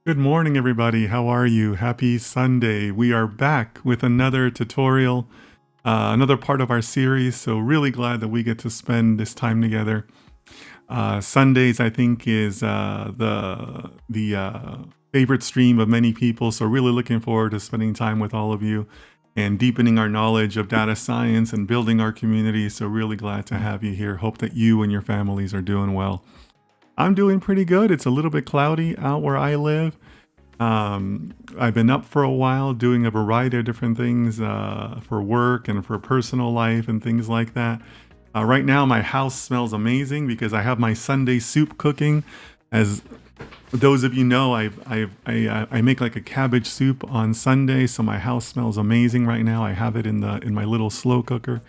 Good morning, everybody. How are you? Happy Sunday. We are back with another tutorial, another part of our series. So really glad that we get to spend this time together. Sundays, I think, is the favorite stream of many people. So really looking forward to spending time with all of you and deepening our knowledge of data science and building our community. So really glad to have you here. Hope that you and your families are doing well. I'm doing pretty good. It's a little bit cloudy out where I live. I've been up for a while doing a variety of different things for work and for personal life and things like that. Right now, my house smells amazing because I have my Sunday soup cooking. As those of you know, I make like a cabbage soup on Sunday, so my house smells amazing right now. I have it in my little slow cooker.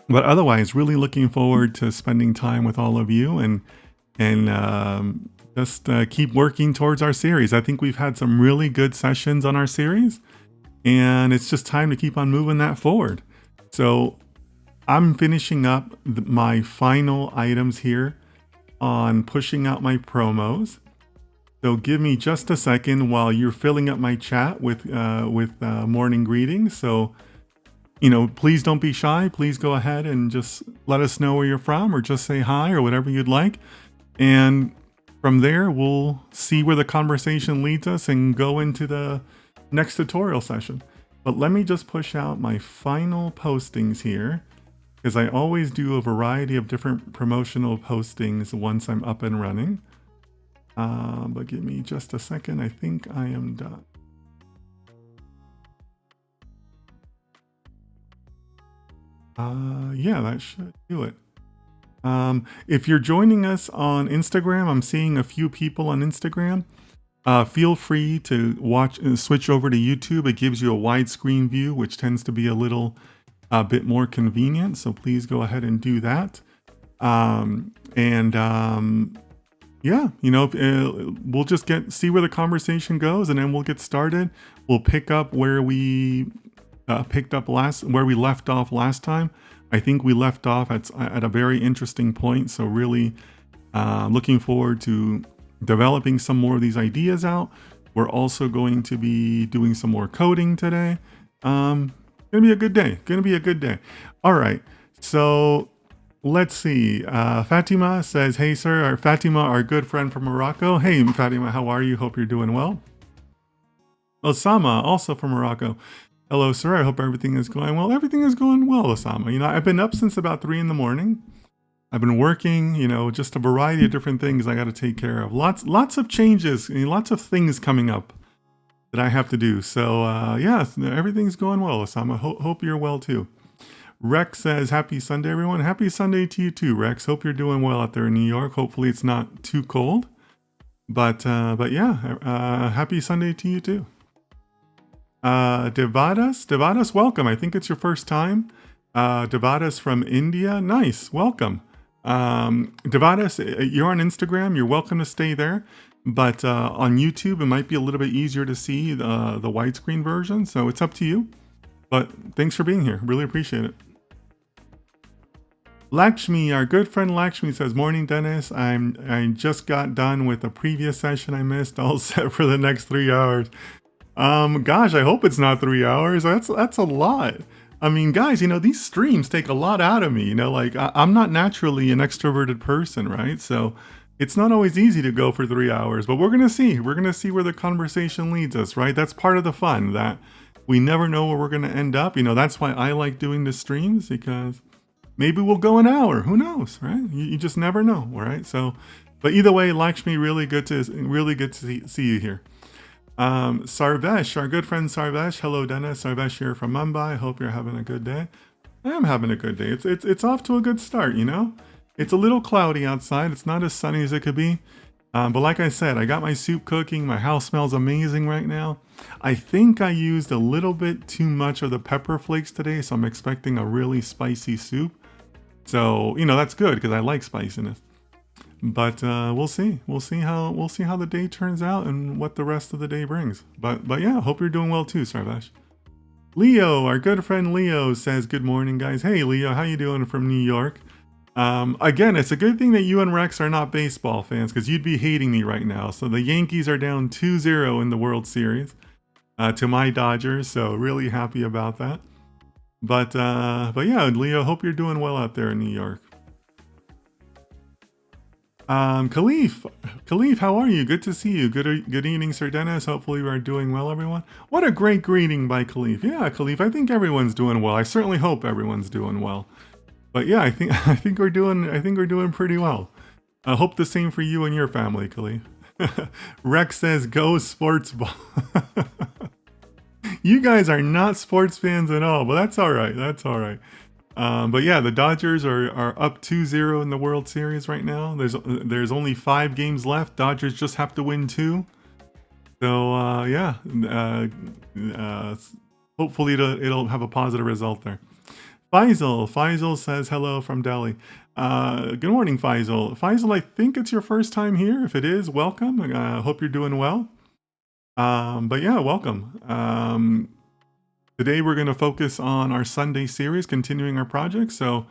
But otherwise, really looking forward to spending time with all of you and just keep working towards our series. I think we've had some really good sessions on our series, and it's just time to keep on moving that forward. So I'm finishing up my final items here on pushing out my promos. So give me just a second while you're filling up my chat with morning greetings. So please don't be shy. Please go ahead and just let us know where you're from or just say hi or whatever you'd like. And from there, we'll see where the conversation leads us and go into the next tutorial session. But let me just push out my final postings here because I always do a variety of different promotional postings once I'm up and running. But give me just a second. I think I am done. Yeah, that should do it. If you're joining us on Instagram, I'm seeing a few people on Instagram. Feel free to watch and switch over to YouTube. It gives you a widescreen view, which tends to be a bit more convenient. So please go ahead and do that. Yeah, we'll just see where the conversation goes, and then we'll get started. We'll pick up where we where we left off last time. I think we left off at a very interesting point. So really looking forward to developing some more of these ideas out. We're also going to be doing some more coding today. Gonna be a good day. All right, so let's see. Fatima says, hey sir. Fatima, our good friend from Morocco. Hey Fatima, how are you? Hope you're doing well. Osama, also from Morocco. Hello, sir. I hope everything is going well. Everything is going well, Osama. I've been up since about 3 in the morning. I've been working, just a variety of different things I got to take care of. Lots of changes, lots of things coming up that I have to do. So, yeah, everything's going well, Osama. Hope you're well too. Rex says, happy Sunday, everyone. Happy Sunday to you too, Rex. Hope you're doing well out there in New York. Hopefully it's not too cold. But yeah, happy Sunday to you too. Devadas, welcome. I think it's your first time. Devadas from India. Nice, welcome. Devadas, you're on Instagram. You're welcome to stay there. But on YouTube, it might be a little bit easier to see the widescreen version. So it's up to you. But thanks for being here. Really appreciate it. Lakshmi, our good friend Lakshmi says, morning, Dennis. I just got done with a previous session I missed. All set for the next 3 hours. Gosh, I hope it's not 3 hours. That's a lot. I mean, guys, these streams take a lot out of me. Like I'm not naturally an extroverted person, right? So it's not always easy to go for 3 hours, but we're going to see. We're going to see where the conversation leads us, right? That's part of the fun, that we never know where we're going to end up. That's why I like doing the streams, because maybe we'll go an hour. Who knows, right? You just never know, right? So, but either way, Lakshmi, really good to see you here. Sarvesh, our good friend Sarvesh. Hello, Dennis. Sarvesh here from Mumbai. Hope you're having a good day. I am having a good day. It's off to a good start, It's a little cloudy outside. It's not as sunny as it could be. But like I said, I got my soup cooking. My house smells amazing right now. I think I used a little bit too much of the pepper flakes today, so I'm expecting a really spicy soup. So, that's good because I like spiciness. But we'll see. We'll see how the day turns out and what the rest of the day brings. But yeah, hope you're doing well too, Sarvesh. Leo, our good friend Leo says, good morning, guys. Hey, Leo, how you doing from New York? Again, it's a good thing that you and Rex are not baseball fans because you'd be hating me right now. So the Yankees are down 2-0 in the World Series to my Dodgers. So really happy about that. But yeah, Leo, hope you're doing well out there in New York. Khalif, how are you? Good to see you. Good evening, Sir Dennis. Hopefully, we're doing well, everyone. What a great greeting by Khalif. Yeah, Khalif, I think everyone's doing well. I certainly hope everyone's doing well. But yeah, I think we're doing pretty well. I hope the same for you and your family, Khalif. Rex says, "Go sports ball." You guys are not sports fans at all, but that's all right. That's all right. But yeah, the Dodgers are up 2-0 in the World Series right now. There's only 5 games left. Dodgers just have to win 2. So yeah, hopefully it'll have a positive result there. Faisal says hello from Delhi. Good morning, Faisal. Faisal, I think it's your first time here. If it is, welcome. Hope you're doing well. But yeah, welcome. Today we're going to focus on our Sunday series, continuing our project. So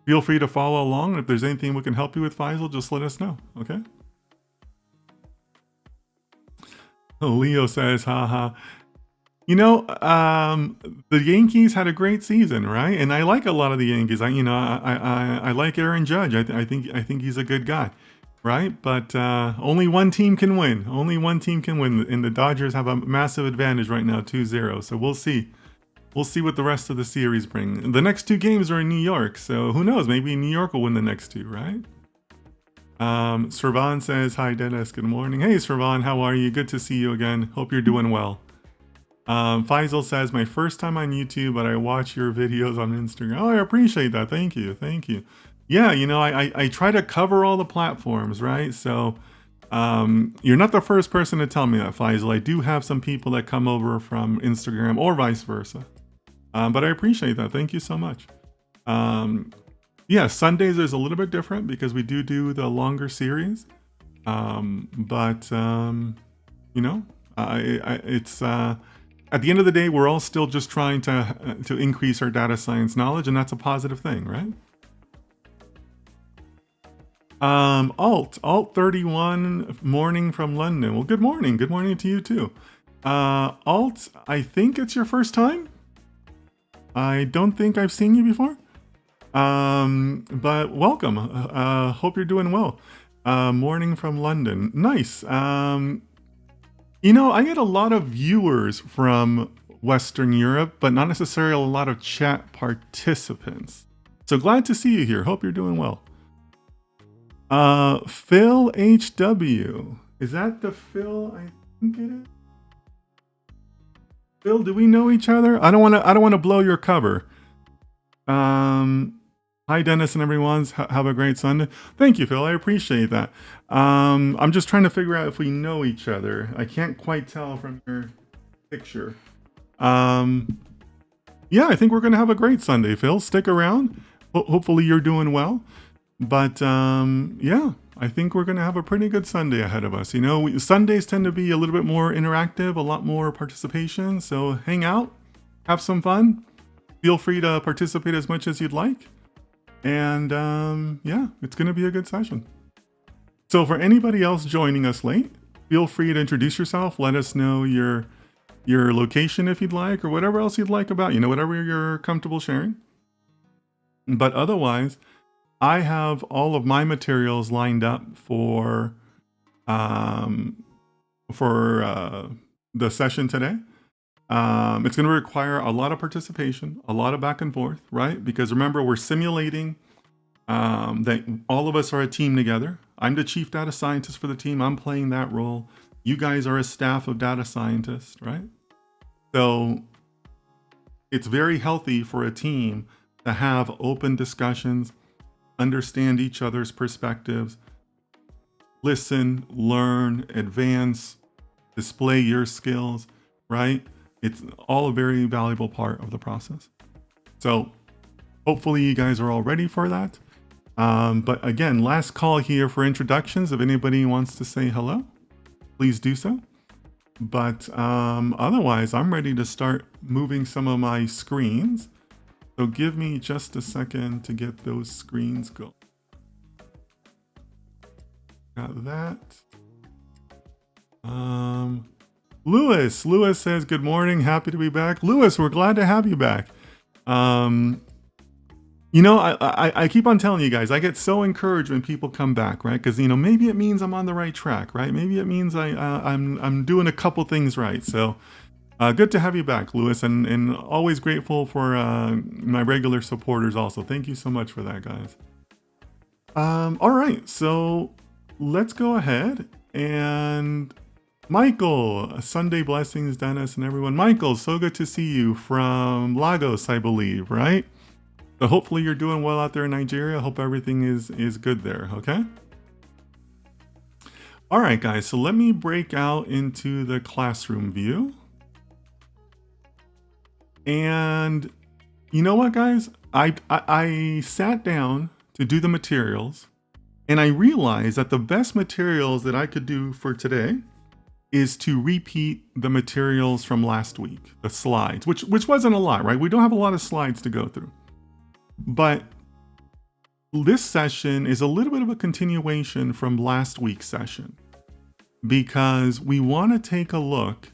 feel free to follow along. If there's anything we can help you with, Faisal, just let us know, okay? Leo says, haha. You know, the Yankees had a great season, right? And I like a lot of the Yankees. I like Aaron Judge. I think he's a good guy, right? But only one team can win. Only one team can win, and the Dodgers have a massive advantage right now, 2-0. So we'll see. We'll see what the rest of the series bring. The next 2 games are in New York, so who knows? Maybe New York will win the next 2, right? Sirvan says, hi, Dennis. Good morning. Hey, Sirvan, how are you? Good to see you again. Hope you're doing well. Faisal says, my first time on YouTube, but I watch your videos on Instagram. Oh, I appreciate that. Thank you. Thank you. Yeah, you know, I try to cover all the platforms, right? So you're not the first person to tell me that, Faisal. I do have some people that come over from Instagram or vice versa. But I appreciate that. Thank you so much. Yeah, Sundays is a little bit different because we do the longer series. But you know, it's at the end of the day, we're all still just trying to increase our data science knowledge, and that's a positive thing, right? Alt 31 morning from London. Well, good morning to you too. Alt, I think it's your first time. I don't think I've seen you before. But welcome. Hope you're doing well. Morning from London. Nice. You know, I get a lot of viewers from Western Europe, but not necessarily a lot of chat participants. So glad to see you here. Hope you're doing well. Phil HW. Is that the Phil I think it is? Phil, do we know each other? I don't want to blow your cover. Hi, Dennis and everyone. Have a great Sunday. Thank you, Phil. I appreciate that. I'm just trying to figure out if we know each other. I can't quite tell from your picture. Yeah, I think we're going to have a great Sunday, Phil. Stick around. Hopefully you're doing well. But yeah, I think we're going to have a pretty good Sunday ahead of us. You know, Sundays tend to be a little bit more interactive, a lot more participation. So hang out, have some fun. Feel free to participate as much as you'd like. And yeah, it's going to be a good session. So for anybody else joining us late, feel free to introduce yourself. Let us know your location if you'd like, or whatever else you'd like about, you know, whatever you're comfortable sharing. But otherwise, I have all of my materials lined up for the session today. It's going to require a lot of participation, a lot of back and forth, right? Because remember, we're simulating that all of us are a team together. I'm the chief data scientist for the team. I'm playing that role. You guys are a staff of data scientists, right? So it's very healthy for a team to have open discussions, understand each other's perspectives, listen, learn, advance, display your skills, right? It's all a very valuable part of the process. So hopefully you guys are all ready for that. But again, last call here for introductions. If anybody wants to say hello, please do so. But otherwise, I'm ready to start moving some of my screens. So give me just a second to get those screens going. Got that. Lewis says, good morning. Happy to be back. Lewis, we're glad to have you back. You know, I keep on telling you guys, I get so encouraged when people come back, right? Because, you know, maybe it means I'm on the right track, right? Maybe it means I'm doing a couple things right. So good to have you back, Lewis, and always grateful for my regular supporters also. Thank you so much for that, guys. All right, so let's go ahead and Michael, Sunday blessings, Dennis, and everyone. Michael, so good to see you from Lagos, I believe, right? So hopefully you're doing well out there in Nigeria. Hope everything is good there, okay? All right, guys, so let me break out into the classroom view. And you know what, guys? I sat down to do the materials, and I realized that the best materials that I could do for today is to repeat the materials from last week, the slides, which wasn't a lot, right? We don't have a lot of slides to go through. But this session is a little bit of a continuation from last week's session because we want to take a look,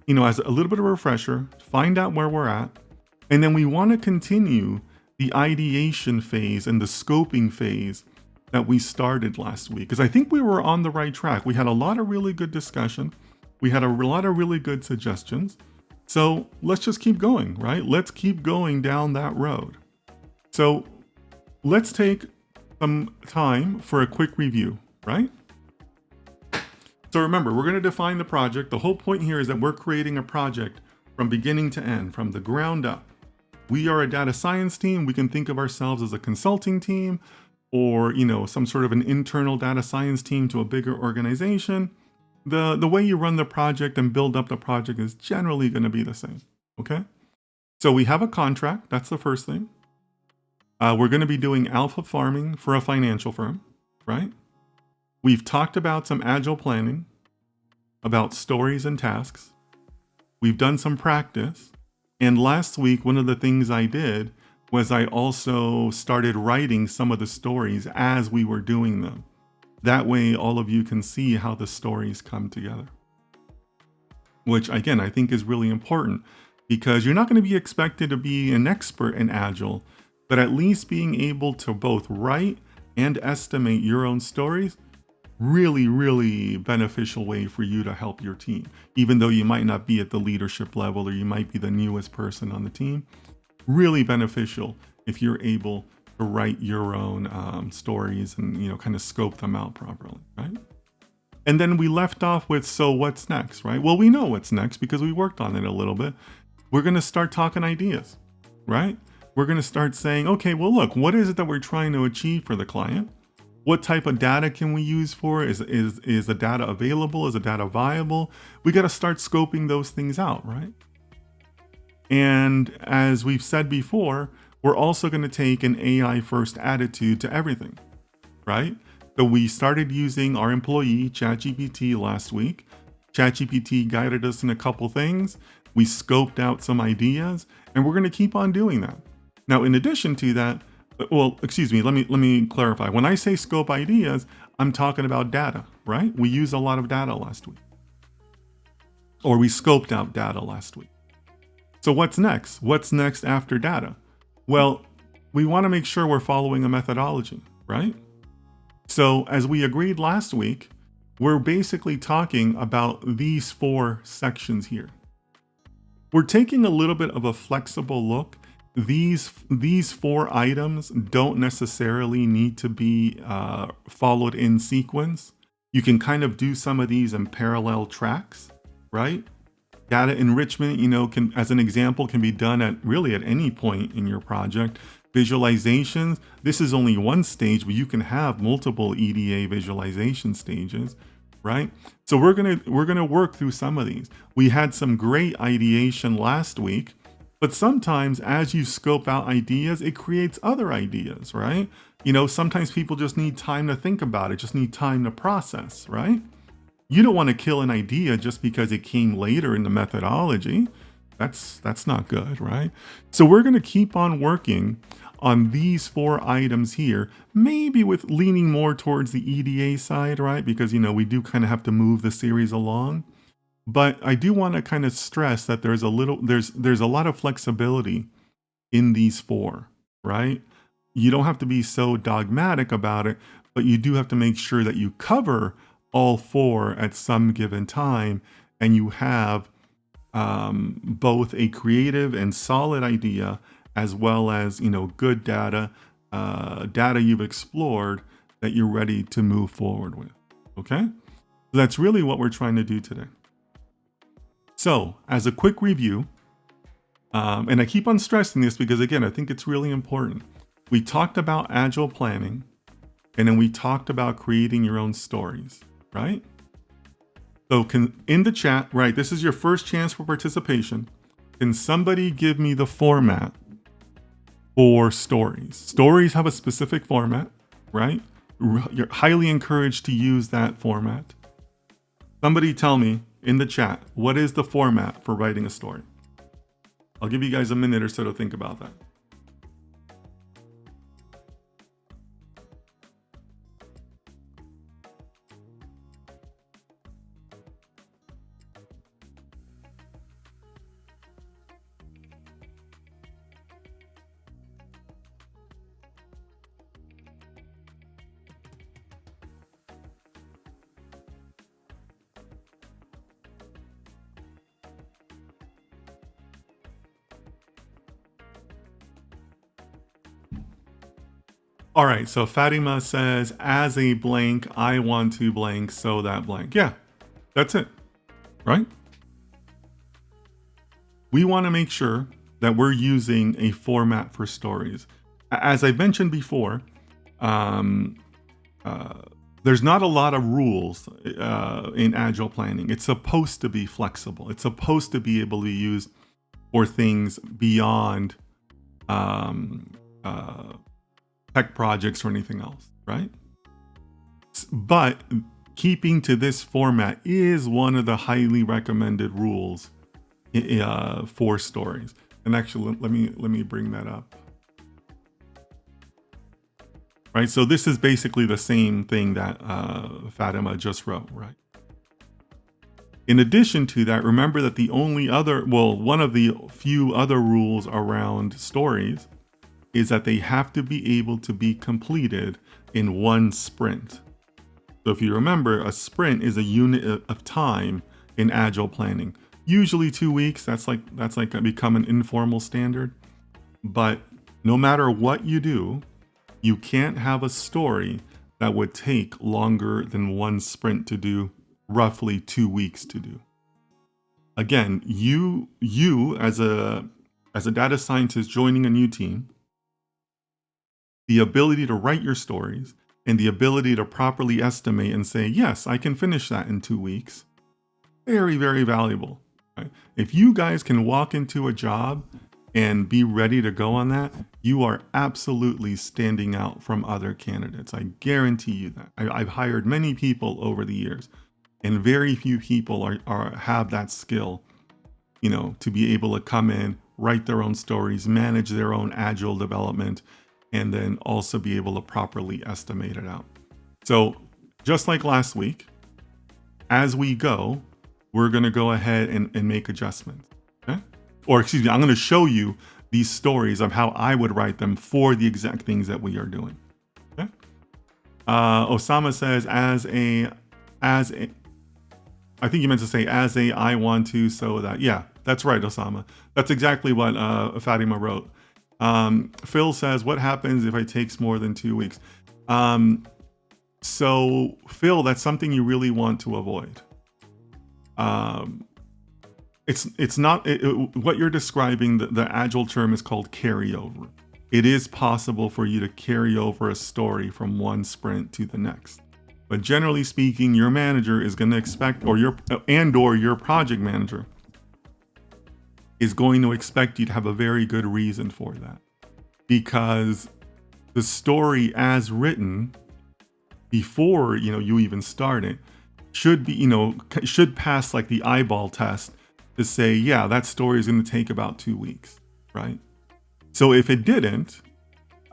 you know, as a little bit of a refresher, find out where we're at, and then we want to continue the ideation phase and the scoping phase that we started last week, because I think we were on the right track. We had a lot of really good discussion. We had a lot of really good suggestions. So let's just keep going, right? Let's keep going down that road. So let's take some time for a quick review, right? So remember, we're going to define the project. The whole point here is that we're creating a project from beginning to end, from the ground up. We are a data science team. We can think of ourselves as a consulting team or, you know, some sort of an internal data science team to a bigger organization. The way you run the project and build up the project is generally going to be the same, okay? So we have a contract. That's the first thing. We're going to be doing alpha farming for a financial firm, right? We've talked about some agile planning, about stories and tasks. We've done some practice. And last week, one of the things I did was I also started writing some of the stories as we were doing them. That way, all of you can see how the stories come together. Which, again, I think is really important because you're not going to be expected to be an expert in Agile, but at least being able to both write and estimate your own stories, really, really beneficial way for you to help your team. Even though you might not be at the leadership level or you might be the newest person on the team, really beneficial if you're able to write your own stories and, you know, kind of scope them out properly, right? And then we left off with, so what's next, right? Well, we know what's next because we worked on it a little bit. We're going to start talking ideas, right? We're going to start saying, okay, well, look, what is it that we're trying to achieve for the client? What type of data can we use for? Is the data available? Is the data viable? We got to start scoping those things out, right? And as we've said before, we're also going to take an AI first attitude to everything, right? So we started using our employee ChatGPT last week. ChatGPT guided us in a couple things. We scoped out some ideas, and we're going to keep on doing that. Now, in addition to that, well, excuse me, let me clarify. When I say scope ideas, I'm talking about data, right? We used a lot of data last week. Or we scoped out data last week. So what's next? What's next after data? Well, we want to make sure we're following a methodology, right? So as we agreed last week, we're basically talking about these 4 sections here. We're taking a little bit of a flexible look. These 4 items don't necessarily need to be followed in sequence. You can kind of do some of these in parallel tracks, right? Data enrichment, you know, can, as an example, can be done at really at any point in your project. Visualizations, this is only one stage, but you can have multiple EDA visualization stages, right? So we're gonna work through some of these. We had some great ideation last week, but sometimes as you scope out ideas, it creates other ideas, right? You know, sometimes people just need time to think about it, just need time to process, right? You don't want to kill an idea just because it came later in the methodology. That's not good, right? So we're going to keep on working on these 4 items here, maybe with leaning more towards the EDA side, right? Because, we do kind of have to move the series along. But I do want to kind of stress that there's a lot of flexibility in these 4, right? You don't have to be so dogmatic about it, but you do have to make sure that you cover all 4 at some given time, and you have both a creative and solid idea, as well as good data, data you've explored that you're ready to move forward with. Okay, so that's really what we're trying to do today. So, as a quick review, and I keep on stressing this because, again, I think it's really important. We talked about agile planning, and then we talked about creating your own stories, right? So in the chat, right, this is your first chance for participation. Can somebody give me the format for stories? Stories have a specific format, right? You're highly encouraged to use that format. Somebody tell me in the chat, what is the format for writing a story? I'll give you guys a minute or so to think about that. All right, so Fatima says, as a blank, I want to blank, so that blank. Yeah, that's it, right? We want to make sure that we're using a format for stories. As I mentioned before, there's not a lot of rules in agile planning. It's supposed to be flexible. It's supposed to be able to be used for things beyond tech projects or anything else, right? But keeping to this format is one of the highly recommended rules for stories. And actually, let me bring that up. Right, so this is basically the same thing that Fatima just wrote, right? In addition to that, remember that one of the few other rules around stories is that they have to be able to be completed in one sprint. So if you remember, a sprint is a unit of time in agile planning. Usually 2 weeks, that's like become an informal standard. But no matter what you do, you can't have a story that would take longer than one sprint to do, roughly 2 weeks to do. Again, you as a data scientist joining a new team, the ability to write your stories and the ability to properly estimate and say, yes, I can finish that in 2 weeks, very, very valuable. Right? If you guys can walk into a job and be ready to go on that, you are absolutely standing out from other candidates. I guarantee you that. I've hired many people over the years, and very few people have that skill, to be able to come in, write their own stories, manage their own agile development, and then also be able to properly estimate it out. So just like last week, as we go, we're going to go ahead and make adjustments. Okay? Or excuse me, I'm going to show you these stories of how I would write them for the exact things that we are doing. Okay? Osama says, as a, I think you meant to say as a, I want to, so that, yeah, that's right, Osama. That's exactly what Fatima wrote. Phil says, what happens if it takes more than 2 weeks? So Phil, that's something you really want to avoid. It's not what you're describing. The agile term is called carryover. It is possible for you to carry over a story from one sprint to the next, but generally speaking, your manager is going to expect, or your project manager is going to expect you to have a very good reason for that, because the story as written before you even start it should be should pass like the eyeball test to say, yeah, that story is going to take about 2 weeks, right? So if it didn't,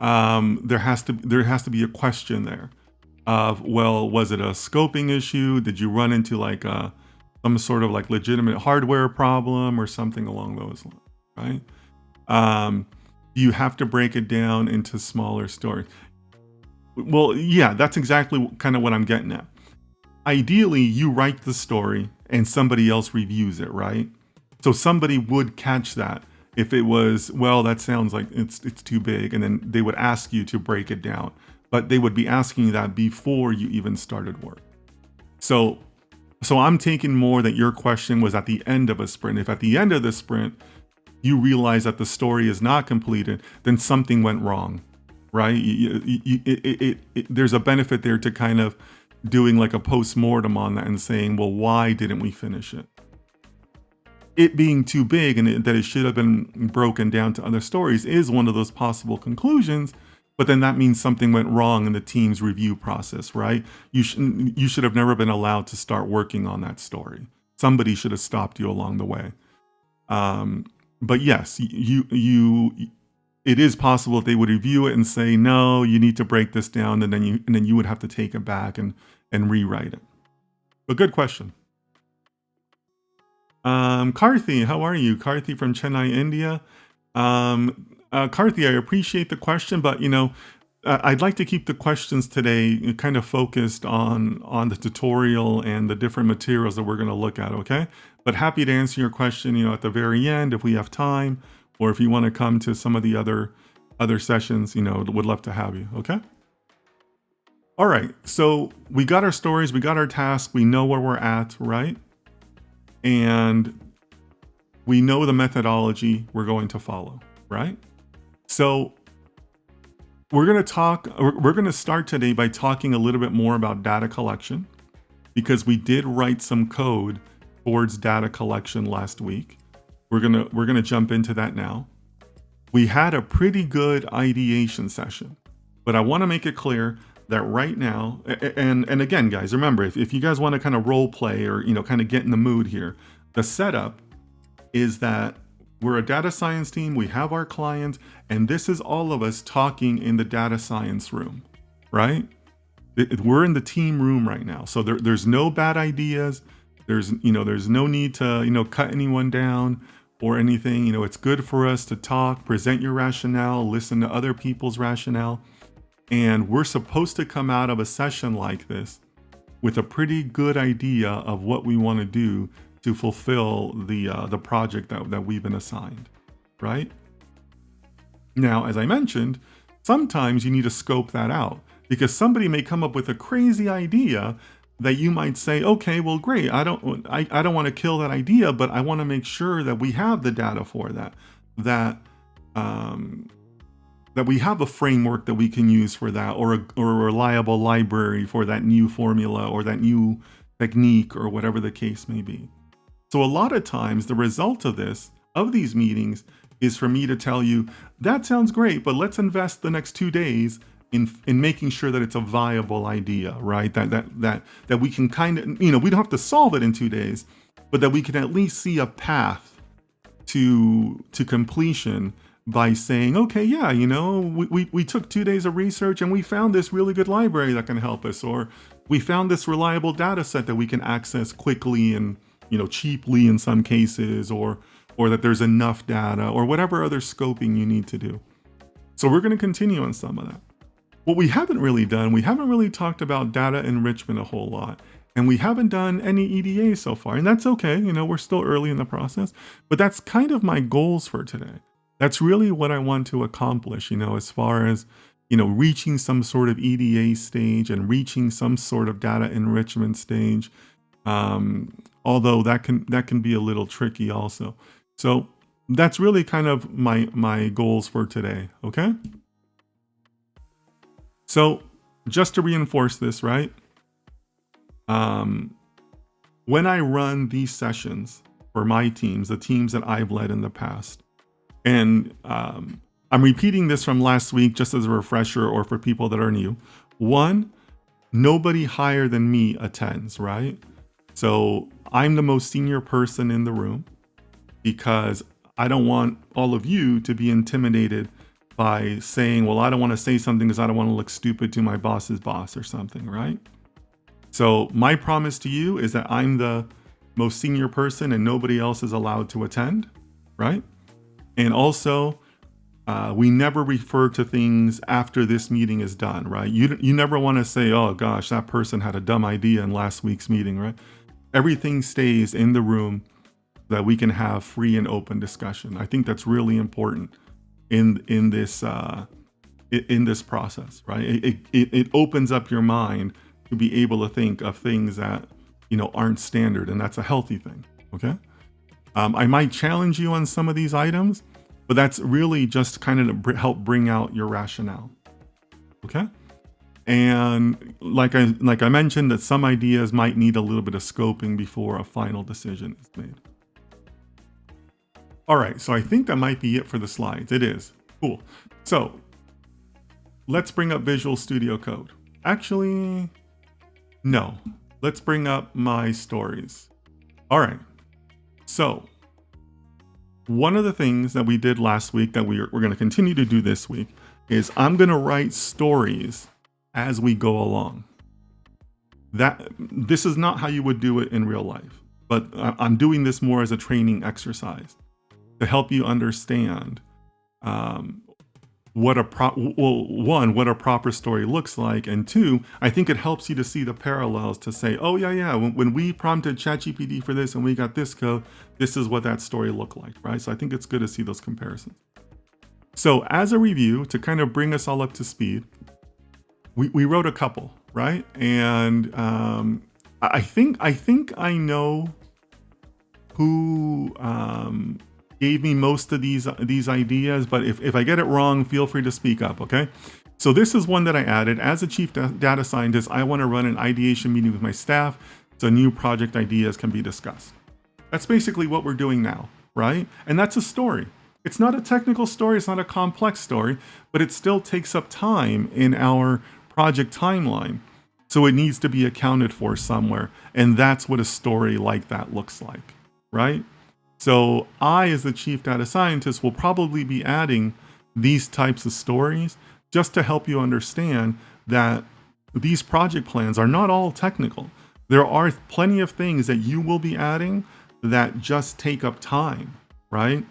there has to be a question there of, well, was it a scoping issue? Did you run into like some sort of like legitimate hardware problem or something along those lines, right? You have to break it down into smaller stories. Well, yeah, that's exactly kind of what I'm getting at. Ideally, you write the story and somebody else reviews it, right? So somebody would catch that if it was, well, that sounds like it's too big, and then they would ask you to break it down. But they would be asking you that before you even started work. So I'm taking more that your question was at the end of a sprint. If at the end of the sprint, you realize that the story is not completed, then something went wrong, right? There's a benefit there to kind of doing like a post-mortem on that and saying, well, why didn't we finish it? It being too big and that it should have been broken down to other stories is one of those possible conclusions, but then that means something went wrong in the team's review process, right? You should have never been allowed to start working on that story. Somebody should have stopped you along the way. But yes, it is possible they would review it and say, no, you need to break this down, and then you would have to take it back and rewrite it. But good question. Karthi, how are you? Karthi from Chennai, India. Karthi, I appreciate the question, but I'd like to keep the questions today kind of focused on the tutorial and the different materials that we're going to look at, okay? But happy to answer your question, at the very end if we have time, or if you want to come to some of the other sessions, would love to have you, okay? All right, so we got our stories, we got our tasks, we know where we're at, right? And we know the methodology we're going to follow, right? So we're going to start today by talking a little bit more about data collection, because we did write some code towards data collection last week. We're going to jump into that now. We had a pretty good ideation session, but I want to make it clear that right now, and again, guys, remember, if you guys want to kind of role play or, kind of get in the mood here, the setup is that we're a data science team, we have our clients, and this is all of us talking in the data science room, right? We're in the team room right now. So there's no bad ideas. There's no need to, cut anyone down or anything. It's good for us to talk, present your rationale, listen to other people's rationale. And we're supposed to come out of a session like this with a pretty good idea of what we want to do to fulfill the project that we've been assigned, right? Now, as I mentioned, sometimes you need to scope that out, because somebody may come up with a crazy idea that you might say, okay, well, great. I don't want to kill that idea, but I want to make sure that we have the data for that we have a framework that we can use for that, or a reliable library for that new formula or that new technique or whatever the case may be. So a lot of times the result of these meetings is for me to tell you, that sounds great, but let's invest the next 2 days in making sure that it's a viable idea, right? That we can kind of, we don't have to solve it in 2 days, but that we can at least see a path to completion by saying, okay, yeah, we took 2 days of research and we found this really good library that can help us, or we found this reliable data set that we can access quickly and, cheaply in some cases, or that there's enough data, or whatever other scoping you need to do. So we're going to continue on some of that. What we haven't really done, we haven't really talked about data enrichment a whole lot. And we haven't done any EDA so far. And that's okay, we're still early in the process. But that's kind of my goals for today. That's really what I want to accomplish, as far as, reaching some sort of EDA stage and reaching some sort of data enrichment stage. Although that can be a little tricky also. So that's really kind of my goals for today, okay? So just to reinforce this, right? When I run these sessions for my teams, the teams that I've led in the past, and I'm repeating this from last week just as a refresher or for people that are new. One, nobody higher than me attends, right? So I'm the most senior person in the room. because I don't want all of you to be intimidated by saying, well, I don't want to say something because I don't want to look stupid to my boss's boss or something, right? So my promise to you is that I'm the most senior person and nobody else is allowed to attend, right? And also, we never refer to things after this meeting is done, right? You never want to say, oh gosh, that person had a dumb idea in last week's meeting, right? Everything stays in the room so that we can have free and open discussion. I think that's really important in this process, right? It opens up your mind to be able to think of things that aren't standard, and that's a healthy thing. Okay, I might challenge you on some of these items, but that's really just kind of to help bring out your rationale. Okay, and like I mentioned, that some ideas might need a little bit of scoping before a final decision is made. All right, so I think that might be it for the slides. It is. Cool. So let's bring up Visual Studio Code. Actually, no. Let's bring up my stories. All right. So one of the things that we did last week that we're going to continue to do this week is I'm going to write stories as we go along. This is not how you would do it in real life, but I'm doing this more as a training exercise to help you understand what a proper story looks like, and two, I think it helps you to see the parallels to say, oh yeah, when we prompted ChatGPT for this and we got this code, this is what that story looked like, right? So I think it's good to see those comparisons. So as a review, to kind of bring us all up to speed, we wrote a couple, right? And I think I know who gave me most of these ideas, but if I get it wrong, feel free to speak up, okay? So this is one that I added. As a chief data scientist, I want to run an ideation meeting with my staff so new project ideas can be discussed. That's basically what we're doing now, right? And that's a story. It's not a technical story, it's not a complex story, but it still takes up time in our project timeline. So it needs to be accounted for somewhere. And that's what a story like that looks like, right? So I, as the chief data scientist, will probably be adding these types of stories just to help you understand that these project plans are not all technical. There are plenty of things that you will be adding that just take up time, right?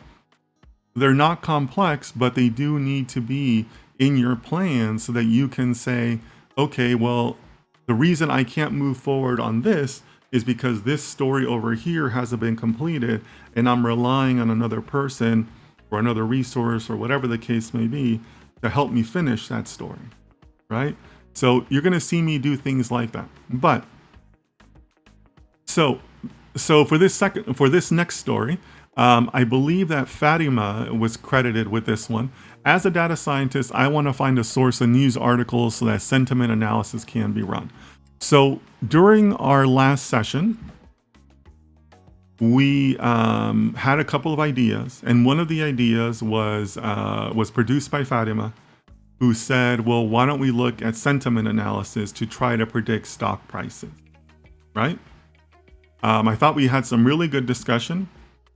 They're not complex, but they do need to be in your plan so that you can say, okay, well, the reason I can't move forward on this is because this story over here hasn't been completed and I'm relying on another person or another resource or whatever the case may be to help me finish that story, right? So you're going to see me do things like that. But so for this next story, I believe that Fatima was credited with this one. As a data scientist, I want to find a source of news articles so that sentiment analysis can be run. So during our last session, we had a couple of ideas, and one of the ideas was produced by Fatima, who said, well, why don't we look at sentiment analysis to try to predict stock prices, right? I thought we had some really good discussion.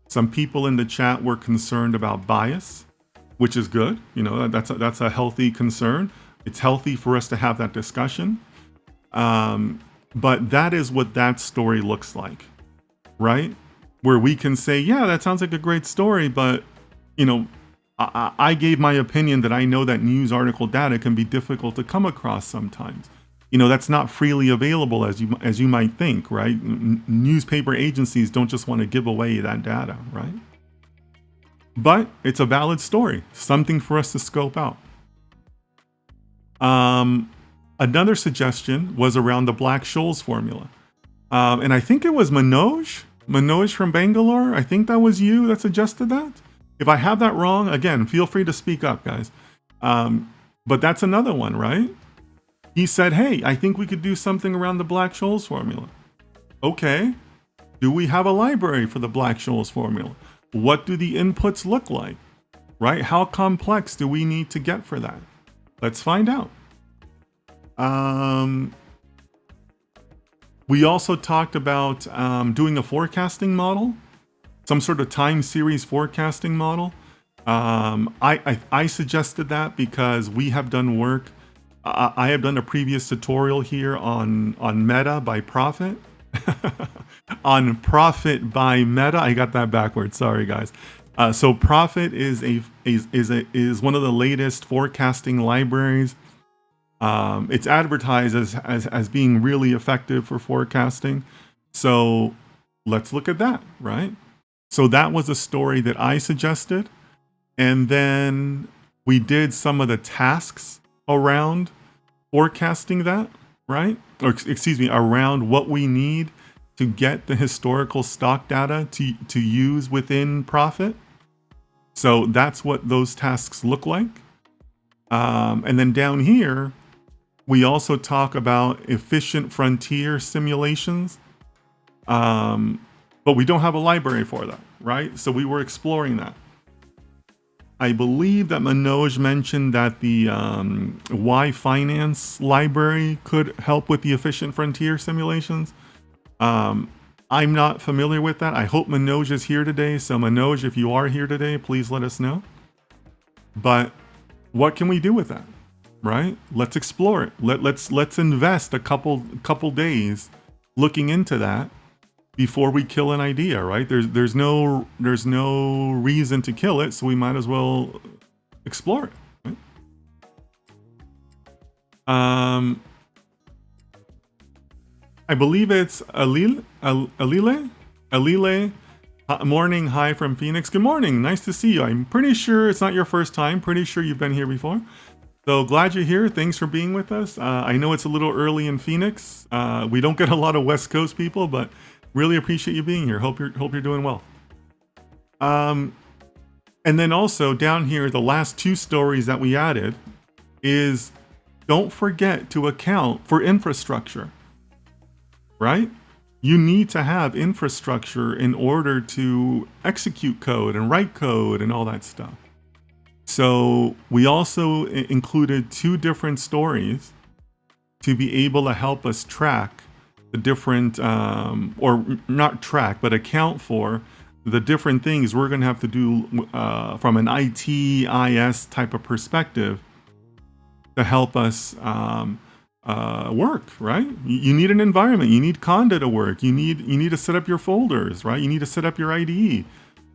Some people in the chat were concerned about bias, which is good. That's a healthy concern. It's healthy for us to have that discussion. But that is what that story looks like, right? Where we can say, yeah, that sounds like a great story, but I gave my opinion that I know that news article data can be difficult to come across sometimes. That's not freely available as you might think, right? Newspaper agencies don't just want to give away that data, right? But it's a valid story, something for us to scope out. Another suggestion was around the Black-Scholes formula. And I think it was Manoj from Bangalore. I think that was you that suggested that. If I have that wrong, again, feel free to speak up, guys. But that's another one, right? He said, hey, I think we could do something around the Black-Scholes formula. Okay. Do we have a library for the Black-Scholes formula? What do the inputs look like, right? How complex do we need to get for that? Let's find out. We also talked about doing a forecasting model some sort of time series forecasting model. I suggested that because we have done work. I have done a previous tutorial here on Meta by Profit. On Profit by Meta. I got that backwards. Sorry, guys. So Profit is one of the latest forecasting libraries. It's advertised as being really effective for forecasting. So let's look at that, right? So that was a story that I suggested. And then we did some of the tasks around forecasting that, right? Or excuse me, around what we need to get the historical stock data to use within Profit. So that's what those tasks look like. And then down here, we also talk about efficient frontier simulations. But we don't have a library for that, right? So we were exploring that. I believe that Manoj mentioned that the Y Finance library could help with the efficient frontier simulations. I'm not familiar with that. I hope Manoj is here today. So Manoj, if you are here today, please let us know. But what can we do with that, right? Let's explore it. Let's invest a couple days looking into that before we kill an idea, right? There's no reason to kill it, so we might as well explore it. Right? I believe it's Alile. Morning, hi from Phoenix. Good morning, nice to see you. I'm pretty sure it's not your first time. Pretty sure you've been here before. So glad you're here. Thanks for being with us. I know it's a little early in Phoenix. We don't get a lot of West Coast people, but really appreciate you being here. Hope you're doing well. And then also down here, the last two stories that we added is don't forget to account for infrastructure, right? You need to have infrastructure in order to execute code and write code and all that stuff. So we also included two different stories to be able to help us track the different, or not track, but account for the different things we're going to have to do from an ITIS type of perspective to help us work, right? You need an environment. You need Conda to work. You need to set up your folders, right? You need to set up your IDE.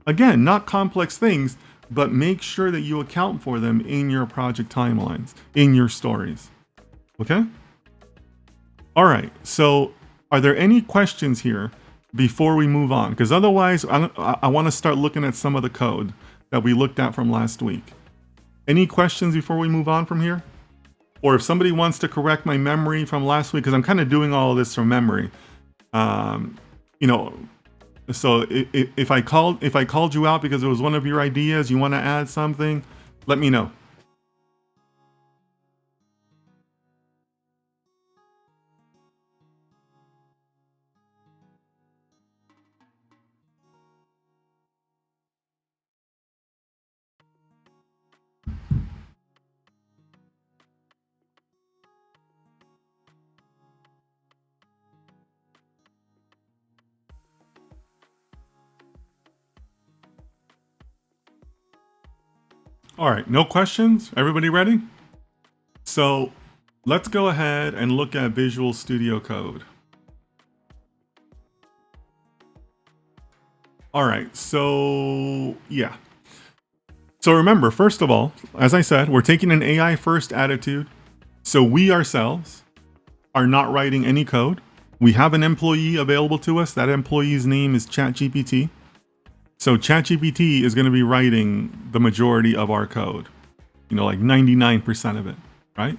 Again, not complex things, but make sure that you account for them in your project timelines, in your stories. Okay? All right. So are there any questions here before we move on? Because otherwise, I want to start looking at some of the code that we looked at from last week. Any questions before we move on from here? Or if somebody wants to correct my memory from last week, because I'm kind of doing all of this from memory. So if I called you out because it was one of your ideas, you want to add something, let me know. All right, no questions? Everybody ready? So let's go ahead and look at Visual Studio Code. All right, so yeah. So remember, first of all, as I said, we're taking an AI first attitude. So we ourselves are not writing any code. We have an employee available to us. That employee's name is ChatGPT. So ChatGPT is going to be writing the majority of our code, like 99% of it, right?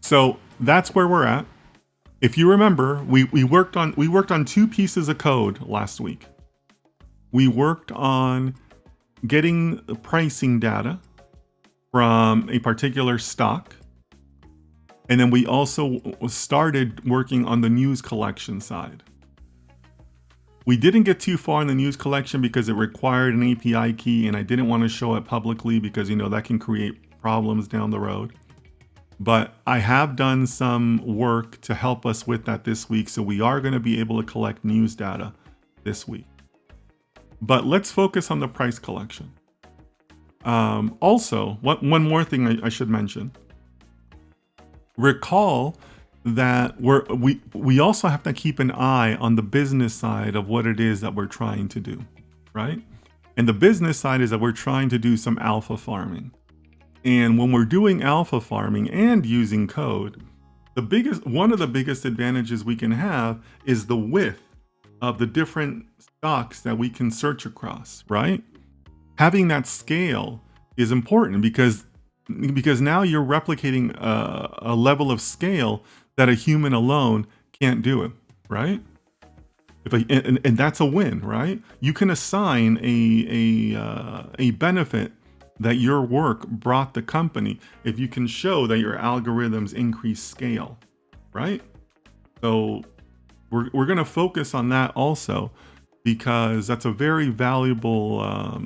So that's where we're at. If you remember, we worked on two pieces of code last week. We worked on getting the pricing data from a particular stock. And then we also started working on the news collection side. We didn't get too far in the news collection because it required an API key, and I didn't want to show it publicly because, that can create problems down the road. But I have done some work to help us with that this week, so we are going to be able to collect news data this week. But let's focus on the price collection. Also, one more thing I should mention. Recall that we also have to keep an eye on the business side of what it is that we're trying to do, right? And the business side is that we're trying to do some alpha farming. And when we're doing alpha farming and using code, one of the biggest advantages we can have is the width of the different stocks that we can search across, right? Having that scale is important because now you're replicating a level of scale that a human alone can't do it, right? And that's a win, right? You can assign a benefit that your work brought the company if you can show that your algorithms increase scale, right? So we're going to focus on that also because that's a very valuable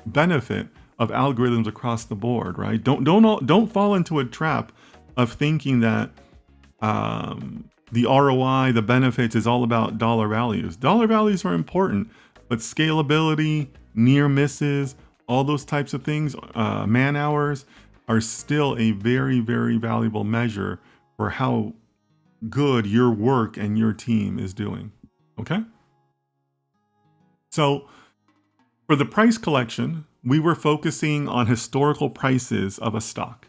benefit of algorithms across the board, right? Don't fall into a trap of thinking that the ROI, the benefits is all about dollar values. Dollar values are important, but scalability, near misses, all those types of things, man hours are still a very, very valuable measure for how good your work and your team is doing. Okay? So for the price collection, we were focusing on historical prices of a stock.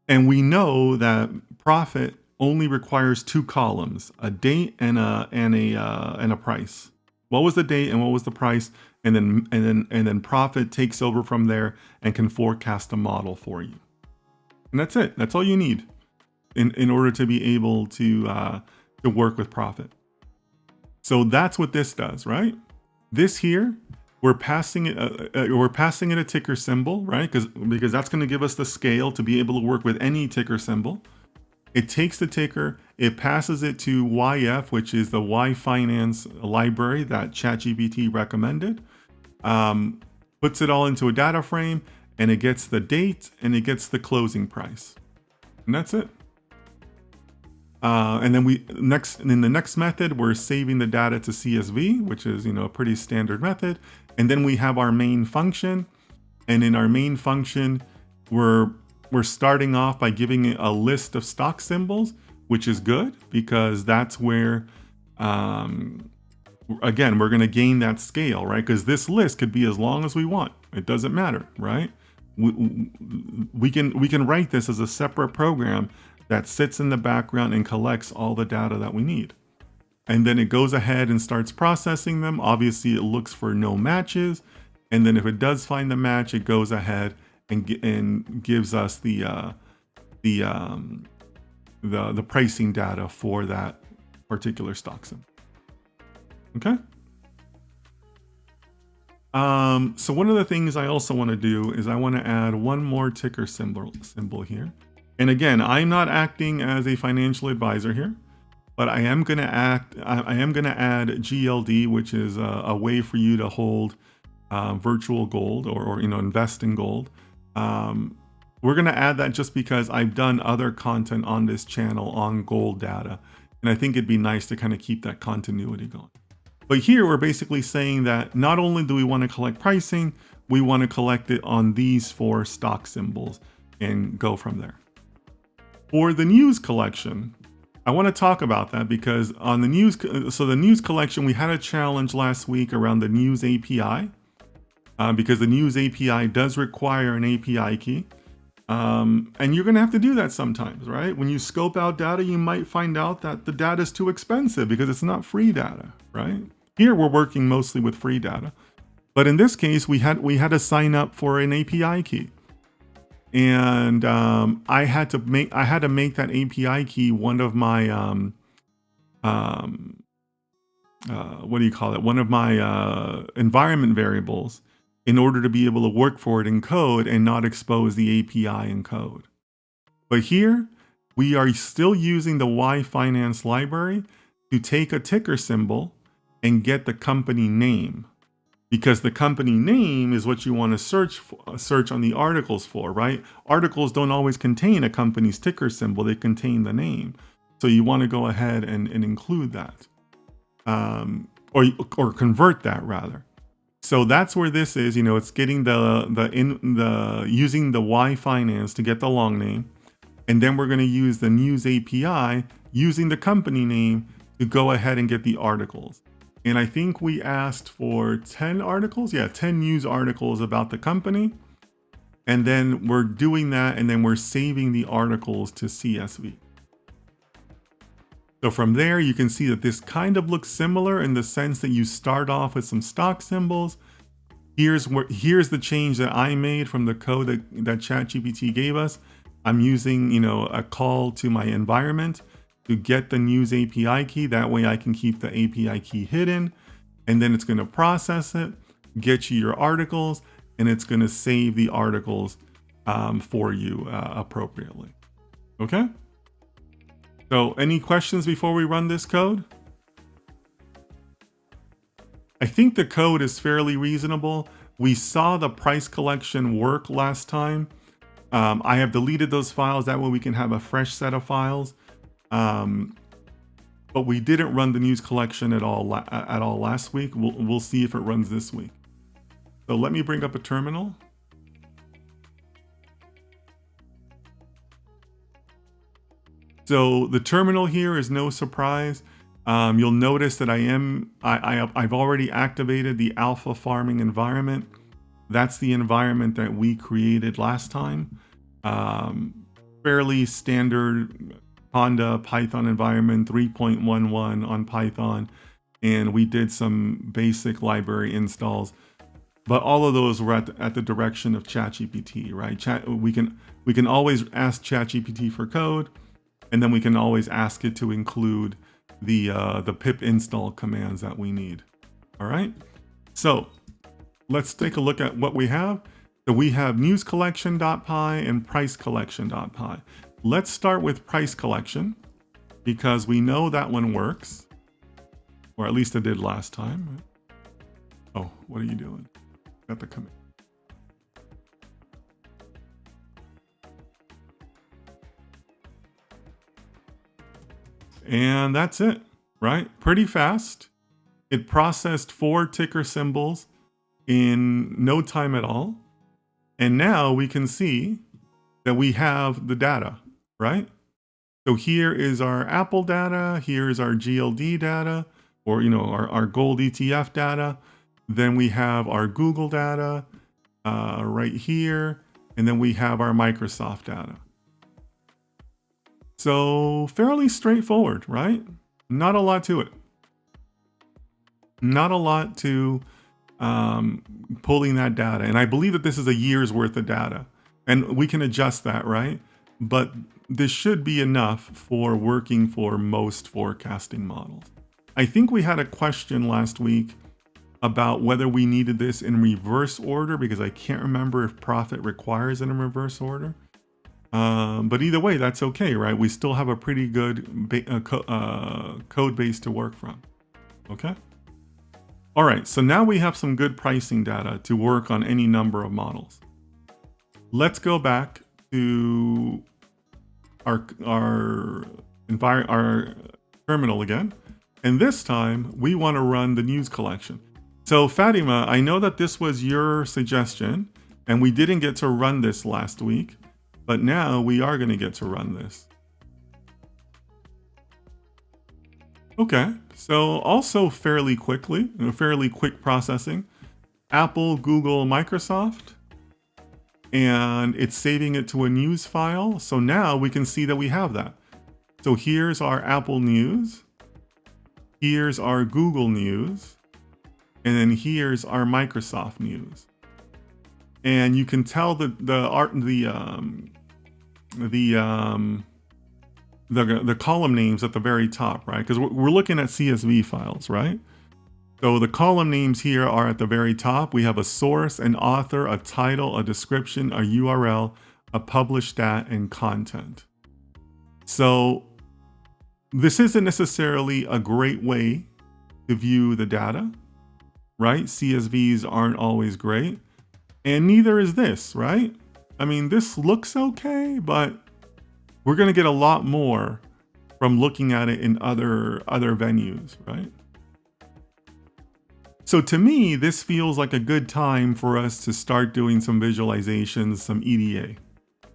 And we know that profit only requires two columns, a date and a price. What was the date and what was the price? And then profit takes over from there and can forecast a model for you. And that's it. That's all you need in order to be able to work with profit. So that's what this does, right? This here, we're passing it a ticker symbol, right? Because that's going to give us the scale to be able to work with any ticker symbol. It takes the ticker, it passes it to YF, which is the Y Finance library that ChatGPT recommended, puts it all into a data frame, and it gets the date and it gets the closing price. And that's it. And then in the next method, we're saving the data to CSV, which is, a pretty standard method. And then we have our main function. And in our main function, we're starting off by giving it a list of stock symbols, which is good because that's where, again, we're going to gain that scale, right? Because this list could be as long as we want. It doesn't matter, right? We can write this as a separate program that sits in the background and collects all the data that we need. And then it goes ahead and starts processing them. Obviously, it looks for no matches. And then if it does find the match, it goes ahead and gives us the pricing data for that particular stock symbol. Okay. So one of the things I also want to do is I want to add one more ticker symbol here. And again, I'm not acting as a financial advisor here, but I am going to add GLD, which is a way for you to hold virtual gold or invest in gold. We're going to add that just because I've done other content on this channel on gold data. And I think it'd be nice to kind of keep that continuity going. But here we're basically saying that not only do we want to collect pricing, we want to collect it on these 4 stock symbols and go from there. For the news collection, I want to talk about that because on the news collection, we had a challenge last week around the news API because the news API does require an API key. And you're going to have to do that sometimes, right? When you scope out data, you might find out that the data is too expensive because it's not free data, right? Here, we're working mostly with free data. But in this case, we had to sign up for an API key. And I had to make that API key one of my one of my environment variables in order to be able to work for it in code and not expose the API in code. But here we are still using the Y Finance library to take a ticker symbol and get the company name. Because the company name is what you want to search on the articles for, right? Articles don't always contain a company's ticker symbol, they contain the name. So you want to go ahead and include that. or convert that rather. So that's where this is. It's getting using the Y finance to get the long name, and then we're going to use the news API using the company name to go ahead and get the articles. And I think we asked for 10 articles. Yeah, 10 news articles about the company. And then we're doing that, and then we're saving the articles to CSV. So from there, you can see that this kind of looks similar in the sense that you start off with some stock symbols. Here's the change that I made from the code that ChatGPT gave us. I'm using, a call to my environment to get the news API key. That way I can keep the API key hidden, and then it's going to process it, get you your articles, and it's going to save the articles for you appropriately. Okay? So any questions before we run this code? I think the code is fairly reasonable. We saw the price collection work last time. I have deleted those files. That way we can have a fresh set of files. But we didn't run the news collection at all last week. We'll see if it runs this week. So let me bring up a terminal. So the terminal here is no surprise. You'll notice that I've already activated the alpha farming environment. That's the environment that we created last time. Fairly standard Honda Python environment, 3.11 on Python. And we did some basic library installs. But all of those were at the direction of ChatGPT, right? We can always ask ChatGPT for code, and then we can always ask it to include the pip install commands that we need. All right. So let's take a look at what we have. So we have news collection.py and price collection.py. Let's start with price collection because we know that one works, or at least it did last time. Oh, what are you doing? Got the command. And that's it, right? Pretty fast. It processed 4 ticker symbols in no time at all. And now we can see that we have the data, right? So here is our Apple data. Here's our GLD data, or our gold ETF data. Then we have our Google data right here. And then we have our Microsoft data. So fairly straightforward, right? Not a lot to it. Not a lot to pulling that data. And I believe that this is a year's worth of data. And we can adjust that, right? But this should be enough for working for most forecasting models. I think we had a question last week about whether we needed this in reverse order, because I can't remember if profit requires it in reverse order. But either way, that's okay, right? We still have a pretty good code base to work from. Okay. All right. So now we have some good pricing data to work on any number of models. Let's go back to our terminal again. And this time we want to run the news collection. So Fatima, I know that this was your suggestion and we didn't get to run this last week. But now we are going to get to run this. Okay, so also fairly quickly, fairly quick processing. Apple, Google, Microsoft. And it's saving it to a news file. So now we can see that we have that. So here's our Apple News. Here's our Google News. And then here's our Microsoft News. And you can tell the column names at the very top, right? Because we're looking at CSV files, right? So the column names here are at the very top. We have a source, an author, a title, a description, a URL, a published stat, and content. So this isn't necessarily a great way to view the data, right? CSVs aren't always great. And neither is this, right? I mean, this looks okay, but we're going to get a lot more from looking at it in other venues, right? So to me, this feels like a good time for us to start doing some visualizations, some EDA,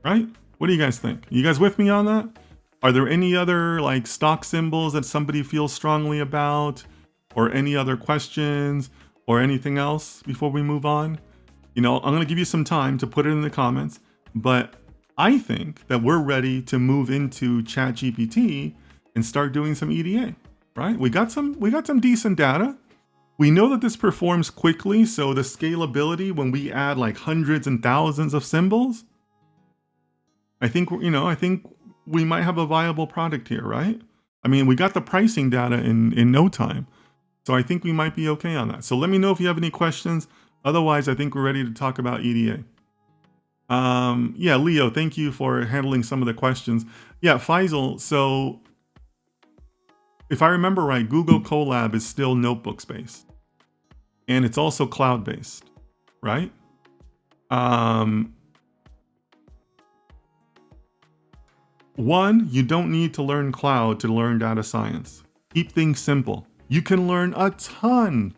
right? What do you guys think? You guys with me on that? Are there any other like stock symbols that somebody feels strongly about, or any other questions or anything else before we move on? You know, I'm going to give you some time to put it in the comments, but I think that we're ready to move into ChatGPT and start doing some EDA, right? We got some decent data. We know that this performs quickly, so the scalability when we add like hundreds and thousands of symbols, I think we might have a viable product here, right? I mean, we got the pricing data in no time. So I think we might be okay on that. So let me know if you have any questions. Otherwise, I think we're ready to talk about EDA. Yeah, Leo, thank you for handling some of the questions. Yeah, Faisal, so if I remember right, Google Colab is still notebooks based. And it's also cloud based, right? One, you don't need to learn cloud to learn data science. Keep things simple. You can learn a ton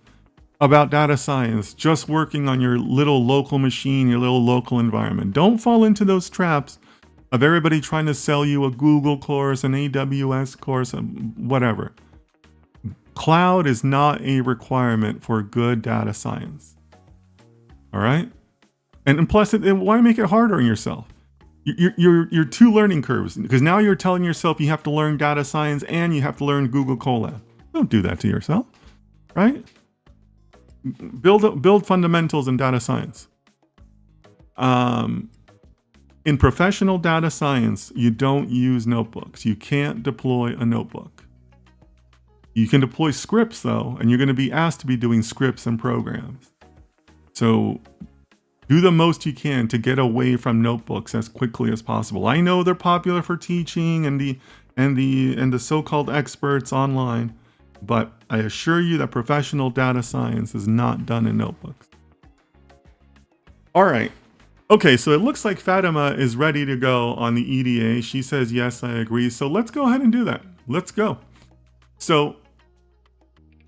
about data science just working on your little local machine, your little local environment. Don't fall into those traps of everybody trying to sell you a Google course, an AWS course, whatever. Cloud is not a requirement for good data science. All right? And plus, why make it harder on yourself? You're two learning curves, because now you're telling yourself you have to learn data science and you have to learn Google Colab. Don't do that to yourself, right? Build fundamentals in data science. In professional data science, you don't use notebooks. You can't deploy a notebook. You can deploy scripts though, and you're going to be asked to be doing scripts and programs. So do the most you can to get away from notebooks as quickly as possible. I know they're popular for teaching and the so-called experts online, but I assure you that professional data science is not done in notebooks. All right. Okay, so it looks like Fatima is ready to go on the EDA. She says, yes, I agree. So let's go ahead and do that. Let's go. So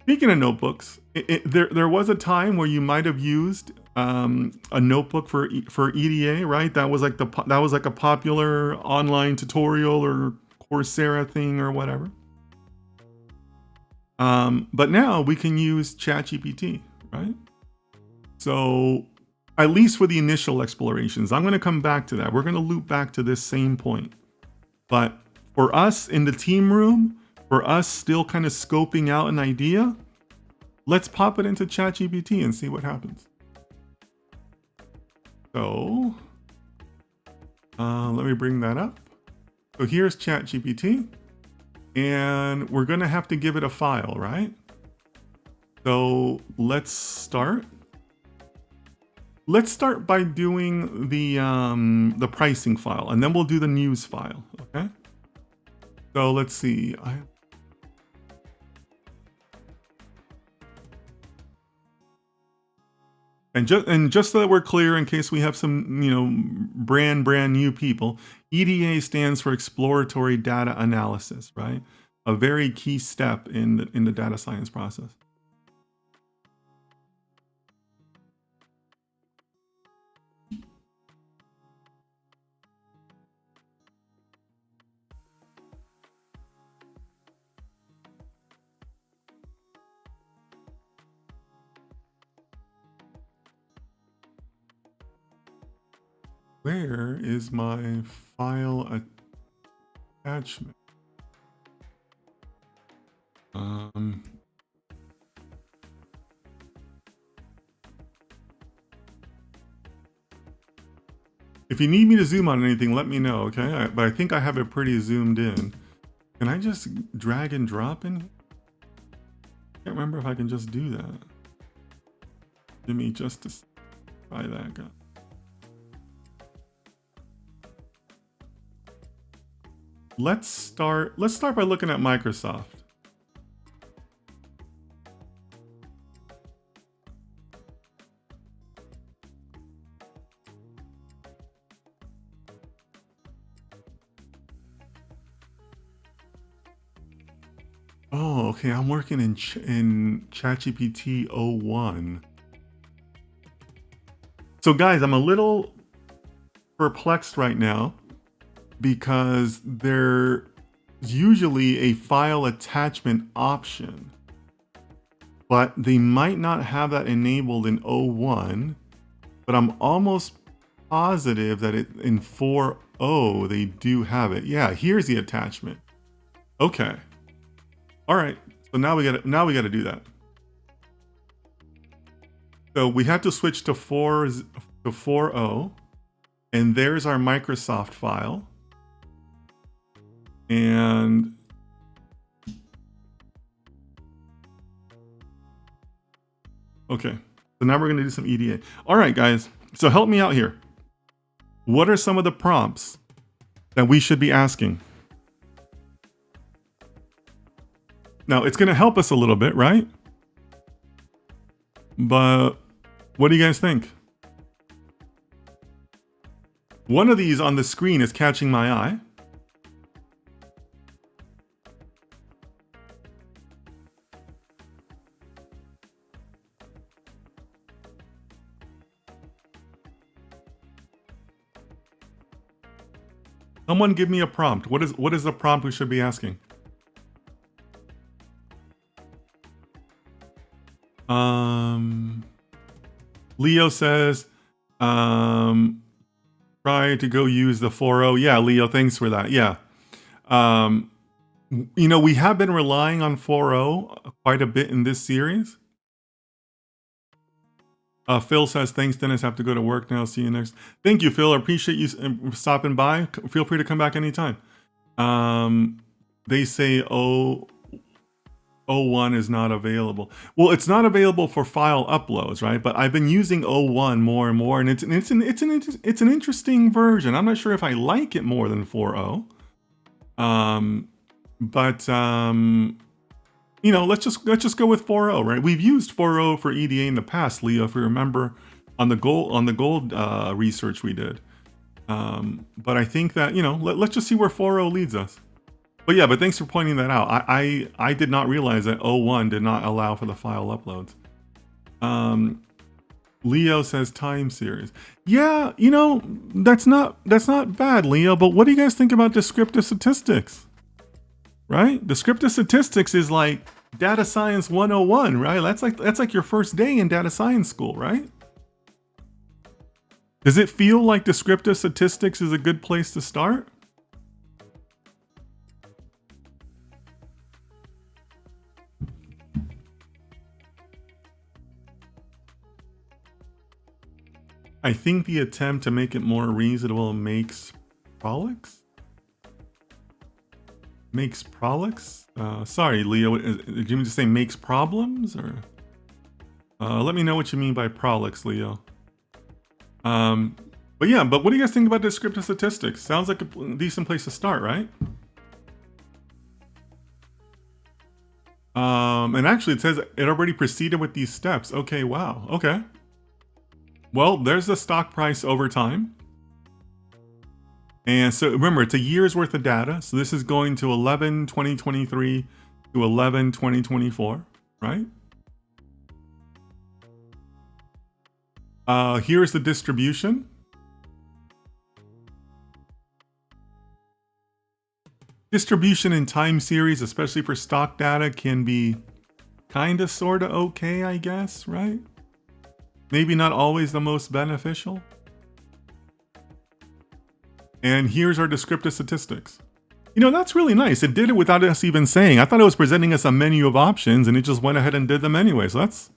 speaking of notebooks, there was a time where you might have used a notebook for EDA, right? That was like a popular online tutorial or Coursera thing or whatever. But now we can use ChatGPT, right? So at least for the initial explorations, I'm going to come back to that. We're going to loop back to this same point. But for us in the team room, for us still kind of scoping out an idea, let's pop it into ChatGPT and see what happens. So let me bring that up. So here's ChatGPT, and we're going to have to give it a file, right? So let's start. Let's start by doing the pricing file, and then we'll do the news file, okay? So let's see. And just so that we're clear, in case we have some brand new people, EDA stands for Exploratory Data Analysis, right? A very key step in the data science process. Where is my file attachment? If you need me to zoom on anything, let me know, okay? But I think I have it pretty zoomed in. Can I just drag and drop in? Can't remember if I can just do that. Give me just to try that guy. Let's start by looking at Microsoft. Oh, okay. I'm working in ChatGPT 01. So guys, I'm a little perplexed right now because there's usually a file attachment option, but they might not have that enabled in 01, but I'm almost positive that in 4.0 they do have it. Yeah, here's the attachment. Okay. All right. So now we got to do that. So we have to switch to 4.0, and there's our Microsoft file. And okay. So now we're going to do some EDA. All right, guys. So help me out here. What are some of the prompts that we should be asking? Now, it's going to help us a little bit, right? But what do you guys think? One of these on the screen is catching my eye. Someone give me a prompt. What is the prompt we should be asking? Leo says, try to go use the 4.0. Yeah, Leo, thanks for that. Yeah. You know, we have been relying on 4.0 quite a bit in this series. Phil says, thanks, Dennis. Have to go to work now. See you next. Thank you, Phil. I appreciate you stopping by. Feel free to come back anytime. They say, oh, 01 is not available. Well, it's not available for file uploads, right? But I've been using 01 more and more, and it's an interesting version. I'm not sure if I like it more than 4.0. You know, let's just go with 4.0, right? We've used 4.0 for EDA in the past, Leo, if you remember, on the gold research we did. But I think that, you know, let's just see where 4.0 leads us. But yeah, but thanks for pointing that out. I did not realize that 01 did not allow for the file uploads. Leo says time series. Yeah, you know, that's not bad, Leo, but what do you guys think about descriptive statistics? Right? Descriptive statistics is like data science 101, right? That's like your first day in data science school, right? Does it feel like descriptive statistics is a good place to start? I think the attempt to make it more reasonable makes prolix? Makes prolix? Sorry, Leo, did you just say makes problems? Or let me know what you mean by prolix, Leo. But yeah, but what do you guys think about descriptive statistics? Sounds like a decent place to start, right? And actually it says it already proceeded with these steps. Okay, wow, okay. Well, there's the stock price over time. And so remember, it's a year's worth of data. So this is going to 11/2023 to 11/2024, right? Here's the distribution. Distribution in time series, especially for stock data, can be kind of sort of okay, I guess, right? Maybe not always the most beneficial. And here's our descriptive statistics. You know, that's really nice. It did it without us even saying. I thought it was presenting us a menu of options and it just went ahead and did them anyway. So that's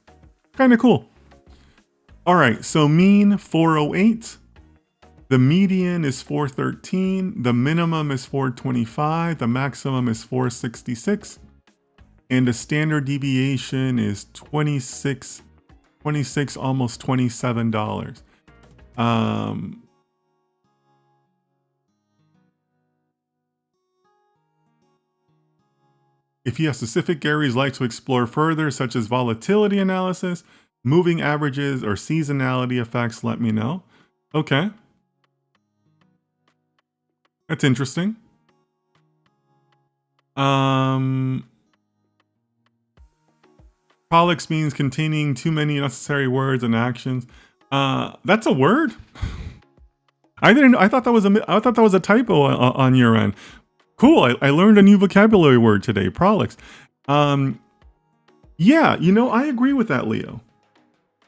kind of cool. All right, so mean 408. The median is 413. The minimum is 425. The maximum is 466. And the standard deviation is 26, almost $27. If you have specific areas you'd like to explore further, such as volatility analysis, moving averages, or seasonality effects, let me know. Okay. That's interesting. Prolix means containing too many unnecessary words and actions. That's a word? I thought that was a typo on your end. Cool. I learned a new vocabulary word today. Prolix. Yeah, I agree with that, Leo.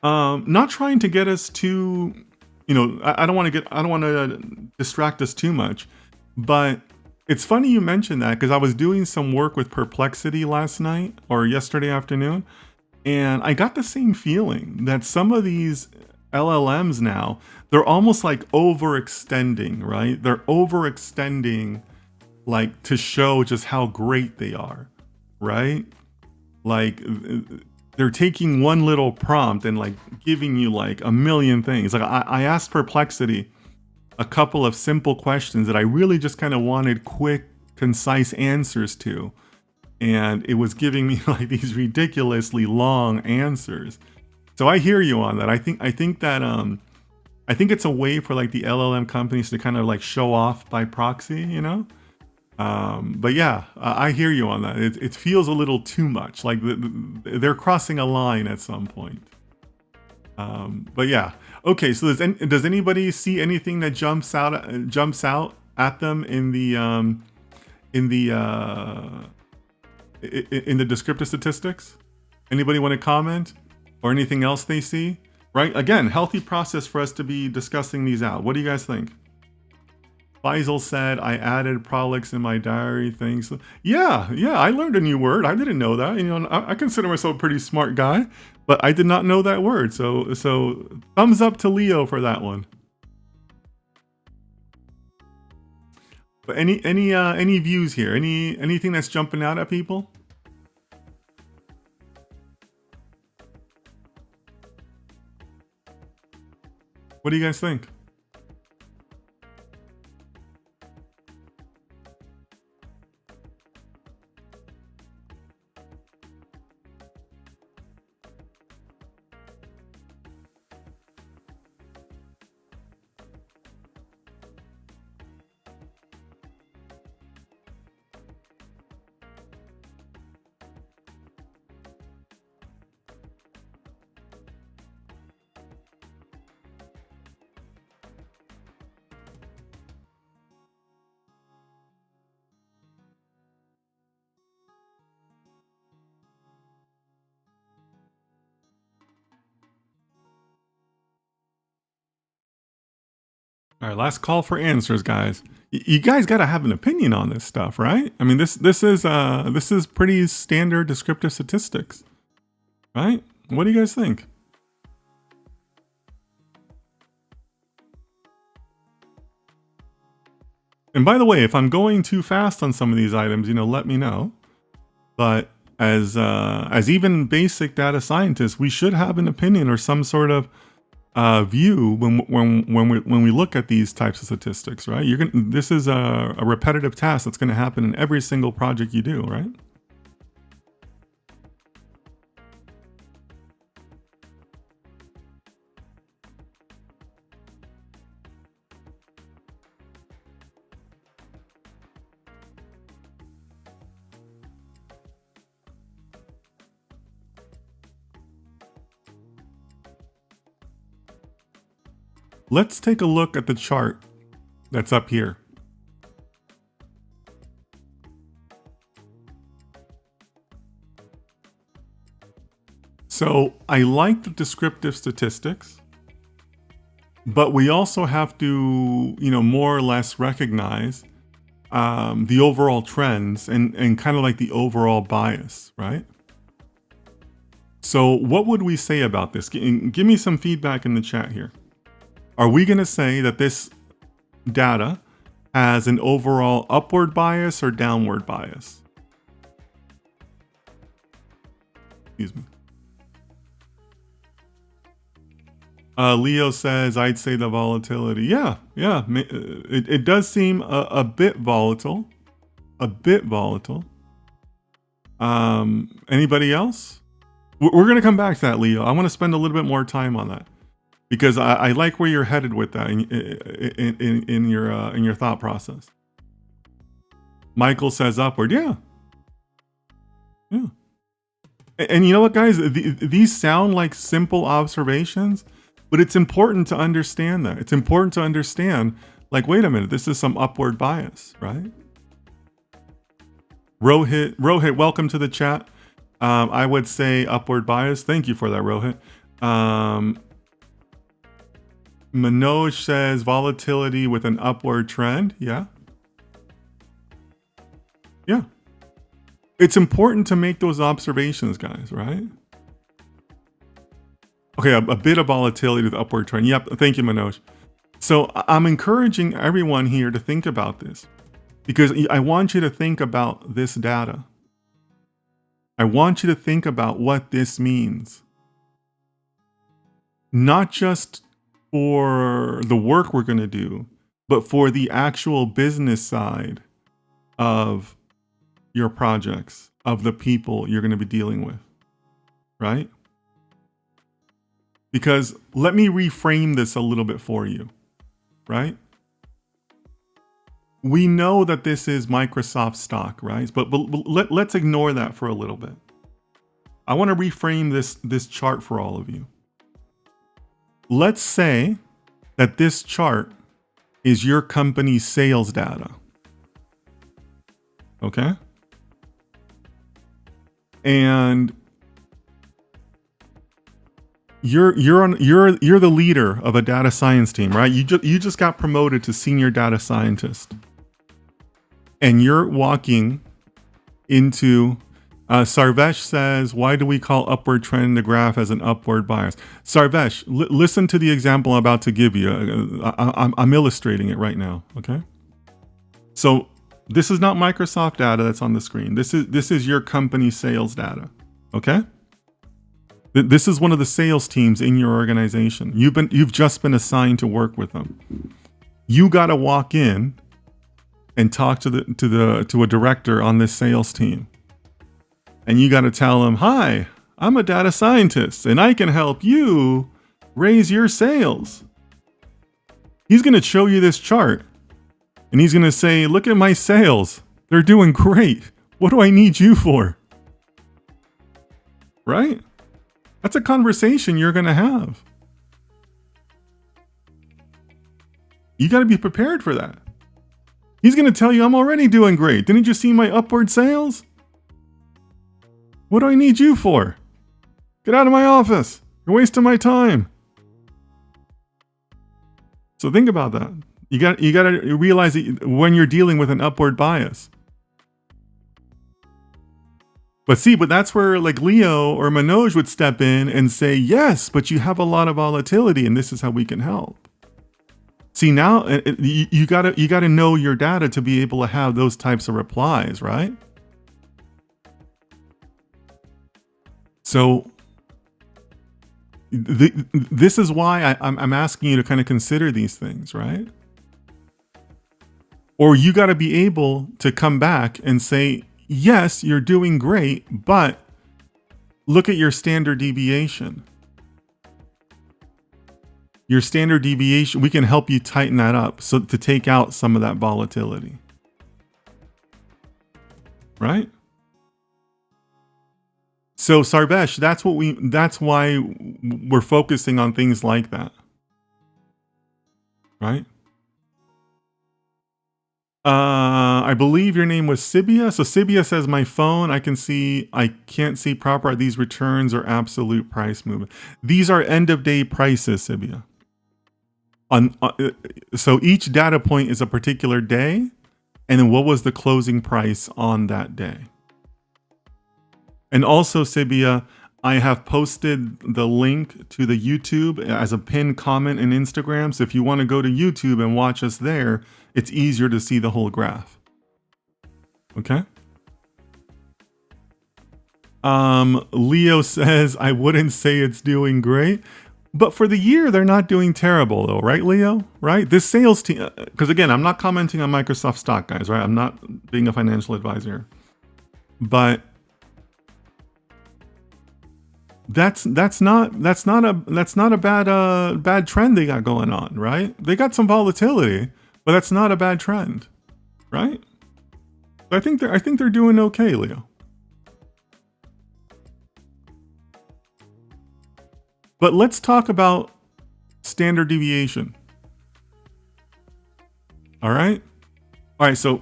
Not trying to get us too, I don't want to distract us too much, but it's funny you mentioned that because I was doing some work with Perplexity last night or yesterday afternoon, and I got the same feeling that some of these LLMs now, they're almost like overextending, right? They're overextending like to show just how great they are, right? Like they're taking one little prompt and like giving you like a million things. Like I asked Perplexity a couple of simple questions that I really just kind of wanted quick, concise answers to. And it was giving me like these ridiculously long answers. So I hear you on that. I think that I think it's a way for like the LLM companies to kind of like show off by proxy, But yeah, I hear you on that. It feels a little too much, like they're crossing a line at some point. But yeah, okay. So does anybody see anything that jumps out at them in the descriptive statistics? Anybody want to comment or anything else they see? Right? Again, healthy process for us to be discussing these out. What do you guys think? Faisal said, I added prolix in my diary things. Yeah, I learned a new word. I didn't know that. I consider myself a pretty smart guy, but I did not know that word. So thumbs up to Leo for that one. But any views here? Anything that's jumping out at people? What do you guys think? All right, last call for answers, guys. You guys got to have an opinion on this stuff, right? I mean, this is pretty standard descriptive statistics, right? What do you guys think? And by the way, if I'm going too fast on some of these items, let me know. But as even basic data scientists, we should have an opinion or some sort of view when we look at these types of statistics, right? This is a repetitive task that's going to happen in every single project you do, right? Let's take a look at the chart that's up here. So I like the descriptive statistics, but we also have to, more or less recognize the overall trends and kind of like the overall bias, right? So what would we say about this? Give me some feedback in the chat here. Are we going to say that this data has an overall upward bias or downward bias? Excuse me. Leo says, I'd say the volatility. Yeah. It does seem a bit volatile. Anybody else? We're going to come back to that, Leo. I want to spend a little bit more time on that because I like where you're headed with that in your thought process. Michael says upward. Yeah. And you know what, guys? These sound like simple observations, but it's important to understand that. It's important to understand, like, wait a minute, this is some upward bias, right? Rohit, welcome to the chat. I would say upward bias. Thank you for that, Rohit. Manoj says volatility with an upward trend. Yeah. Yeah. It's important to make those observations, guys, right? Okay, a bit of volatility with upward trend. Yep, thank you, Manoj. So I'm encouraging everyone here to think about this, because I want you to think about this data. I want you to think about what this means. Not just for the work we're going to do, but for the actual business side of your projects, of the people you're going to be dealing with, right? Because let me reframe this a little bit for you, right? We know that this is Microsoft stock, right? But let's ignore that for a little bit. I want to reframe this chart for all of you. Let's say that this chart is your company's sales data. Okay? And you're the leader of a data science team, right? You just got promoted to senior data scientist. And you're walking into Sarvesh says, why do we call upward trend in the graph as an upward bias? Sarvesh, listen to the example I'm about to give you. I'm illustrating it right now, okay? So this is not Microsoft data that's on the screen. This is your company's sales data, okay? This is one of the sales teams in your organization. You've just been assigned to work with them. You got to walk in and talk to a director on this sales team. And you got to tell him, hi, I'm a data scientist and I can help you raise your sales. He's going to show you this chart and he's going to say, look at my sales. They're doing great. What do I need you for? Right? That's a conversation you're going to have. You got to be prepared for that. He's going to tell you, I'm already doing great. Didn't you see my upward sales? What do I need you for? Get out of my office. You're wasting my time. So think about that. You got to realize that when you're dealing with an upward bias. But that's where like Leo or Manoj would step in and say, yes, but you have a lot of volatility and this is how we can help. See, now you got to know your data to be able to have those types of replies, right? So this is why I'm asking you to kind of consider these things, right? Or you got to be able to come back and say, yes, you're doing great, but look at your standard deviation. Your standard deviation, we can help you tighten that up so to take out some of that volatility. Right? So Sarvesh, that's why we're focusing on things like that. Right? I believe your name was Sibia. So Sibia says, my phone, I can't see proper. These returns are absolute price movement. These are end of day prices, Sibia. So each data point is a particular day, and then what was the closing price on that day. And also, Sibia, I have posted the link to the YouTube as a pinned comment in Instagram. So if you want to go to YouTube and watch us there, it's easier to see the whole graph. Okay? Leo says, I wouldn't say it's doing great. But for the year, they're not doing terrible though, right, Leo? Right? This sales team, because again, I'm not commenting on Microsoft stock, guys, right? I'm not being a financial advisor. But that's not a bad trend they got going on, right? They got some volatility, but that's not a bad trend, right? I think they're doing okay, Leo. But let's talk about standard deviation. All right. All right. So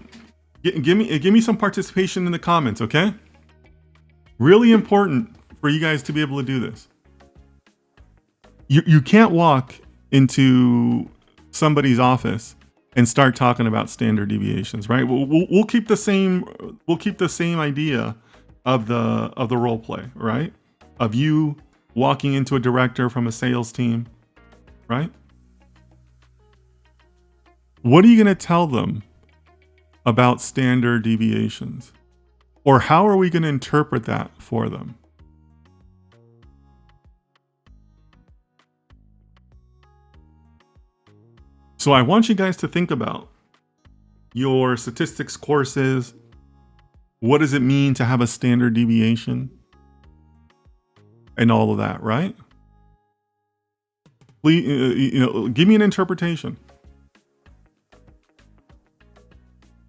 give me some participation in the comments, okay? Really important for you guys to be able to do this. You can't walk into somebody's office and start talking about standard deviations, right? We'll keep the same idea of the role play, right? Of you walking into a director from a sales team, right? What are you going to tell them about standard deviations? Or how are we going to interpret that for them? So I want you guys to think about your statistics courses. What does it mean to have a standard deviation? And all of that, right? Please, give me an interpretation.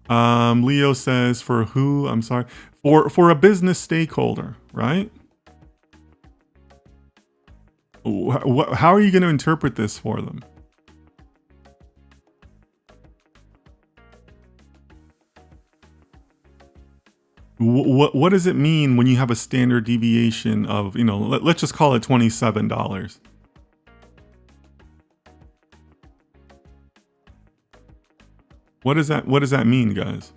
Leo says, for who? I'm sorry. For a business stakeholder, right? How are you going to interpret this for them? What does it mean when you have a standard deviation of, let's just call it $27? What does that mean, guys?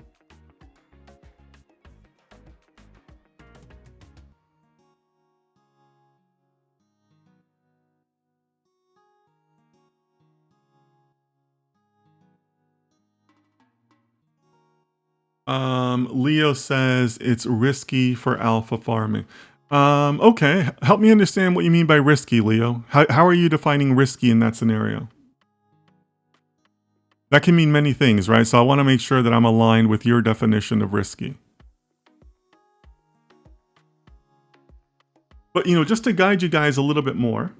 Leo says it's risky for alpha farming. Okay, help me understand what you mean by risky, Leo. How are you defining risky in that scenario? That can mean many things, right? So I want to make sure that I'm aligned with your definition of risky. But, just to guide you guys a little bit more,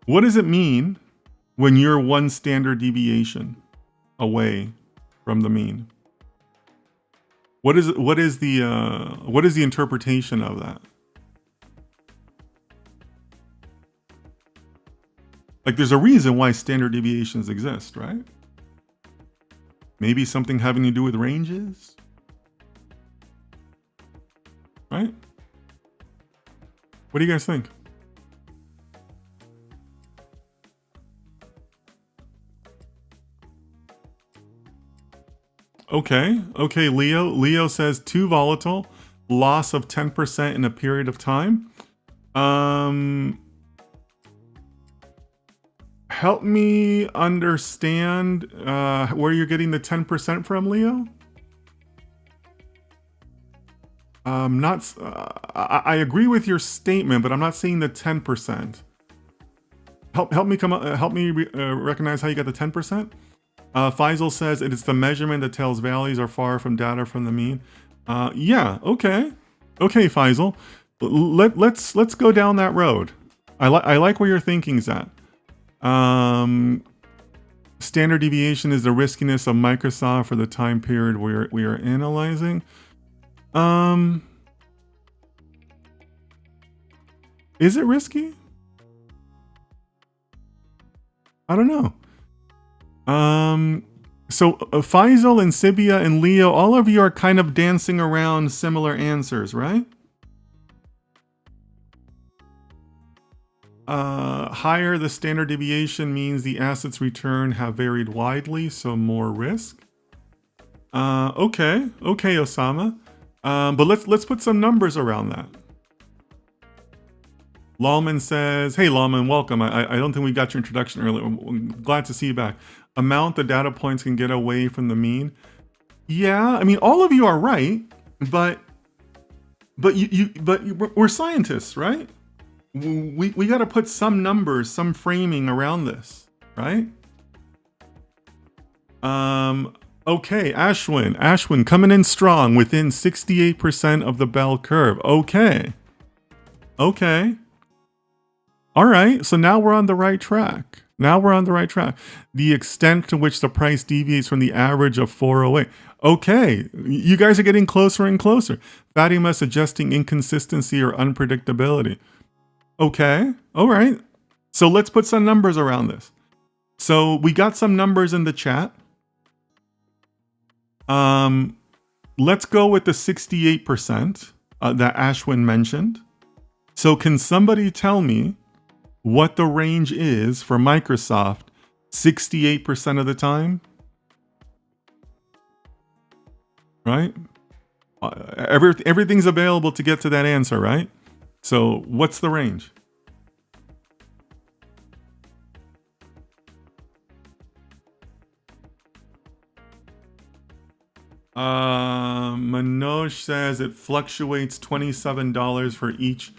what does it mean when you're one standard deviation away from the mean? What is the interpretation of that? Like, there's a reason why standard deviations exist, right? Maybe something having to do with ranges, right? What do you guys think? Okay, Leo. Leo says too volatile, loss of 10% in a period of time. Help me understand where you're getting the 10% from, Leo. I agree with your statement, but I'm not seeing the 10%. Help me recognize how you got the 10%. Faisal says it is the measurement that tells values are far from data from the mean. Yeah, okay, Faisal. Let's go down that road. I like where your thinking's at. Standard deviation is the riskiness of Microsoft for the time period we are analyzing. Is it risky? I don't know. So Faisal and Sibia and Leo, all of you are kind of dancing around similar answers, right? Higher the standard deviation means the assets return have varied widely, so more risk. Okay, Osama. But let's put some numbers around that. Lawman says, hey Lawman, welcome. I don't think we got your introduction earlier. I'm glad to see you back. Amount the data points can get away from the mean. Yeah, I mean, all of you are right, but we're scientists, right? We got to put some numbers, some framing around this, right? Okay, Ashwin coming in strong within 68% of the bell curve. Okay. All right, so now we're on the right track. The extent to which the price deviates from the average of 408. Okay, you guys are getting closer and closer. Fatima suggesting inconsistency or unpredictability. Okay. All right. So let's put some numbers around this. So we got some numbers in the chat. Let's go with the 68% that Ashwin mentioned. So can somebody tell me what the range is for Microsoft 68% of the time? Right? Everything's available to get to that answer, right? So what's the range? Manoj says it fluctuates $27 for each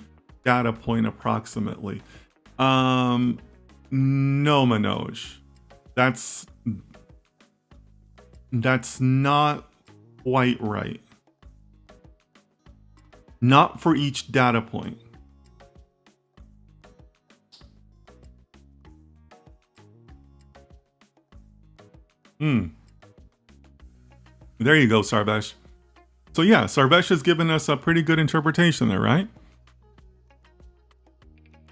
data point approximately. No, Manoj. That's not quite right. Not for each data point. There you go, Sarvesh. So yeah, Sarvesh has given us a pretty good interpretation there, right?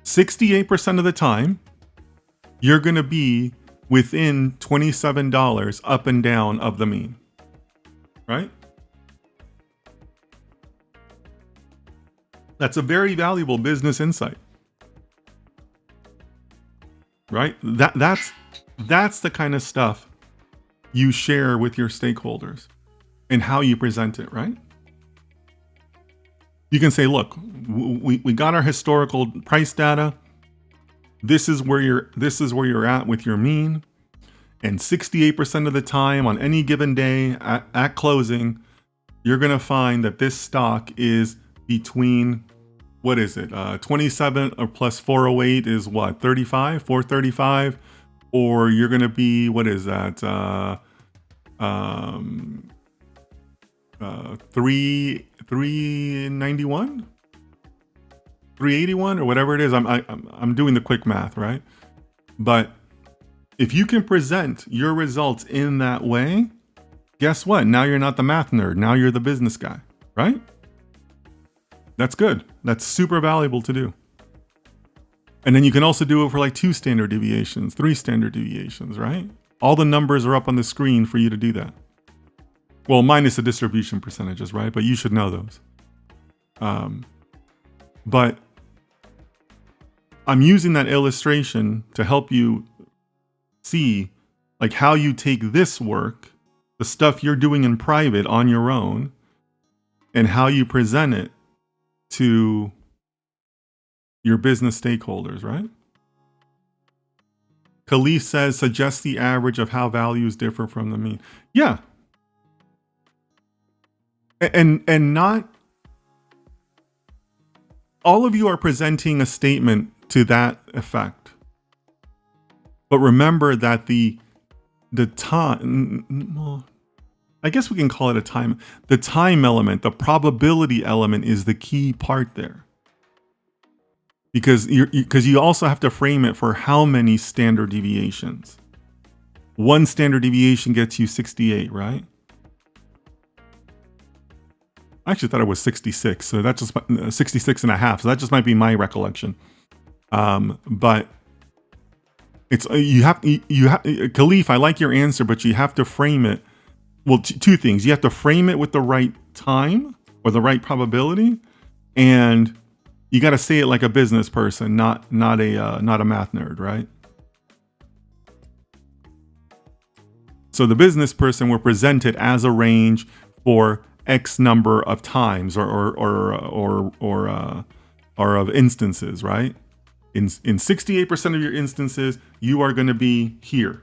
68% of the time, you're going to be within $27 up and down of the mean, right? That's a very valuable business insight, right? That's the kind of stuff you share with your stakeholders and how you present it, right? You can say, look, we got our historical price data. This is where you're at with your mean. And 68% of the time on any given day at closing, you're going to find that this stock is between, what is it? 27 or plus 408 is what? 35, 435, or you're going to be, what is that? 391, 381, or whatever it is. I'm doing the quick math, right? But if you can present your results in that way, guess what? Now you're not the math nerd. Now you're the business guy, right? That's good. That's super valuable to do. And then you can also do it for like 2 standard deviations, 3 standard deviations, right? All the numbers are up on the screen for you to do that. Well, minus the distribution percentages, right? But you should know those. But I'm using that illustration to help you see like how you take this work, the stuff you're doing in private on your own, and how you present it to your business stakeholders, right? Khalif says, suggest the average of how values differ from the mean. Yeah. And not all of you are presenting a statement to that effect. But remember that the time, well, I guess we can call it a time. The time element, the probability element is the key part there. Because you also have to frame it for how many standard deviations. 1 standard deviation gets you 68, right? I actually thought it was 66, so that just 66 and a half. So that just might be my recollection. But it's you have Khalif, I like your answer, but you have to frame it. Well, 2 things. You have to frame it with the right time or the right probability, and you got to say it like a business person, not a math nerd, right? So the business person will present it as a range for X number of times or of instances, right? In 68% of your instances, you are going to be here.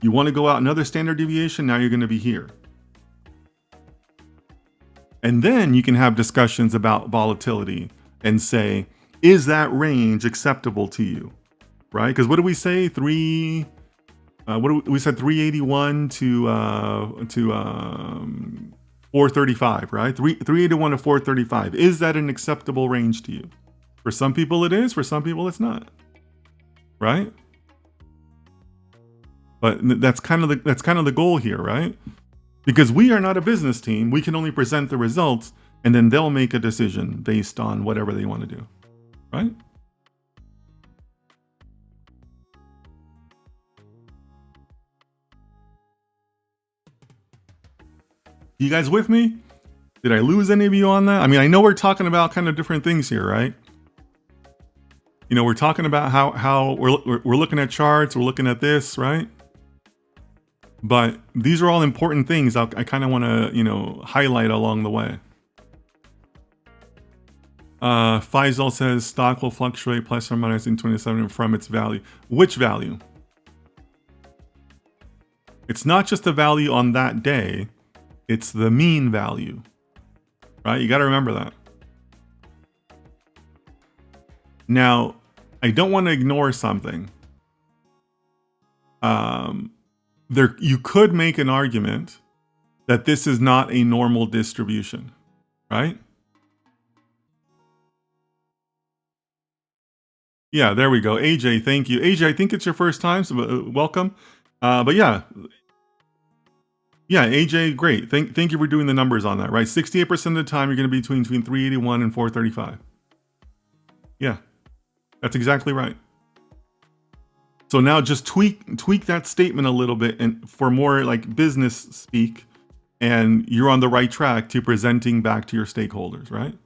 You want to go out another standard deviation, now you're going to be here. And then you can have discussions about volatility and say, is that range acceptable to you? Right? Because what do we say? We said 381 to 435, right? 381 to 435. Is that an acceptable range to you? For some people it is, for some people it's not. Right? But that's kind of the goal here, right? Because we are not a business team. We can only present the results, and then they'll make a decision based on whatever they want to do. right? You guys with me? Did I lose any of you on that? I mean, I know we're talking about kind of different things here, right? You know, we're talking about how we're looking at charts, we're looking at this, right? But these are all important things I kind of want to, you know, highlight along the way. Faisal says stock will fluctuate plus or minus in 27 from its value. Which value? It's not just the value on that day, it's the mean value, right? You got to remember that. Now, I don't want to ignore something. You could make an argument that this is not a normal distribution, right? Yeah, there we go. AJ, thank you. AJ, I think it's your first time, so welcome. But yeah, AJ, great. Thank you for doing the numbers on that, right? 68% of the time, you're going to be between 381 and 435. Yeah, that's exactly right. So now just tweak that statement a little bit and for more like business speak, and you're on the right track to presenting back to your stakeholders, right?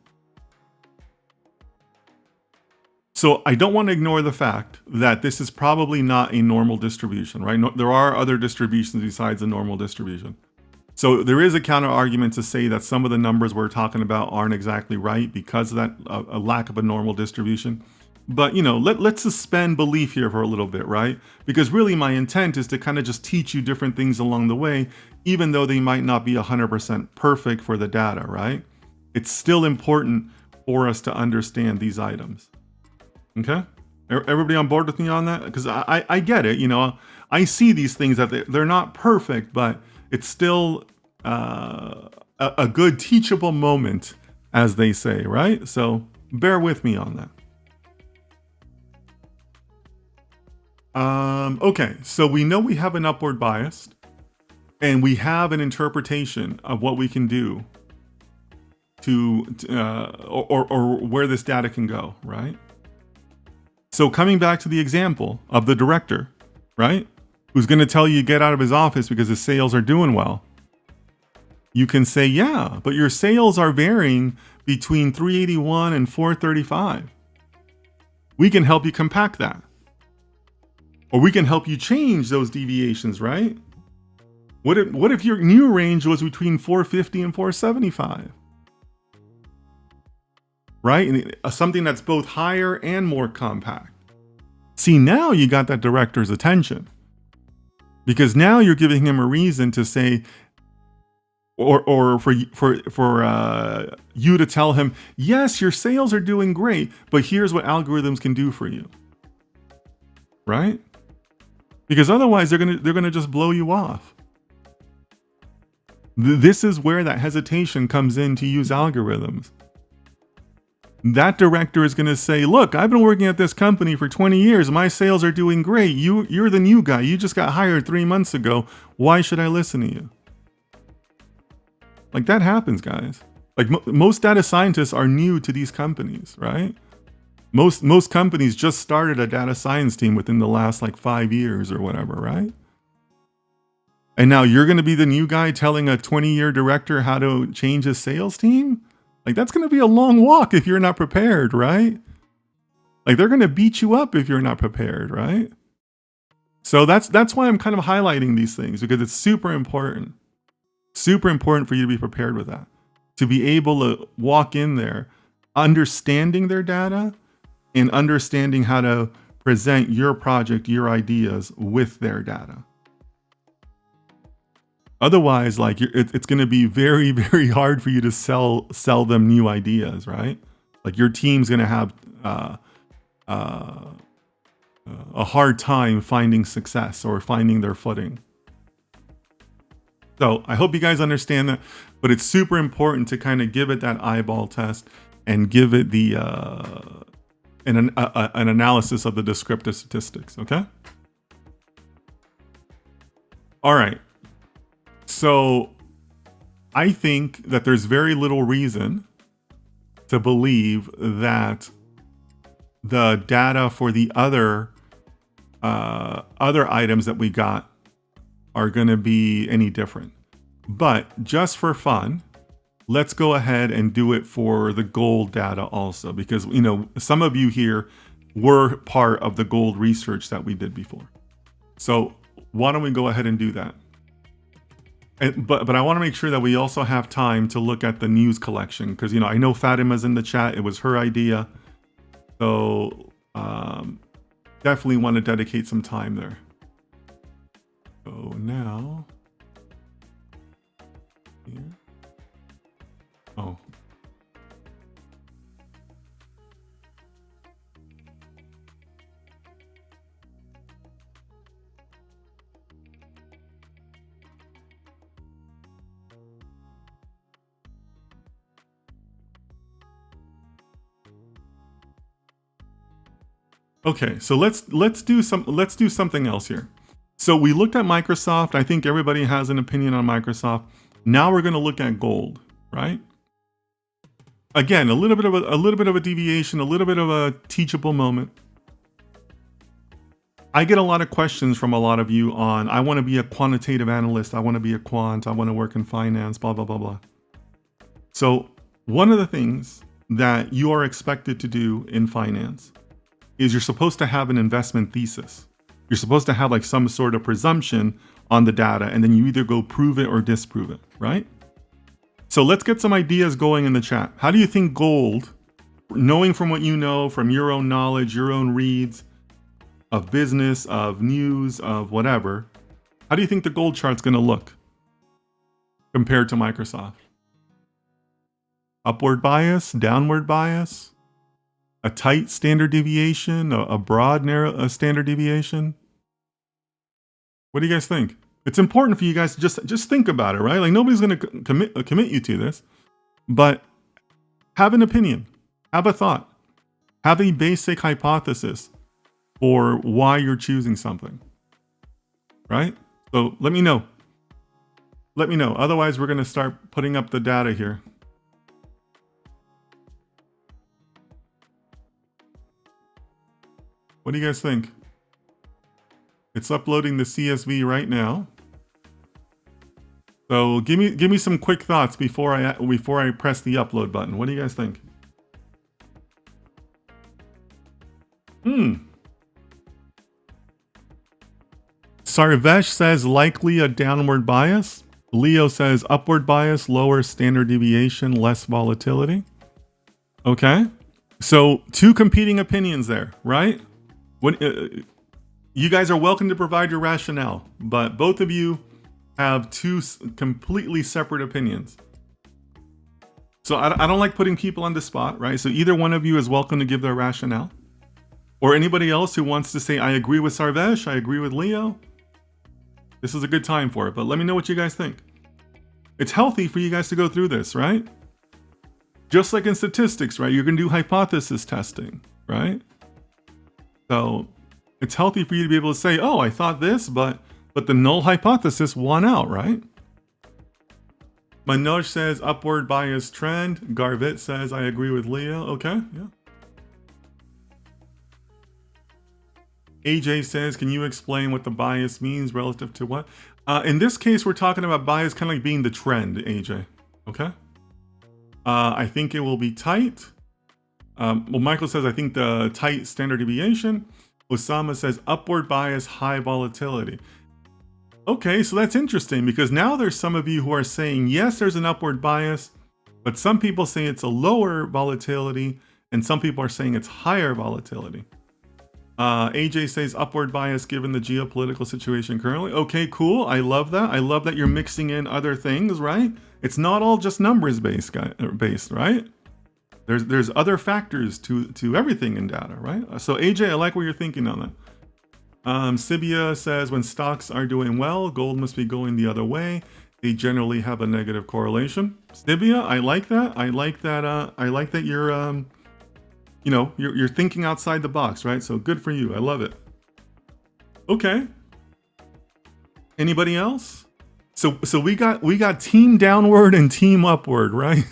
So I don't want to ignore the fact that this is probably not a normal distribution, right? No, there are other distributions besides a normal distribution. So there is a counter argument to say that some of the numbers we're talking about aren't exactly right because of that a lack of a normal distribution. But, you know, let's suspend belief here for a little bit, right? Because really my intent is to kind of just teach you different things along the way, even though they might not be 100% perfect for the data, right? It's still important for us to understand these items. Okay? Everybody on board with me on that? Because I get it, you know, I see these things that they're not perfect, but it's still a good teachable moment, as they say, right? So bear with me on that. Okay, so we know we have an upward bias and we have an interpretation of what we can do to or where this data can go, right? So coming back to the example of the director, right? Who's going to tell you to get out of his office because his sales are doing well. You can say, yeah, but your sales are varying between 381 and 435. We can help you compact that. Or we can help you change those deviations, right? What if your new range was between 450 and 475? Right? And something that's both higher and more compact. See, now you got that director's attention. Because now you're giving him a reason to say, or for you to tell him, yes, your sales are doing great, but here's what algorithms can do for you. Right? Because otherwise they're gonna just blow you off. This is where that hesitation comes in to use algorithms. That director is gonna say, look, I've been working at this company for 20 years. My sales are doing great. You're the new guy. You just got hired 3 months ago. Why should I listen to you? Like that happens, guys. Like most data scientists are new to these companies, right? Most companies just started a data science team within the last like 5 years or whatever, right? And now you're going to be the new guy telling a 20-year director how to change his sales team? Like that's going to be a long walk if you're not prepared, right? Like they're going to beat you up if you're not prepared, right? So that's why I'm kind of highlighting these things, because it's super important. Super important for you to be prepared with that. To be able to walk in there understanding their data and understanding how to present your project, your ideas with their data. Otherwise, like it's going to be very, very hard for you to sell them new ideas, right? Like your team's going to have a hard time finding success or finding their footing. So I hope you guys understand that, but it's super important to kind of give it that eyeball test and give it the an analysis of the descriptive statistics, okay? All right. So I think that there's very little reason to believe that the data for the other items that we got are going to be any different. But just for fun, let's go ahead and do it for the gold data also, because some of you here were part of the gold research that we did before. So why don't we go ahead and do that? But I want to make sure that we also have time to look at the news collection, because I know Fatima's in the chat. It was her idea, so definitely want to dedicate some time there. So now, here. Oh. Okay, so let's do something else here. So we looked at Microsoft. I think everybody has an opinion on Microsoft. Now we're going to look at gold, right? Again, a little bit of a deviation, a little bit of a teachable moment. I get a lot of questions from a lot of you on, I want to be a quantitative analyst, I want to be a quant, I want to work in finance, blah, blah, blah, blah. So one of the things that you are expected to do in finance is you're supposed to have an investment thesis. You're supposed to have like some sort of presumption on the data, and then you either go prove it or disprove it, right? So let's get some ideas going in the chat. How do you think gold, knowing from what you know, from your own knowledge, your own reads of business, of news, of whatever, how do you think the gold chart's going to look compared to Microsoft? Upward bias, downward bias, a tight standard deviation, a broad standard deviation? What do you guys think? It's important for you guys to just think about it, right? Like nobody's going to commit you to this, but have an opinion, have a thought, have a basic hypothesis for why you're choosing something, right? So let me know. Let me know. Otherwise, we're going to start putting up the data here. What do you guys think? It's uploading the CSV right now. So give me some quick thoughts before I press the upload button. What do you guys think? Sarvesh says likely a downward bias. Leo says upward bias, lower standard deviation, less volatility. Okay. So two competing opinions there, right? You guys are welcome to provide your rationale, but both of you have two completely separate opinions. So I don't like putting people on the spot, right? So either one of you is welcome to give their rationale. Or anybody else who wants to say, I agree with Sarvesh, I agree with Leo. This is a good time for it, but let me know what you guys think. It's healthy for you guys to go through this, right? Just like in statistics, right? You're going to do hypothesis testing, right? So it's healthy for you to be able to say, oh, I thought this, but the null hypothesis won out, right? Manoj says upward bias trend. Garvit says, I agree with Leo. Okay, yeah. AJ says, can you explain what the bias means relative to what? In this case, we're talking about bias kind of like being the trend, AJ. Okay. I think it will be tight. Well, Michael says, I think the tight standard deviation. Osama says upward bias, high volatility. Okay, so that's interesting because now there's some of you who are saying, yes, there's an upward bias, but some people say it's a lower volatility and some people are saying it's higher volatility. AJ says upward bias given the geopolitical situation currently. Okay, cool. I love that. I love that you're mixing in other things, right? It's not all just numbers based, right? There's other factors to everything in data, right? So AJ, I like what you're thinking on that. Sibia says when stocks are doing well, gold must be going the other way. They generally have a negative correlation. Sibia, I like that. I like that you're you're thinking outside the box, right? So good for you. I love it. Okay. Anybody else? So we got team downward and team upward, right?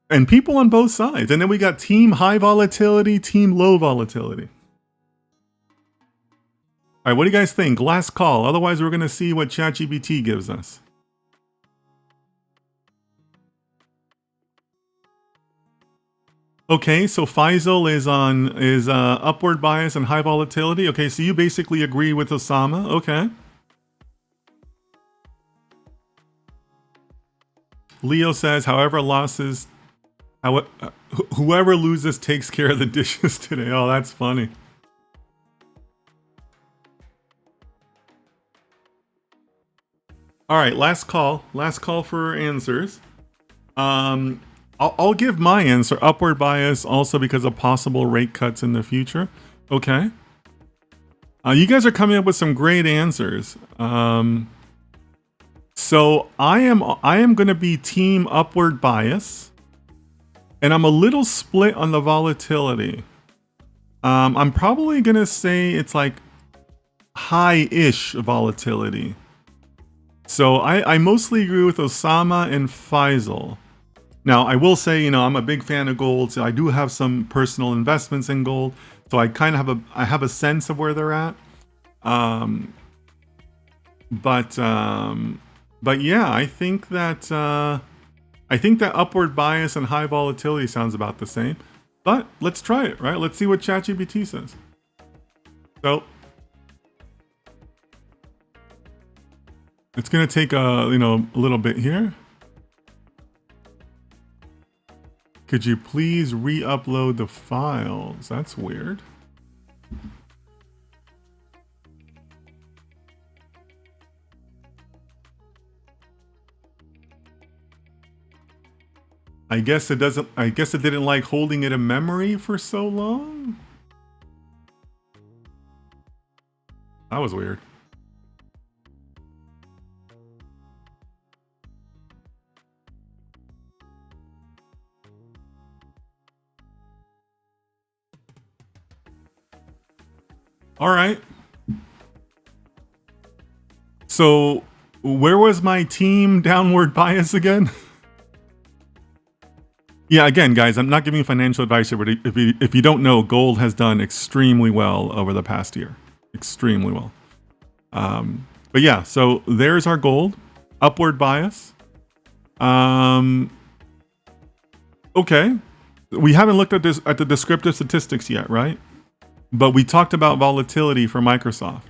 And people on both sides. And then we got team high volatility, team low volatility. All right, what do you guys think? Last call. Otherwise, we're going to see what ChatGPT gives us. Okay, so Faisal is upward bias and high volatility. Okay, so you basically agree with Osama. Okay. Leo says, however, whoever loses takes care of the dishes today. Oh, that's funny. All right, last call for answers. I'll give my answer, upward bias, also because of possible rate cuts in the future. Okay. You guys are coming up with some great answers. So I am going to be team upward bias, and I'm a little split on the volatility. I'm probably going to say it's like high-ish volatility. So I mostly agree with Osama and Faisal. Now, I will say, I'm a big fan of gold, so I do have some personal investments in gold. So I kind of have a sense of where they're at. But yeah, I think that upward bias and high volatility sounds about the same. But let's try it, right? Let's see what ChatGPT says. So it's gonna take a little bit here. Could you please re-upload the files? That's weird. I guess it didn't like holding it in memory for so long. That was weird. All right. So where was my team downward bias again? Yeah, again, guys, I'm not giving financial advice here, but if you don't know, gold has done extremely well over the past year. Extremely well. But yeah, so there's our gold. Upward bias. Okay. We haven't looked at the descriptive statistics yet, right? But we talked about volatility for Microsoft.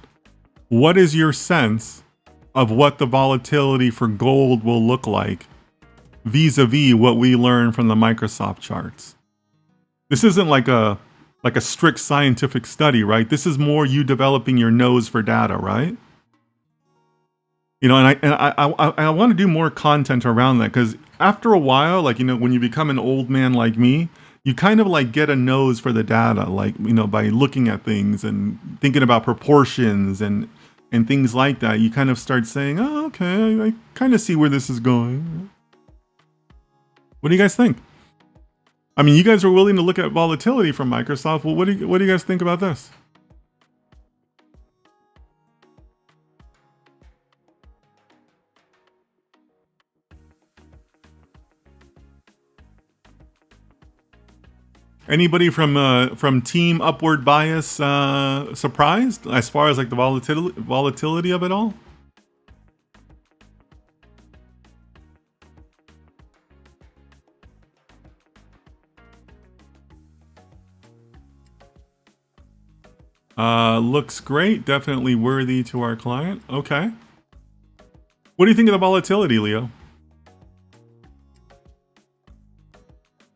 What is your sense of what the volatility for gold will look like vis-a-vis what we learned from the Microsoft charts? This isn't like a strict scientific study, right? This is more you developing your nose for data, right? And I want to do more content around that, because after a while, when you become an old man like me, you kind of get a nose for the data, by looking at things and thinking about proportions and things like that. You kind of start saying, oh, okay, I kind of see where this is going. What do you guys think? I mean, you guys were willing to look at volatility from Microsoft. Well, what do you guys think about this? Anybody from team upward bias surprised as far as the volatility of it all? Looks great. Definitely worthy to our client. Okay. What do you think of the volatility, Leo?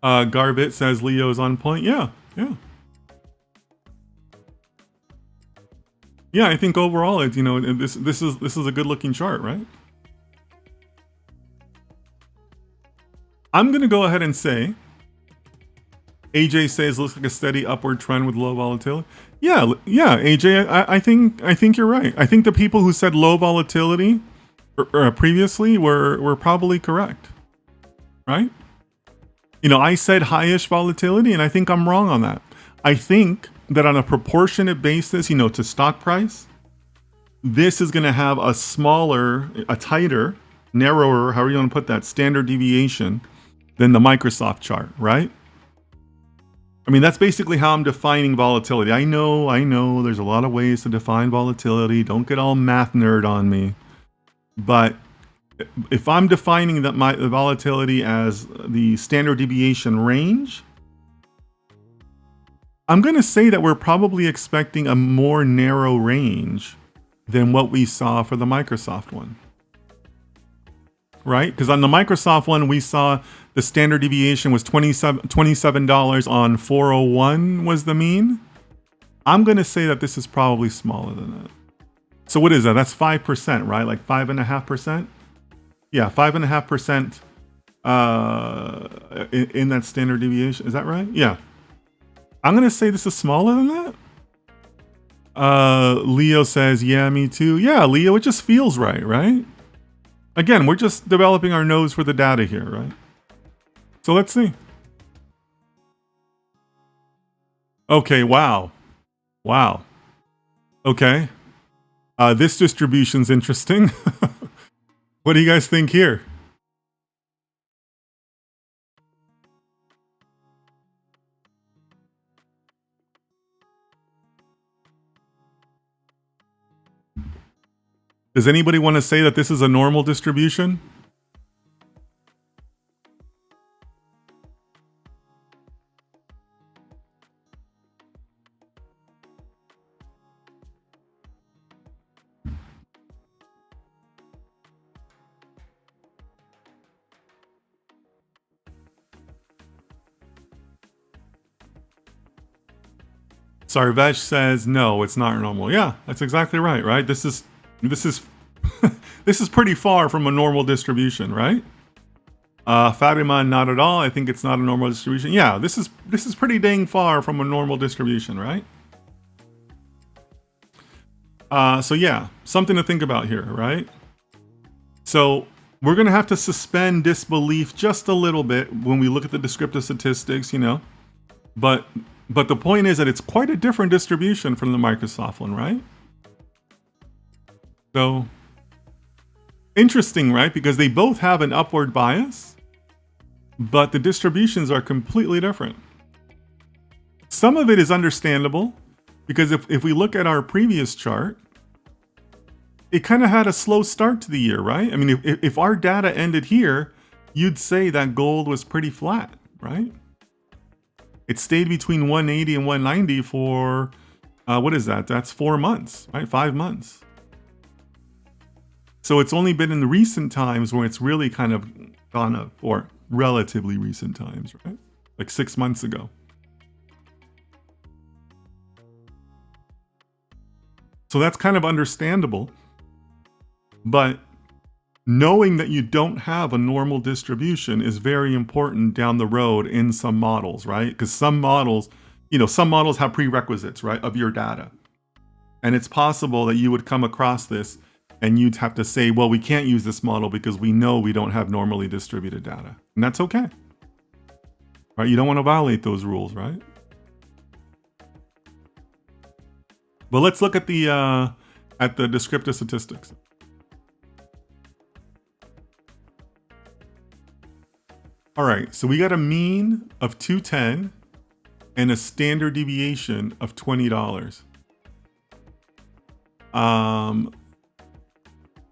Garbit says Leo's on point. Yeah. Yeah, I think overall, this is a good looking chart, right? I'm gonna go ahead and say, AJ says looks like a steady upward trend with low volatility. Yeah, AJ, I think you're right. I think the people who said low volatility previously were probably correct, right? I said high-ish volatility, and I think I'm wrong on that. I think that on a proportionate basis, to stock price, this is going to have a tighter, narrower, however you want to put that, standard deviation than the Microsoft chart, right? I mean, that's basically how I'm defining volatility. I know, there's a lot of ways to define volatility. Don't get all math nerd on me. But if I'm defining the volatility as the standard deviation range, I'm going to say that we're probably expecting a more narrow range than what we saw for the Microsoft one. Right? Because on the Microsoft one, we saw the standard deviation was $27 on 401 was the mean. I'm going to say that this is probably smaller than that. So what is that? That's 5%, right? Like 5.5%? Yeah, 5.5% in that standard deviation. Is that right? Yeah. I'm going to say this is smaller than that. Leo says, yeah, me too. Yeah, Leo, it just feels right, right? Again, we're just developing our nose for the data here, right? So let's see. Okay, wow. Wow. Okay. This distribution's interesting. What do you guys think here? Does anybody want to say that this is a normal distribution? Sarvesh says, no, it's not normal. Yeah, that's exactly right, right? This is this is pretty far from a normal distribution, right? Fatima, not at all. I think it's not a normal distribution. Yeah, this is pretty dang far from a normal distribution, right? So yeah, something to think about here, right? So we're gonna have to suspend disbelief just a little bit when we look at the descriptive statistics, you know. But the point is that it's quite a different distribution from the Microsoft one, right? So interesting, right? Because they both have an upward bias, but the distributions are completely different. Some of it is understandable because if we look at our previous chart, it kind of had a slow start to the year, right? I mean, if our data ended here, you'd say that gold was pretty flat, right? It stayed between 180 and 190 for, what is that? That's 4 months, right? 5 months. So it's only been in the recent times where it's really kind of gone up, or relatively recent times, right? Like 6 months ago. So that's kind of understandable. But knowing that you don't have a normal distribution is very important down the road in some models, right? Because some models, you know, some models have prerequisites, right, of your data. And it's possible that you would come across this and you'd have to say, well, we can't use this model because we know we don't have normally distributed data. And that's okay. Right? You don't want to violate those rules, right? But let's look at the descriptive statistics. All right, so we got a mean of 210 and a standard deviation of $20.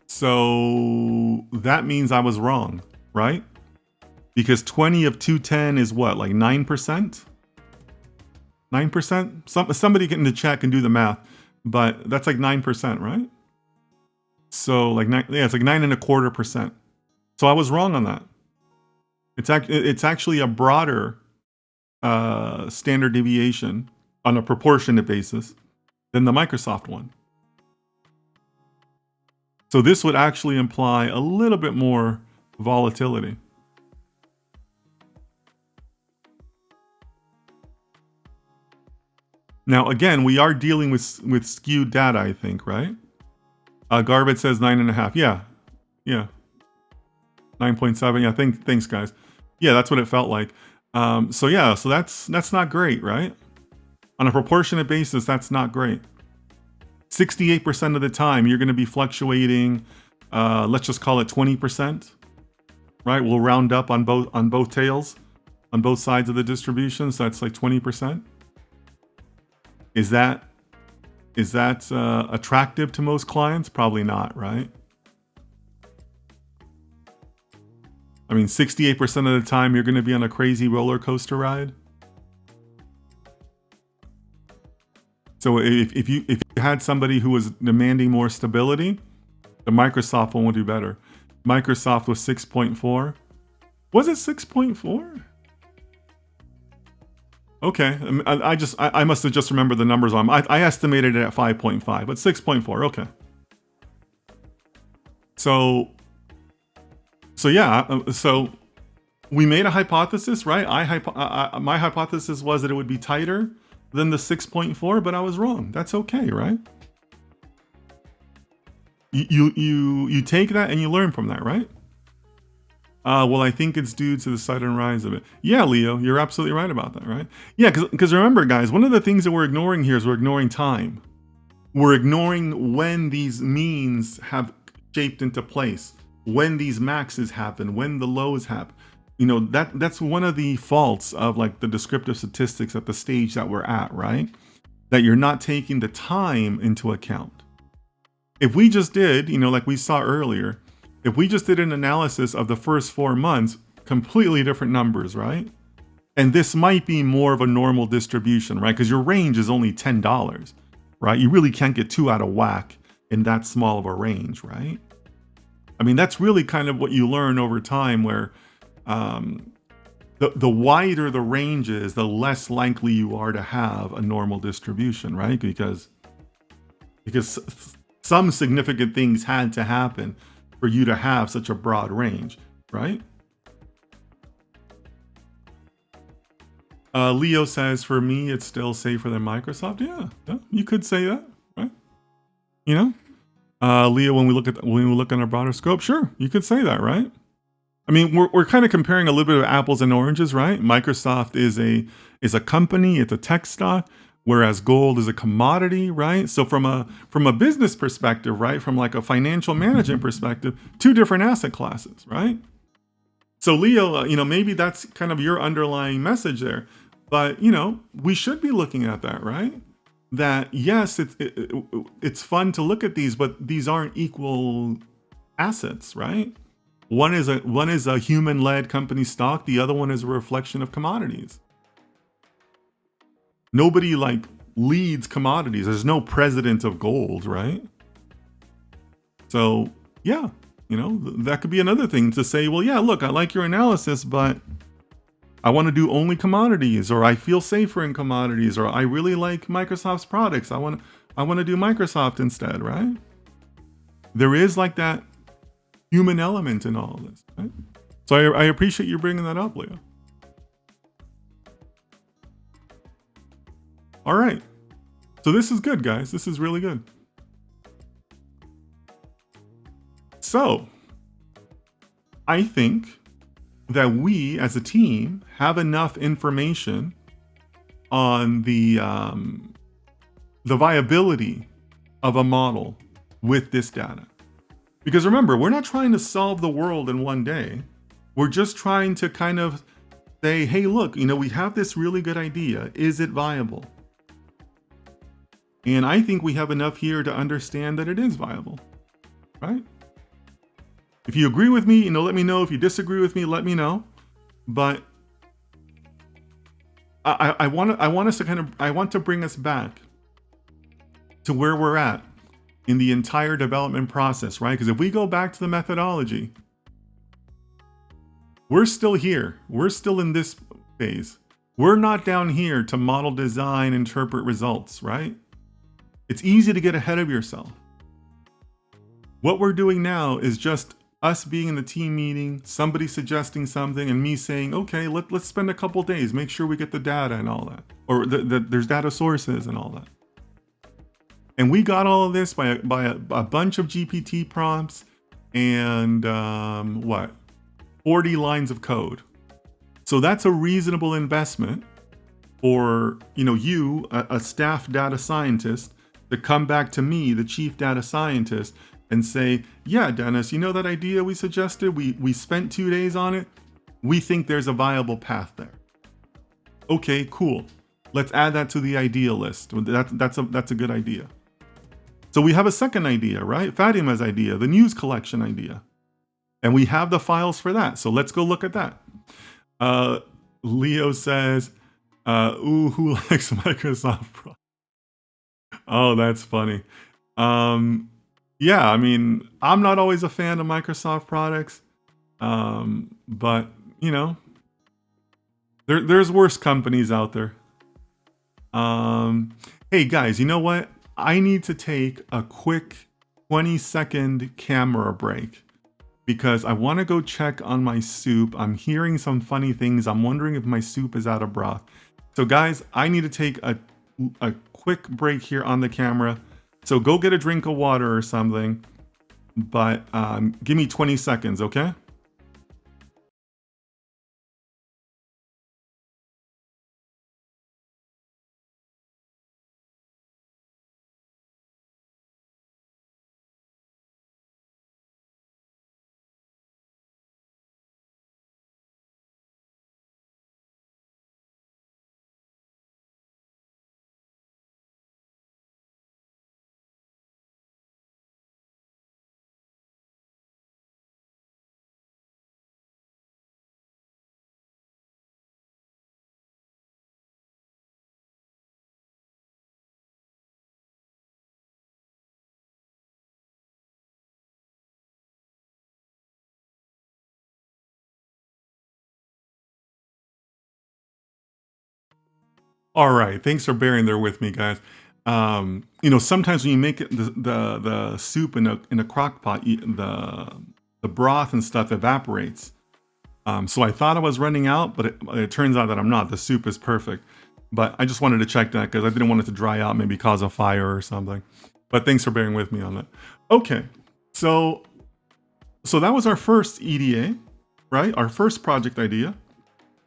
So that means I was wrong, right? Because 20 of 210 is what, like 9%? 9%? Somebody get in the chat and do the math, but that's like 9%, right? So like it's like 9.25%. So I was wrong on that. It's actually a broader standard deviation on a proportionate basis than the Microsoft one. So this would actually imply a little bit more volatility. Now, again, we are dealing with skewed data, I think, right? Garbage says 9.5. Yeah. 9.7. Yeah, thanks, guys. Yeah, that's what it felt like. So that's not great, right? On a proportionate basis, that's not great. 68% of the time, you're going to be fluctuating, let's just call it 20%, right? We'll round up on both tails, on both sides of the distribution. So that's like 20%. Is that attractive to most clients? Probably not, right? I mean, 68% of the time you're going to be on a crazy roller coaster ride. So if you had somebody who was demanding more stability, the Microsoft one would do better. Microsoft was 6.4. Was it 6.4? Okay, I must have just remembered the numbers on. I estimated it at 5.5, but 6.4. Okay. So yeah. So we made a hypothesis, right? My hypothesis was that it would be tighter than the 6.4, but I was wrong. That's okay, right? You take that and you learn from that, right? Well, I think it's due to the sudden rise of it. Yeah, Leo, you're absolutely right about that, right? Yeah, because remember, guys, one of the things that we're ignoring here is we're ignoring time. We're ignoring when these means have shaped into place, when these maxes happen, when the lows happen. You know, that's one of the faults of like the descriptive statistics at the stage that we're at, right? That you're not taking the time into account. If we just did, you know, like we saw earlier, if we just did an analysis of the first 4 months, completely different numbers, right? And this might be more of a normal distribution, right? Because your range is only $10, right? You really can't get too out of whack in that small of a range, right? I mean, that's really kind of what you learn over time, where the wider the range is, the less likely you are to have a normal distribution, right? Because some significant things had to happen for you to have such a broad range, right? Leo says, for me, it's still safer than Microsoft. Yeah, you could say that, right? You know, Leo, when we look on a broader scope, sure, you could say that, right? I mean, we're kind of comparing a little bit of apples and oranges, right? Microsoft is a company, it's a tech stock, whereas gold is a commodity, right? So from a business perspective, right, from like a financial management perspective, two different asset classes, right? So Leo, you know, maybe that's kind of your underlying message there, but you know, we should be looking at that, right? That yes, it's fun to look at these, but these aren't equal assets, right? One is a human-led company stock. The other one is a reflection of commodities. Nobody like leads commodities. There's no president of gold, right? So yeah, you know, that could be another thing to say, well, yeah, look, I like your analysis, but I want to do only commodities, or I feel safer in commodities, or I really like Microsoft's products. I want to do Microsoft instead, right? There is like that human element in all of this, right? So I appreciate you bringing that up, Leo. All right. So this is good, guys. This is really good. So I think that we as a team have enough information on the viability of a model with this data. Because remember, we're not trying to solve the world in one day. We're just trying to kind of say, hey, look, you know, we have this really good idea. Is it viable? And I think we have enough here to understand that it is viable, right? If you agree with me, you know, let me know. If you disagree with me, let me know. But I want to bring us back to where we're at in the entire development process, right? Because if we go back to the methodology, we're still here. We're still in this phase. We're not down here to model, design, interpret results, right? It's easy to get ahead of yourself. What we're doing now is just us being in the team meeting, somebody suggesting something, and me saying, okay, let's spend a couple days, make sure we get the data and all that, or there's data sources and all that. And we got all of this by a bunch of GPT prompts and 40 lines of code. So that's a reasonable investment for, you know, you, a staff data scientist, to come back to me, the chief data scientist, and say, yeah, Dennis, you know that idea we suggested? We spent 2 days on it. We think there's a viable path there. Okay, cool. Let's add that to the idea list. That's a good idea. So we have a second idea, right? Fatima's idea, the news collection idea. And we have the files for that. So let's go look at that. Leo says, ooh, who likes Microsoft Pro? Oh, that's funny. Yeah, I mean, I'm not always a fan of Microsoft products. But, you know, there's worse companies out there. Hey guys, you know what? I need to take a quick 20-second camera break because I want to go check on my soup. I'm hearing some funny things. I'm wondering if my soup is out of broth. So guys, I need to take a quick break here on the camera. So go get a drink of water or something, but give me 20 seconds, okay? All right, thanks for bearing there with me, guys. You know, sometimes when you make it, the soup in a crock pot, the broth and stuff evaporates. So I thought I was running out, but it turns out that I'm not. The soup is perfect. But I just wanted to check that because I didn't want it to dry out, maybe cause a fire or something. But thanks for bearing with me on that. Okay, so that was our first EDA, right? Our first project idea.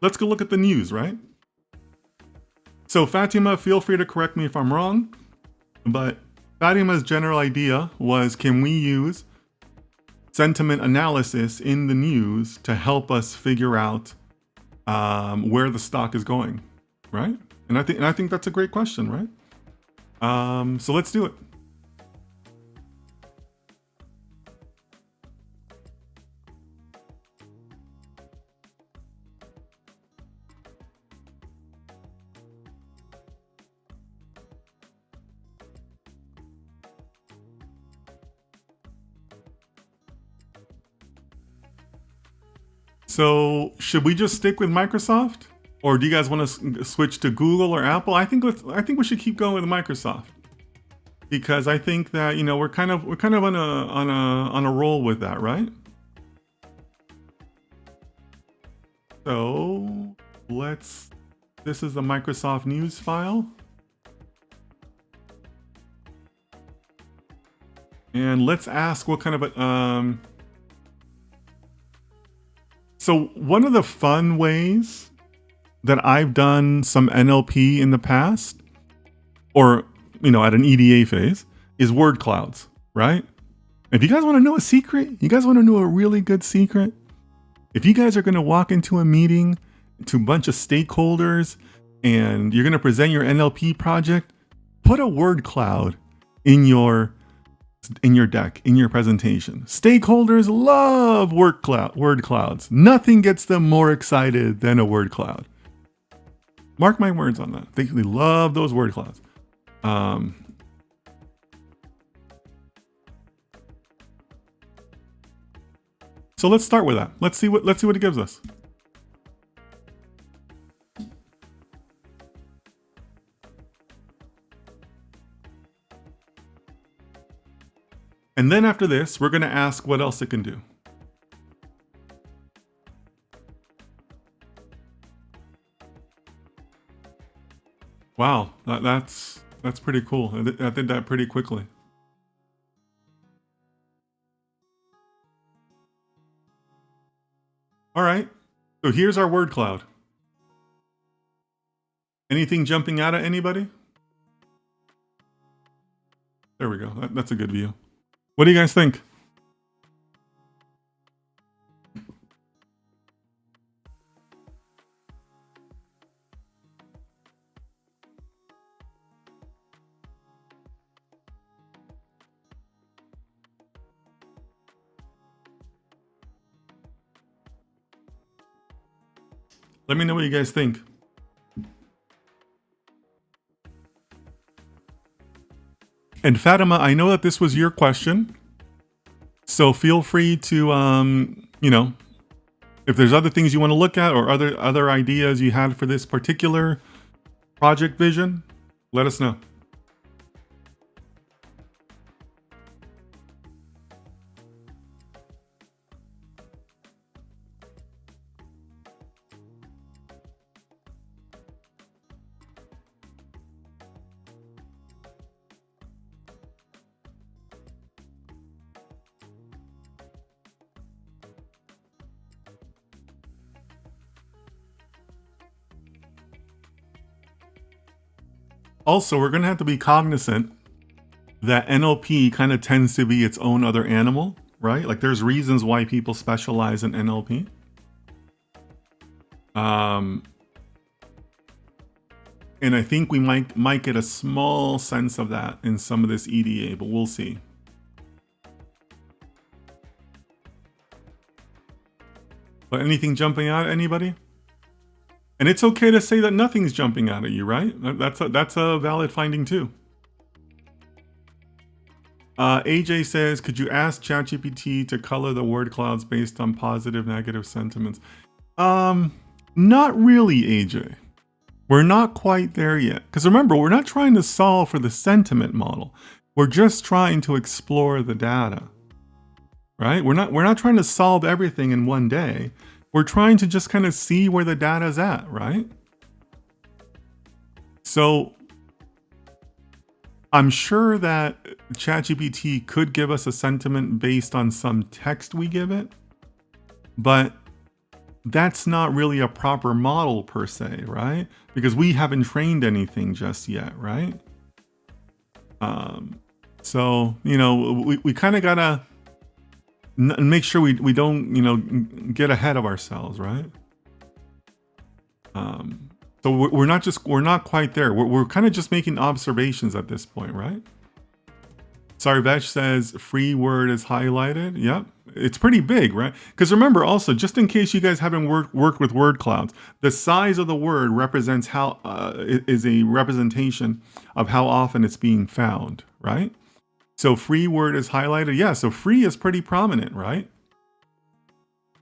Let's go look at the news, right? So Fatima, feel free to correct me if I'm wrong, but Fatima's general idea was, can we use sentiment analysis in the news to help us figure out where the stock is going, right? And I think that's a great question, right? So let's do it. So should we just stick with Microsoft, or do you guys want to switch to Google or Apple? I think we should keep going with Microsoft because I think that, you know, we're kind of on a roll with that, right? So this is the Microsoft News file. And let's ask what kind of a, so one of the fun ways that I've done some NLP in the past, or, you know, at an EDA phase, is word clouds, right? If you guys want to know a secret, you guys want to know a really good secret? If you guys are going to walk into a meeting to a bunch of stakeholders and you're going to present your NLP project, put a word cloud in your deck, in your presentation. Stakeholders love word clouds. Nothing gets them more excited than a word cloud. Mark my words on that. They love those word clouds. So let's start with that. Let's see what it gives us. And then after this, we're going to ask what else it can do. Wow, that's pretty cool. I did that pretty quickly. All right, so here's our word cloud. Anything jumping out at anybody? There we go. That's a good view. What do you guys think? Let me know what you guys think. And Fatima, I know that this was your question, so feel free to, you know, if there's other things you want to look at or other ideas you had for this particular project vision, let us know. Also, we're going to have to be cognizant that NLP kind of tends to be its own other animal, right? Like there's reasons why people specialize in NLP. And I think we might get a small sense of that in some of this EDA, but we'll see. But anything jumping out at anybody? And it's okay to say that nothing's jumping out at you, right? That's a valid finding too. AJ says, could you ask ChatGPT to color the word clouds based on positive, negative sentiments? Not really, AJ. We're not quite there yet. Because remember, we're not trying to solve for the sentiment model. We're just trying to explore the data, right? We're not trying to solve everything in one day. We're trying to just kind of see where the data's at, right? So I'm sure that ChatGPT could give us a sentiment based on some text we give it, but that's not really a proper model per se, right? Because we haven't trained anything just yet, right? So, you know, we kind of gotta make sure we don't, you know, get ahead of ourselves, right? So we're not quite there. We're kind of just making observations at this point, right? Sarvesh says free word is highlighted. Yep. It's pretty big, right? Because remember also, just in case you guys haven't worked with word clouds, the size of the word represents how is a representation of how often it's being found, right? So free word is highlighted. Yeah, so free is pretty prominent, right?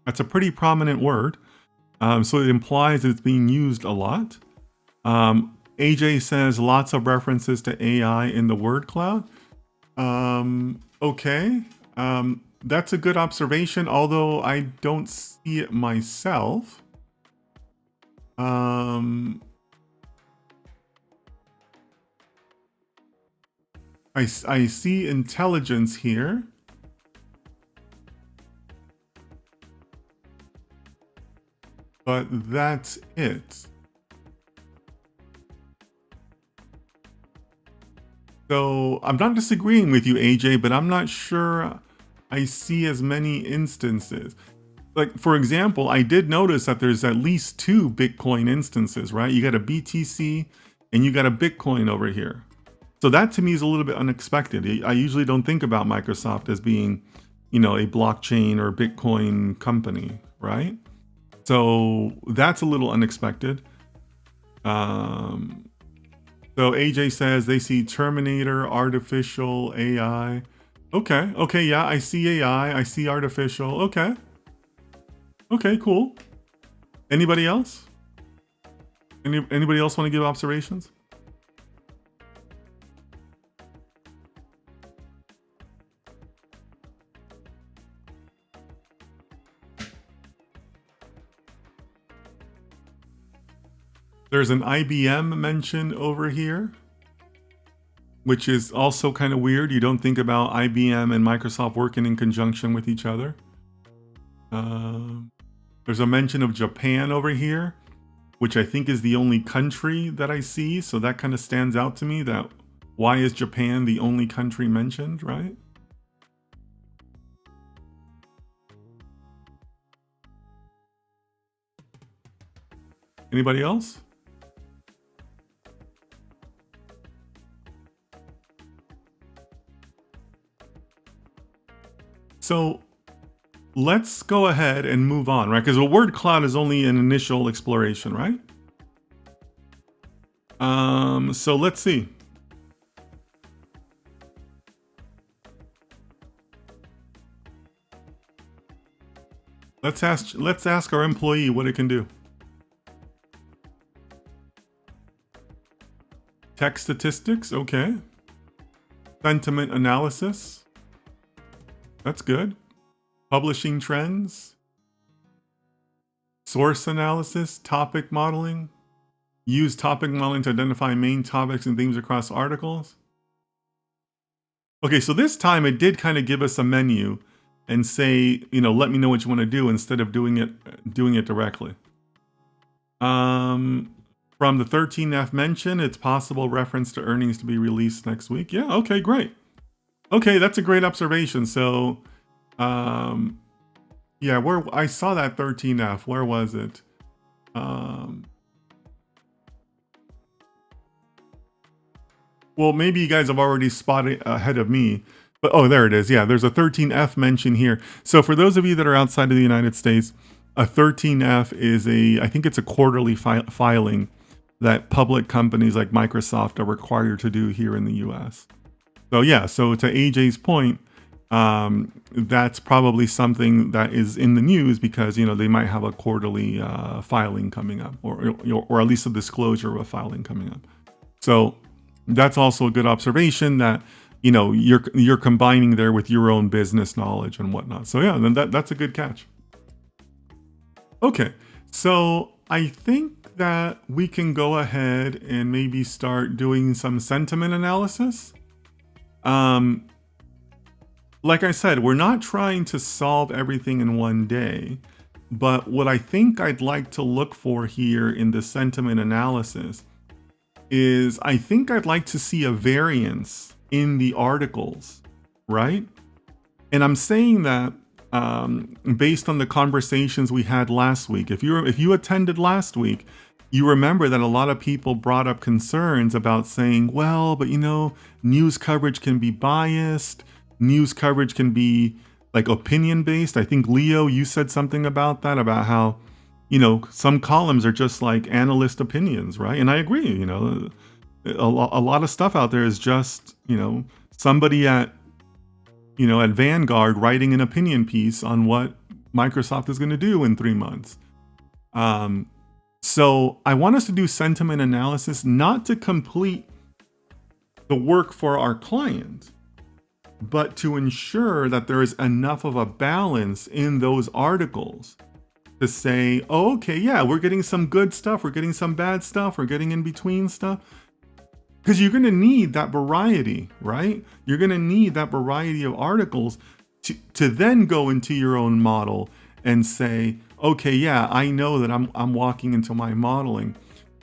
That's a pretty prominent word. So it implies that it's being used a lot. AJ says lots of references to AI in the word cloud. Okay. That's a good observation, although I don't see it myself. I see intelligence here. But that's it. So I'm not disagreeing with you, AJ, but I'm not sure I see as many instances. Like, for example, I did notice that there's at least 2 Bitcoin instances, right? You got a BTC and you got a Bitcoin over here. So that to me is a little bit unexpected. I usually don't think about Microsoft as being, you know, a blockchain or Bitcoin company, right? So that's a little unexpected. So AJ says they see Terminator, artificial AI. Okay, yeah, I see AI, I see artificial. Okay, cool. Anybody else? Anybody else want to give observations? There's an IBM mention over here, which is also kind of weird. You don't think about IBM and Microsoft working in conjunction with each other. There's a mention of Japan over here, which I think is the only country that I see. So that kind of stands out to me, that why is Japan the only country mentioned, right? Anybody else? So let's go ahead and move on, right? Because a word cloud is only an initial exploration, right? So let's see. Let's ask our employee what it can do. Text statistics, okay. Sentiment analysis. That's good. Publishing trends. Source analysis, topic modeling. Use topic modeling to identify main topics and themes across articles. Okay, so this time it did kind of give us a menu and say, let me know what you want to do instead of doing it directly. From the 13F mention, it's possible reference to earnings to be released next week. Yeah, okay, great. Okay, that's a great observation. So, yeah, where I saw that 13F, where was it? Well, maybe you guys have already spotted ahead of me, but oh, there it is. Yeah, there's a 13F mention here. So for those of you that are outside of the United States, a 13F is I think it's a quarterly filing that public companies like Microsoft are required to do here in the US. So yeah, so to AJ's point, that's probably something that is in the news because, they might have a quarterly filing coming up or at least a disclosure of a filing coming up. So that's also a good observation that, you're combining there with your own business knowledge and whatnot. So yeah, then that's a good catch. Okay, so I think that we can go ahead and maybe start doing some sentiment analysis. Like I said, we're not trying to solve everything in one day, but what I think I'd like to look for here in the sentiment analysis is I think I'd like to see a variance in the articles, right? And I'm saying that based on the conversations we had last week. If you attended last week, you remember that a lot of people brought up concerns about saying, well, but news coverage can be biased. News coverage can be like opinion based. I think Leo, you said something about that, about how, some columns are just like analyst opinions, right? And I agree, a lot of stuff out there is just, somebody at Vanguard writing an opinion piece on what Microsoft is going to do in 3 months. So I want us to do sentiment analysis, not to complete the work for our client, but to ensure that there is enough of a balance in those articles to say, oh, okay, yeah, we're getting some good stuff, we're getting some bad stuff, we're getting in between stuff. Because you're going to need that variety, right? You're going to need that variety of articles to then go into your own model and say, okay, yeah, I know that I'm walking into my modeling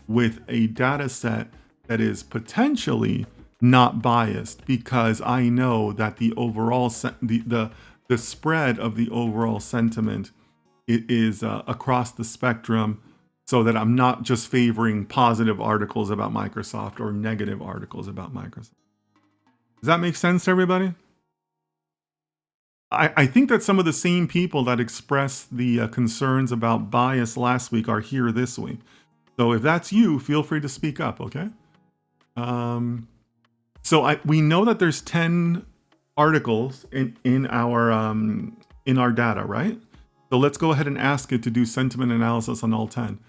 with a data set that is potentially not biased because I know that the overall the spread of the overall sentiment is across the spectrum, so that I'm not just favoring positive articles about Microsoft or negative articles about Microsoft. Does that make sense to everybody? I think that some of the same people that expressed the concerns about bias last week are here this week. So if that's you, feel free to speak up, okay? So we know that there's 10 articles in our data, right? So let's go ahead and ask it to do sentiment analysis on all 10.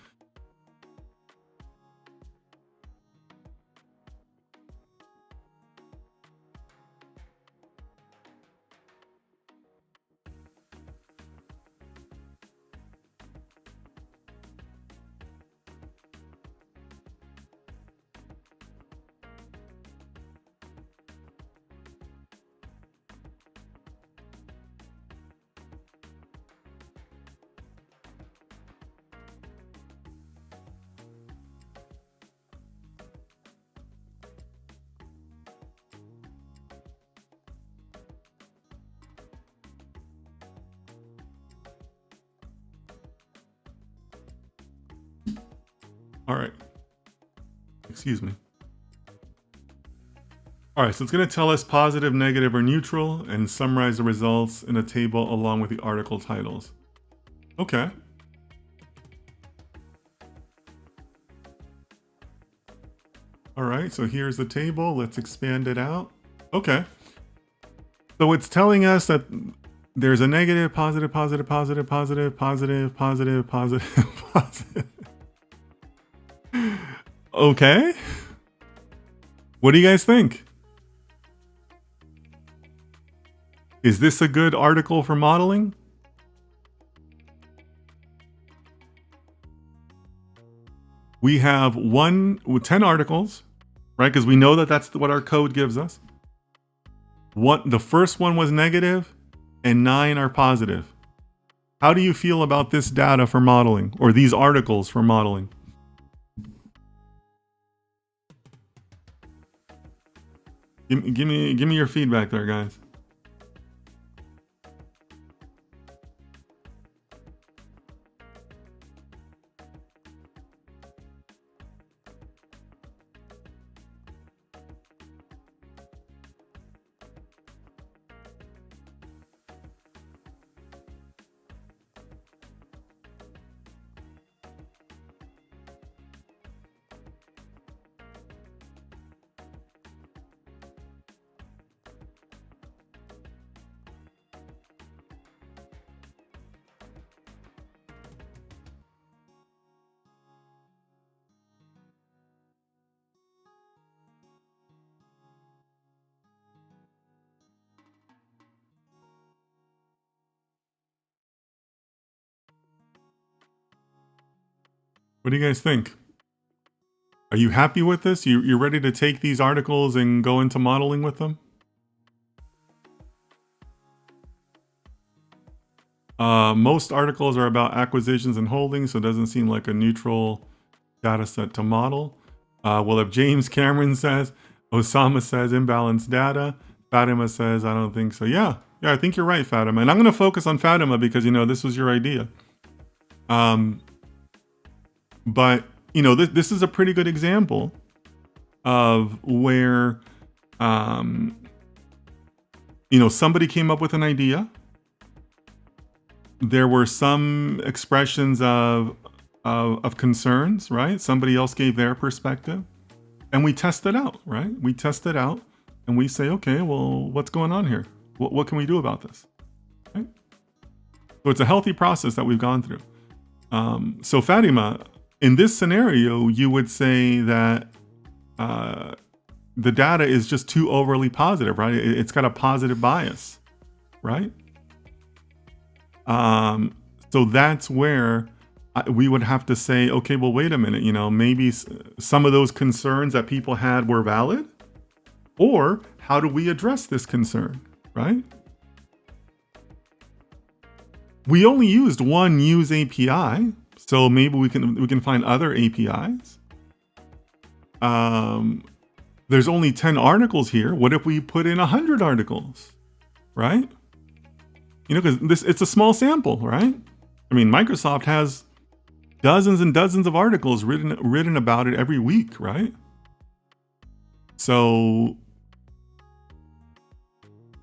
All right. Excuse me. All right, so it's going to tell us positive, negative, or neutral and summarize the results in a table along with the article titles. Okay. All right, so here's the table. Let's expand it out. Okay. So it's telling us that there's a negative, positive, positive, positive, positive, positive, positive, positive, positive. Okay. What do you guys think? Is this a good article for modeling? We have 10 articles, right? Because we know that that's what our code gives us. The first one was negative and 9 are positive. How do you feel about this data for modeling, or these articles for modeling? Give me your feedback there, guys. What do you guys think? Are you happy with this? You're ready to take these articles and go into modeling with them? Most articles are about acquisitions and holdings, so it doesn't seem like a neutral data set to model. Well, if James Cameron says, Osama says imbalanced data, Fatima says, I don't think so. Yeah, I think you're right, Fatima. And I'm going to focus on Fatima because, this was your idea. But, this is a pretty good example of where, somebody came up with an idea. There were some expressions of concerns, right? Somebody else gave their perspective, and we test it out, right? We test it out, and we say, okay, well, what's going on here? What can we do about this? Right? So it's a healthy process that we've gone through. So Fatima, in this scenario, you would say that the data is just too overly positive, right? It's got a positive bias, right? So that's where we would have to say, okay, well, wait a minute, maybe some of those concerns that people had were valid, or how do we address this concern, right? We only used one use API, so maybe we can find other APIs. There's only 10 articles here. What if we put in 100 articles, right? Because it's a small sample, right? I mean, Microsoft has dozens and dozens of articles written about it every week, right? So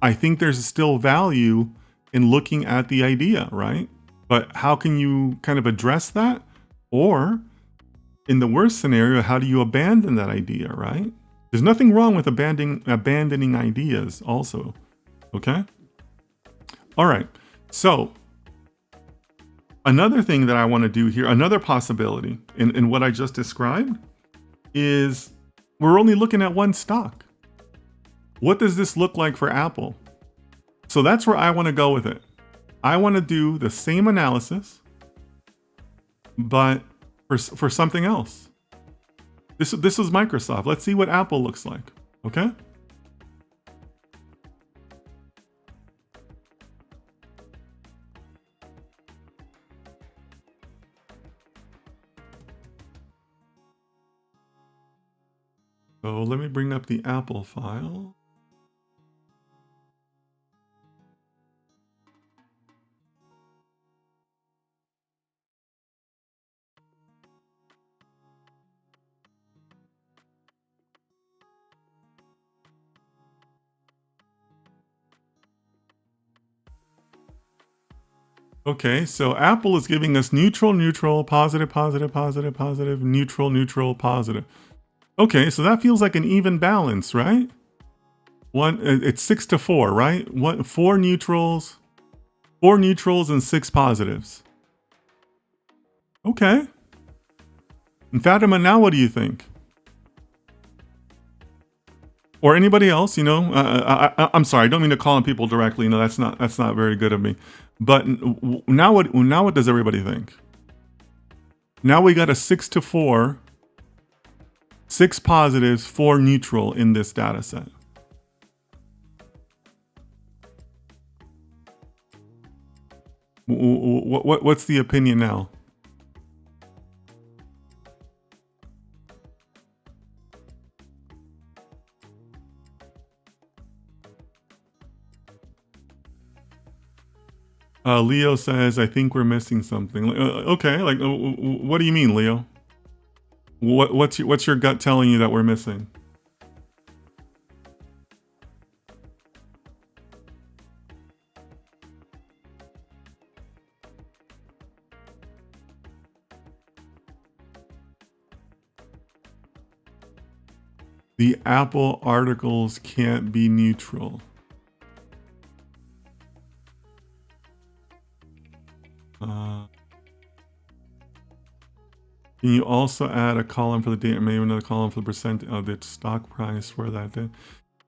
I think there's still value in looking at the idea, right? But how can you kind of address that? Or in the worst scenario, how do you abandon that idea, right? There's nothing wrong with abandoning ideas also, okay? All right, so another thing that I want to do here, another possibility in what I just described is we're only looking at one stock. What does this look like for Apple? So that's where I want to go with it. I want to do the same analysis, but for something else. This is Microsoft. Let's see what Apple looks like, okay? So let me bring up the Apple file. Okay, so Apple is giving us neutral, neutral, positive, positive, positive, positive, neutral, neutral, positive. Okay, so that feels like an even balance, right? It's 6-4, right? Four neutrals and 6 positives. Okay. And Fatima, now what do you think? Or anybody else? You know, I'm sorry, I don't mean to call on people directly. No, that's not very good of me. But now what does everybody think? Now we got a 6-4, 6 positives, 4 neutral in this data set. What's the opinion now? Leo says, I think we're missing something. Okay, like, what do you mean, Leo? What's your gut telling you that we're missing? The Apple articles can't be neutral. Can you also add a column for the date, maybe another column for the percent of the stock price for that day?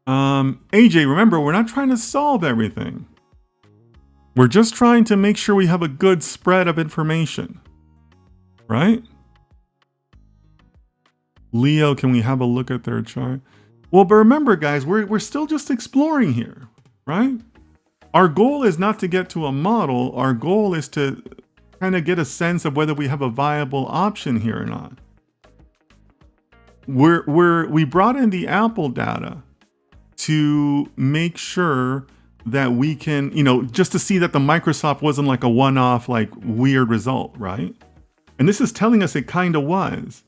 AJ, remember, we're not trying to solve everything. We're just trying to make sure we have a good spread of information, right? Leo, can we have a look at their chart? Well, but remember, guys, we're still just exploring here, right? Our goal is not to get to a model. Our goal is to kind of get a sense of whether we have a viable option here or not. We brought in the Apple data to make sure that we can, you know, just to see that the Microsoft wasn't like a one-off, like weird result, right? And this is telling us it kind of was.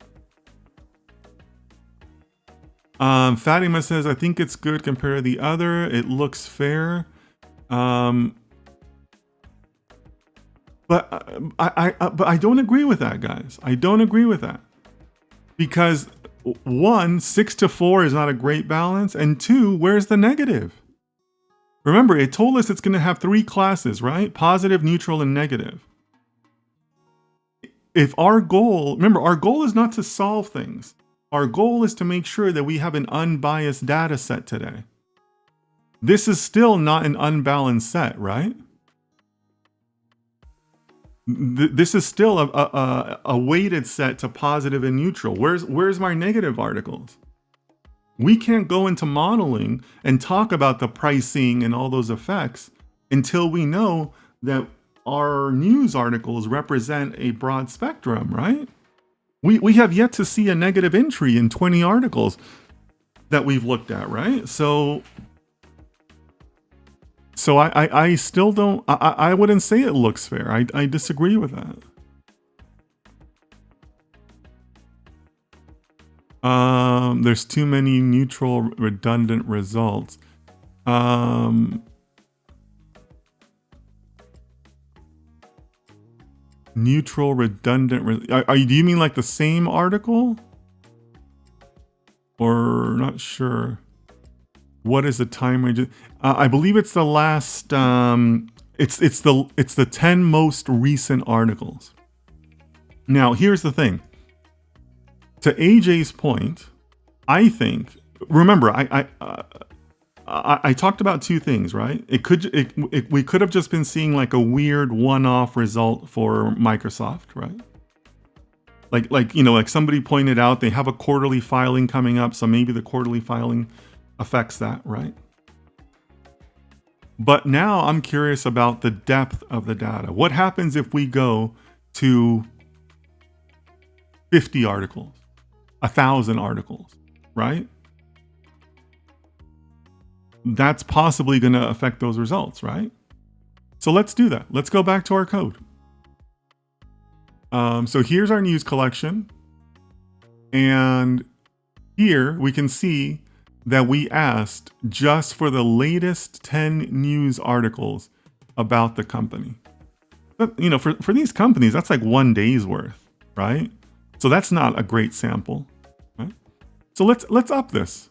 Fatima says, I think it's good compared to the other. It looks fair. But I don't agree with that, guys. I don't agree with that. Because one, 6-4 is not a great balance. And two, where's the negative? Remember, it told us it's going to have 3 classes, right? Positive, neutral, and negative. If our goal, remember, our goal is not to solve things. Our goal is to make sure that we have an unbiased data set today. This is still not an unbalanced set, right? This is still a weighted set to positive and neutral. Where's my negative articles? We can't go into modeling and talk about the pricing and all those effects until we know that our news articles represent a broad spectrum, right? We have yet to see a negative entry in 20 articles that we've looked at, right? So I still don't, I wouldn't say it looks fair. I disagree with that. There's too many neutral redundant results. Neutral redundant, do you mean like the same article? Or not sure. What is the time range? I believe it's the last. It's the 10 most recent articles. Now, here's the thing. To AJ's point, I think. Remember, I talked about 2 things, right? We could have just been seeing like a weird one-off result for Microsoft, right? Like you know, like somebody pointed out, they have a quarterly filing coming up, so maybe the quarterly filing affects that, right? But now I'm curious about the depth of the data. What happens if we go to 50 articles, 1,000 articles, right? That's possibly going to affect those results, right? So let's do that. Let's go back to our code. So here's our news collection. And here we can see that we asked just for the latest 10 news articles about the company. you know, for these companies, that's like 1 day's worth, right? So that's not a great sample, right? So let's up this.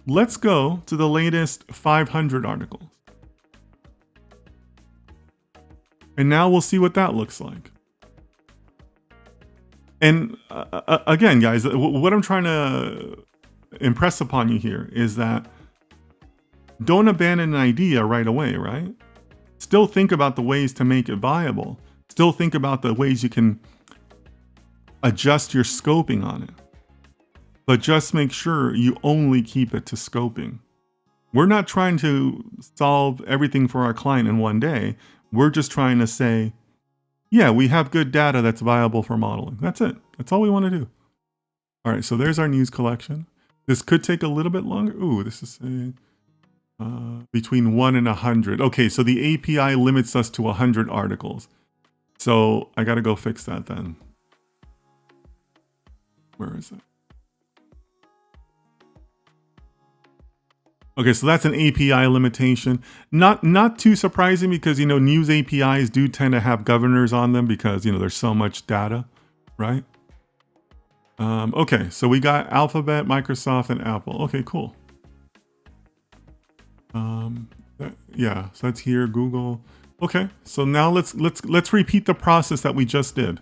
Let's go to the latest 500 articles. And now we'll see what that looks like. And again, guys, what I'm trying to impress upon you here is that don't abandon an idea right away, right? Still think about the ways to make it viable. Still think about the ways you can adjust your scoping on it. But just make sure you only keep it to scoping. We're not trying to solve everything for our client in 1 day. We're just trying to say, yeah, we have good data that's viable for modeling. That's it. That's all we want to do. All right, so there's our news collection. This could take a little bit longer. Ooh, this is saying between 1 and 100. Okay, so the API limits us to 100 articles. So I got to go fix that then. Where is it? Okay, so that's an API limitation. Not too surprising because, you know, news APIs do tend to have governors on them because, you know, there's so much data, right? Okay, so we got Alphabet, Microsoft, and Apple. Okay, cool. Yeah, so that's here, Google. Okay, so now let's repeat the process that we just did.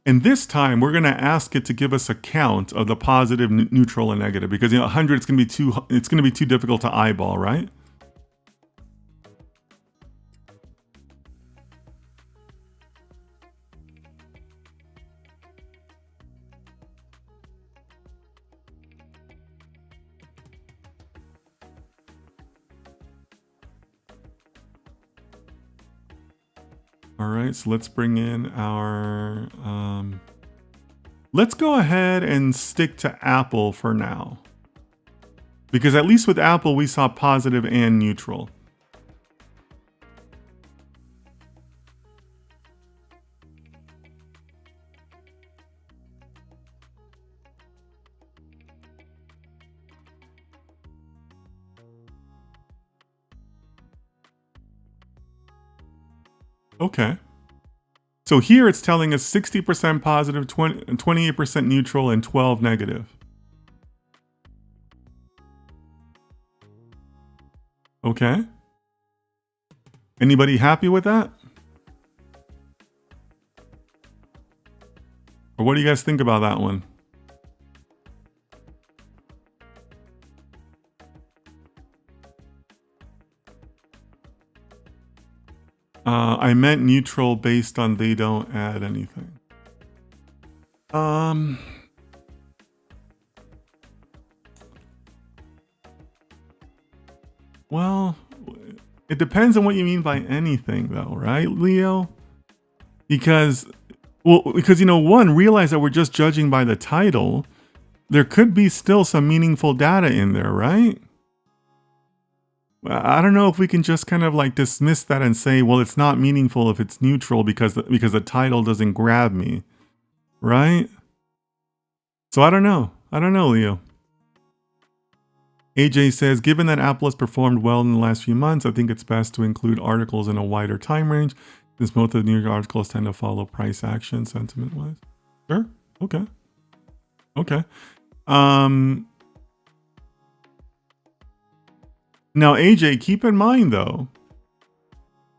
And this time we're going to ask it to give us a count of the positive, neutral, and negative because, you know, 100 it's going to be too difficult to eyeball, right? All right, so let's bring in our, let's go ahead and stick to Apple for now. Because at least with Apple, we saw positive and neutral. Okay. So here it's telling us 60% positive, 28% neutral, and 12 negative. Okay. Anybody happy with that? Or what do you guys think about that one? I meant neutral based on they don't add anything. Well, it depends on what you mean by anything though, right, Leo? Because, you know, one, realize that we're just judging by the title. There could be still some meaningful data in there, right? I don't know if we can just kind of like dismiss that and say, well, it's not meaningful if it's neutral because the title doesn't grab me, right? So I don't know. Leo. AJ says, given that Apple has performed well in the last few months, I think it's best to include articles in a wider time range, since most of the New York articles tend to follow price action sentiment-wise. Sure. Okay. Now, AJ, keep in mind, though,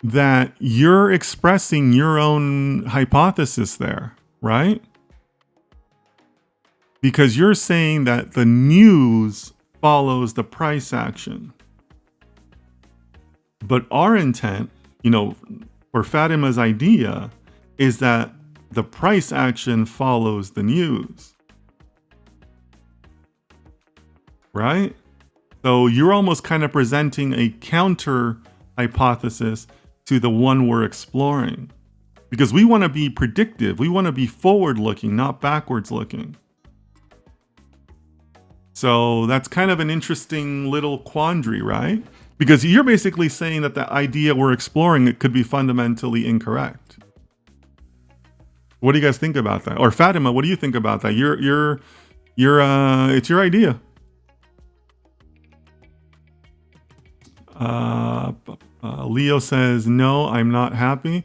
that you're expressing your own hypothesis there, right? Because you're saying that the news follows the price action. But our intent, you know, for Fatima's idea is that the price action follows the news. Right? So you're almost kind of presenting a counter hypothesis to the one we're exploring. Because we want to be predictive. We want to be forward looking, not backwards looking. So that's kind of an interesting little quandary, right? Because you're basically saying that the idea we're exploring, it could be fundamentally incorrect. What do you guys think about that? Or Fatima, what do you think about that? It's your idea. Leo says, no, I'm not happy.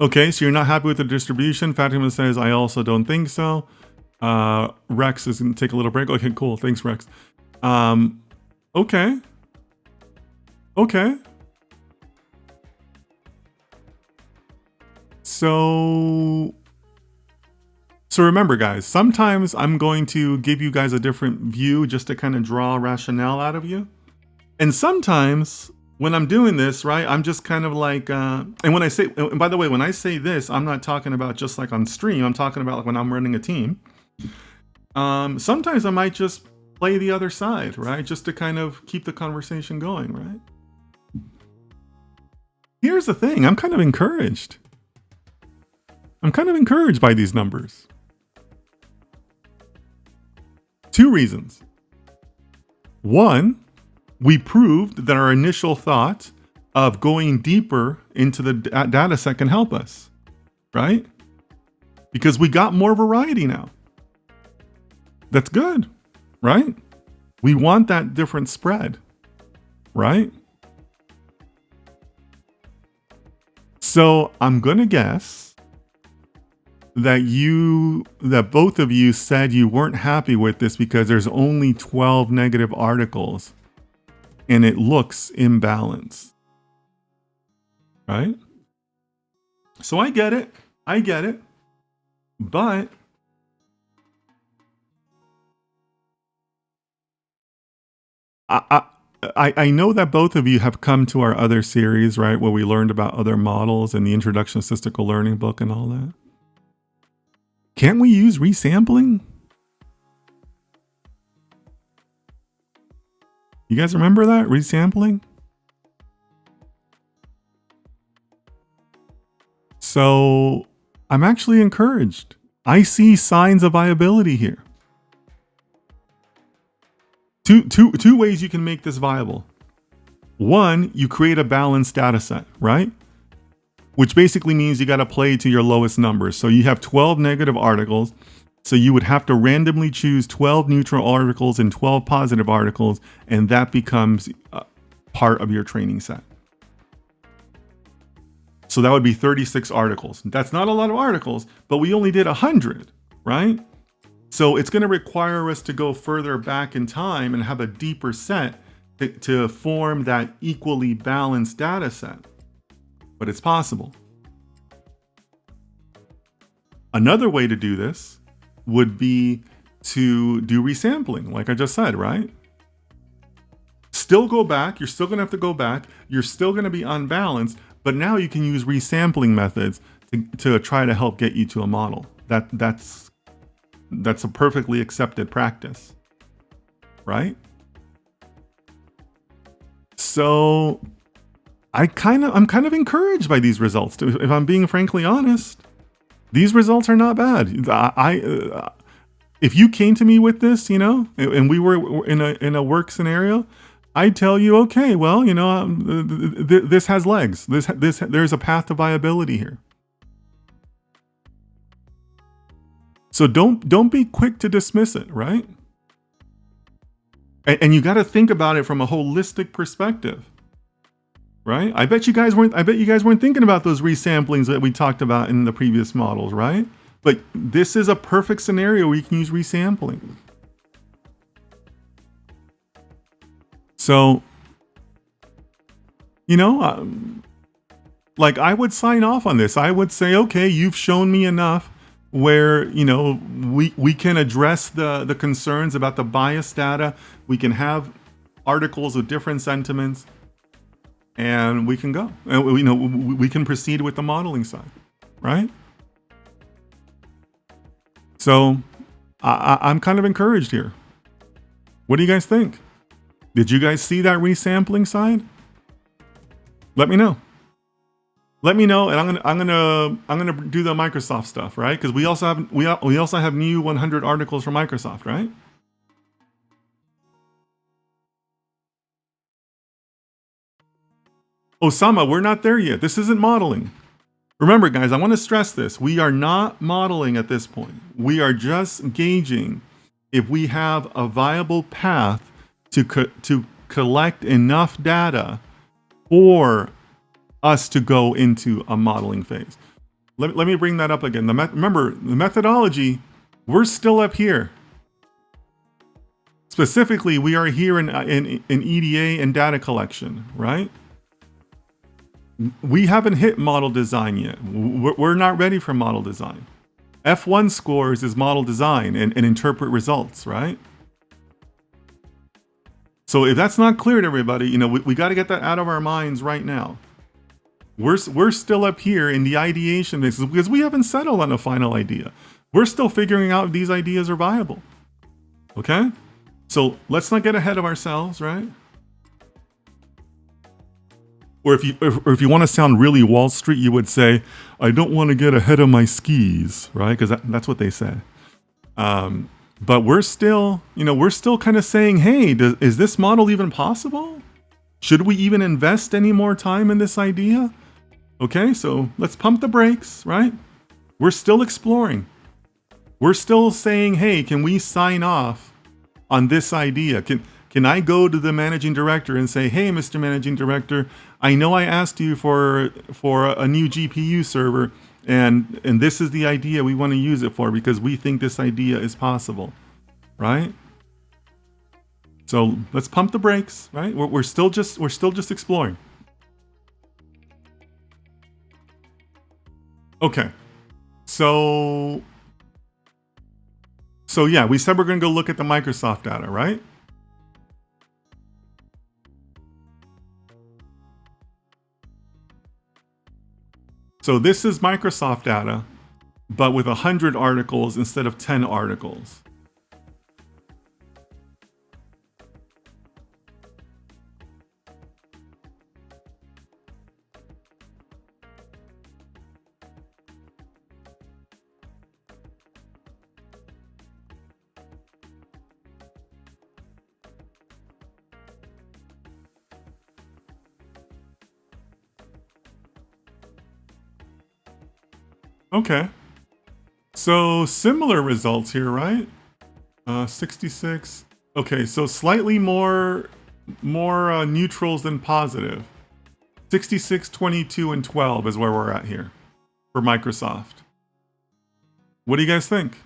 Okay, so you're not happy with the distribution. Fatima says, I also don't think so. Rex is going to take a little break. Okay, cool. Thanks, Rex. Okay. Okay. So remember, guys, sometimes I'm going to give you guys a different view just to kind of draw rationale out of you. And sometimes when I'm doing this, right, I'm just kind of like, and when I say, and by the way, when I say this, I'm not talking about just like on stream. I'm talking about like when I'm running a team. Sometimes I might just play the other side, right? Just to kind of keep the conversation going, right? Here's the thing. I'm kind of encouraged. I'm kind of encouraged by these numbers. 2 reasons. 1, we proved that our initial thought of going deeper into the data set can help us, right? Because we got more variety now. That's good, right? We want that different spread, right? So I'm going to guess that both of you said you weren't happy with this because there's only 12 negative articles and it looks imbalanced, right? So I get it, but I know that both of you have come to our other series, right, where we learned about other models and the Introduction to Statistical Learning book and all that. Can't we use resampling? You guys remember that? Resampling? So I'm actually encouraged. I see signs of viability here. Two ways you can make this viable. 1, you create a balanced data set, right? Which basically means you got to play to your lowest numbers. So you have 12 negative articles. So you would have to randomly choose 12 neutral articles and 12 positive articles, and that becomes part of your training set. So that would be 36 articles. That's not a lot of articles, but we only did 100, right? So it's going to require us to go further back in time and have a deeper set to form that equally balanced data set. But it's possible. Another way to do this would be to do resampling, like I just said, right? Still go back. You're still going to have to go back. You're still going to be unbalanced, but now you can use resampling methods to try to help get you to a model. That's a perfectly accepted practice, right? So I'm kind of encouraged by these results. If I'm being frankly honest, these results are not bad. If you came to me with this, and we were in a work scenario, I'd tell you, okay, well, this has legs. There's a path to viability here. So don't be quick to dismiss it, right? And you got to think about it from a holistic perspective. Right? I bet you guys weren't thinking about those resamplings that we talked about in the previous models, right? But this is a perfect scenario where you can use resampling. So, like I would sign off on this. I would say, okay, you've shown me enough where, we can address the concerns about the biased data. We can have articles with different sentiments. And we can go. And we can proceed with the modeling side, right? So I'm kind of encouraged here. What do you guys think? Did you guys see that resampling side? Let me know. Let me know, and I'm gonna do the Microsoft stuff, right? Because we also have new 100 articles from Microsoft, right? Osama, we're not there yet. This isn't modeling. Remember, guys, I want to stress this. We are not modeling at this point. We are just gauging if we have a viable path to collect enough data for us to go into a modeling phase. Let me bring that up again. Remember, the methodology, we're still up here. Specifically, we are here in EDA and data collection, right? We haven't hit model design yet. We're not ready for model design. F1 scores is model design and interpret results, right? So if that's not clear to everybody, we got to get that out of our minds right now. We're still up here in the ideation phase because we haven't settled on a final idea. We're still figuring out if these ideas are viable. Okay? So let's not get ahead of ourselves, right? Or if you want to sound really Wall Street, you would say, I don't want to get ahead of my skis, right? Because that's what they say. But we're still kind of saying, hey, is this model even possible? Should we even invest any more time in this idea? Okay, so let's pump the brakes, right? We're still exploring. We're still saying, hey, can we sign off on this idea? Can I go to the managing director and say, hey, Mr. Managing Director, I know I asked you for a new GPU server, and this is the idea we want to use it for because we think this idea is possible, right? So let's pump the brakes, right? We're still just exploring. Okay, so yeah, we said we're going to go look at the Microsoft data, right? So this is Microsoft data, but with 100 articles instead of 10 articles. Okay. So similar results here, right? 66. Okay, so slightly more neutrals than positive. 66, 22, and 12 is where we're at here for Microsoft. What do you guys think?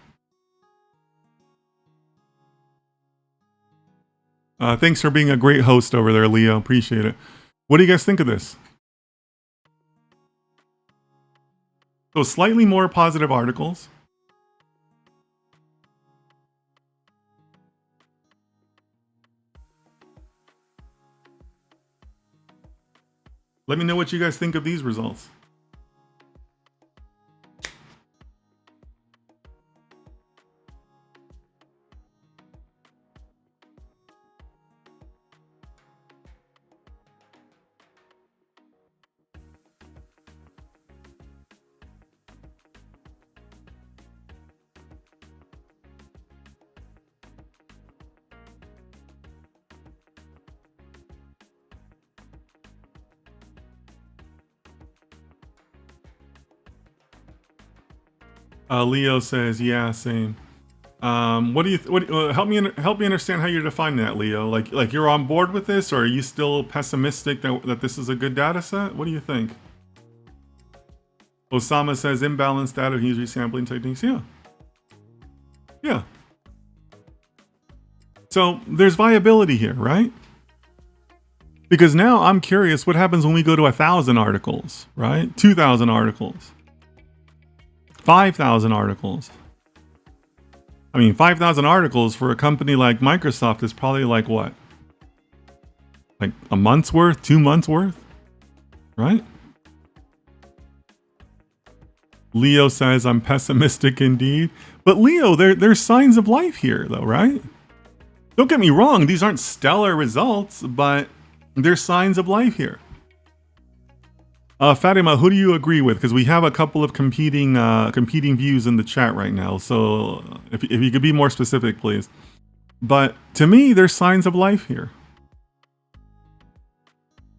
Thanks for being a great host over there, Leo. Appreciate it. What do you guys think of this? So slightly more positive articles. Let me know what you guys think of these results. Leo says, "Yeah, same." What do you? Help me understand how you're defining that, Leo. Like you're on board with this, or are you still pessimistic that this is a good data set? What do you think? Osama says imbalanced data usually sampling techniques. Yeah, yeah. So there's viability here, right? Because now I'm curious, what happens when we go to 1,000 articles, right? 2,000 articles. 5,000 articles. I mean, 5,000 articles for a company like Microsoft is probably like what? Like a month's worth, 2 months worth, right? Leo says, I'm pessimistic indeed. But Leo, there's signs of life here though, right? Don't get me wrong, these aren't stellar results, but there's signs of life here. Fatima, who do you agree with? Because we have a couple of competing views in the chat right now. So if you could be more specific, please. But to me, there's signs of life here.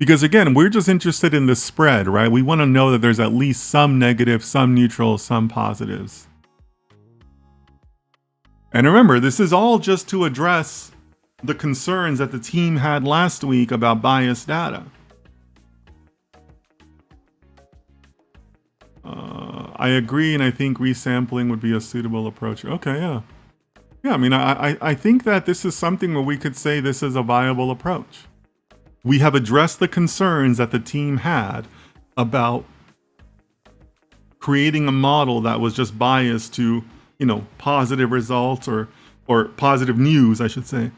Because again, we're just interested in the spread, right? We want to know that there's at least some negative, some neutral, some positives. And remember, this is all just to address the concerns that the team had last week about biased data. I agree, and I think resampling would be a suitable approach. Okay, yeah. Yeah, I mean, I think that this is something where we could say this is a viable approach. We have addressed the concerns that the team had about creating a model that was just biased to, positive results or positive news, I should say,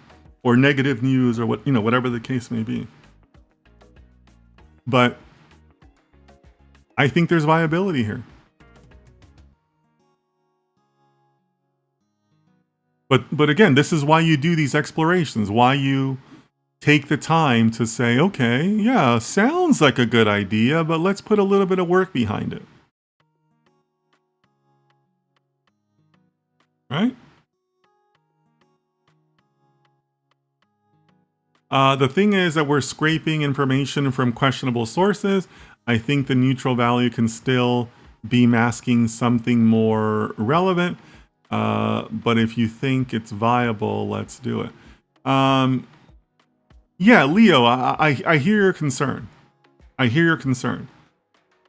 or negative news, or whatever the case may be. But I think there's viability here. But again, this is why you do these explorations, why you take the time to say, okay, yeah, sounds like a good idea, but let's put a little bit of work behind it. Right? The thing is that we're scraping information from questionable sources. I think the neutral value can still be masking something more relevant. But if you think it's viable, let's do it. Yeah, Leo, I hear your concern. I hear your concern.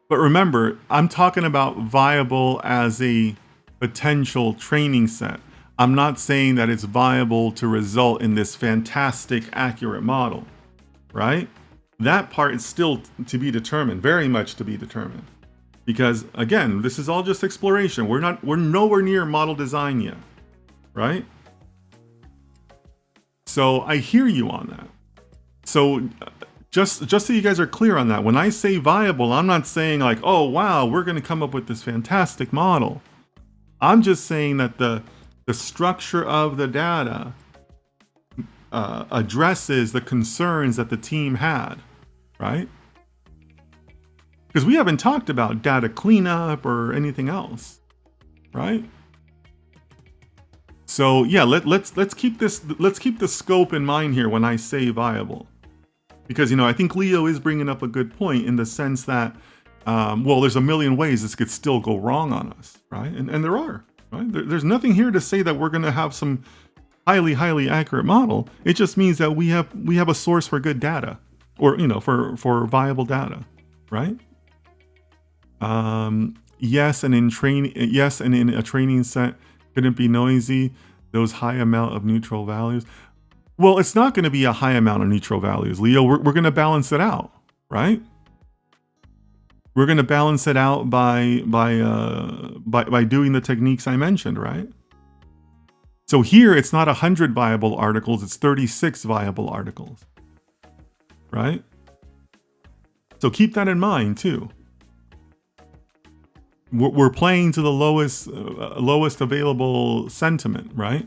But remember, I'm talking about viable as a potential training set. I'm not saying that it's viable to result in this fantastic, accurate model, right? That part is still to be determined, very much to be determined. Because again, this is all just exploration. We're nowhere near model design yet, right? So I hear you on that. So just so you guys are clear on that, when I say viable, I'm not saying like, oh wow, we're going to come up with this fantastic model. I'm just saying that the structure of the data addresses the concerns that the team had, right? Because we haven't talked about data cleanup or anything else, right? So yeah, let's keep the scope in mind here when I say viable, because I think Leo is bringing up a good point in the sense that well, there's a million ways this could still go wrong on us, right? And there are, right? There's nothing here to say that we're going to have some highly accurate model. It just means that we have a source for good data, or for viable data, right? Yes, and in a training set, couldn't be noisy. Those high amount of neutral values. Well, it's not going to be a high amount of neutral values, Leo. We're going to balance it out, right? We're going to balance it out by doing the techniques I mentioned, right? So here, it's not 100 viable articles; it's 36 viable articles, right? So keep that in mind too. We're playing to the lowest available sentiment, right?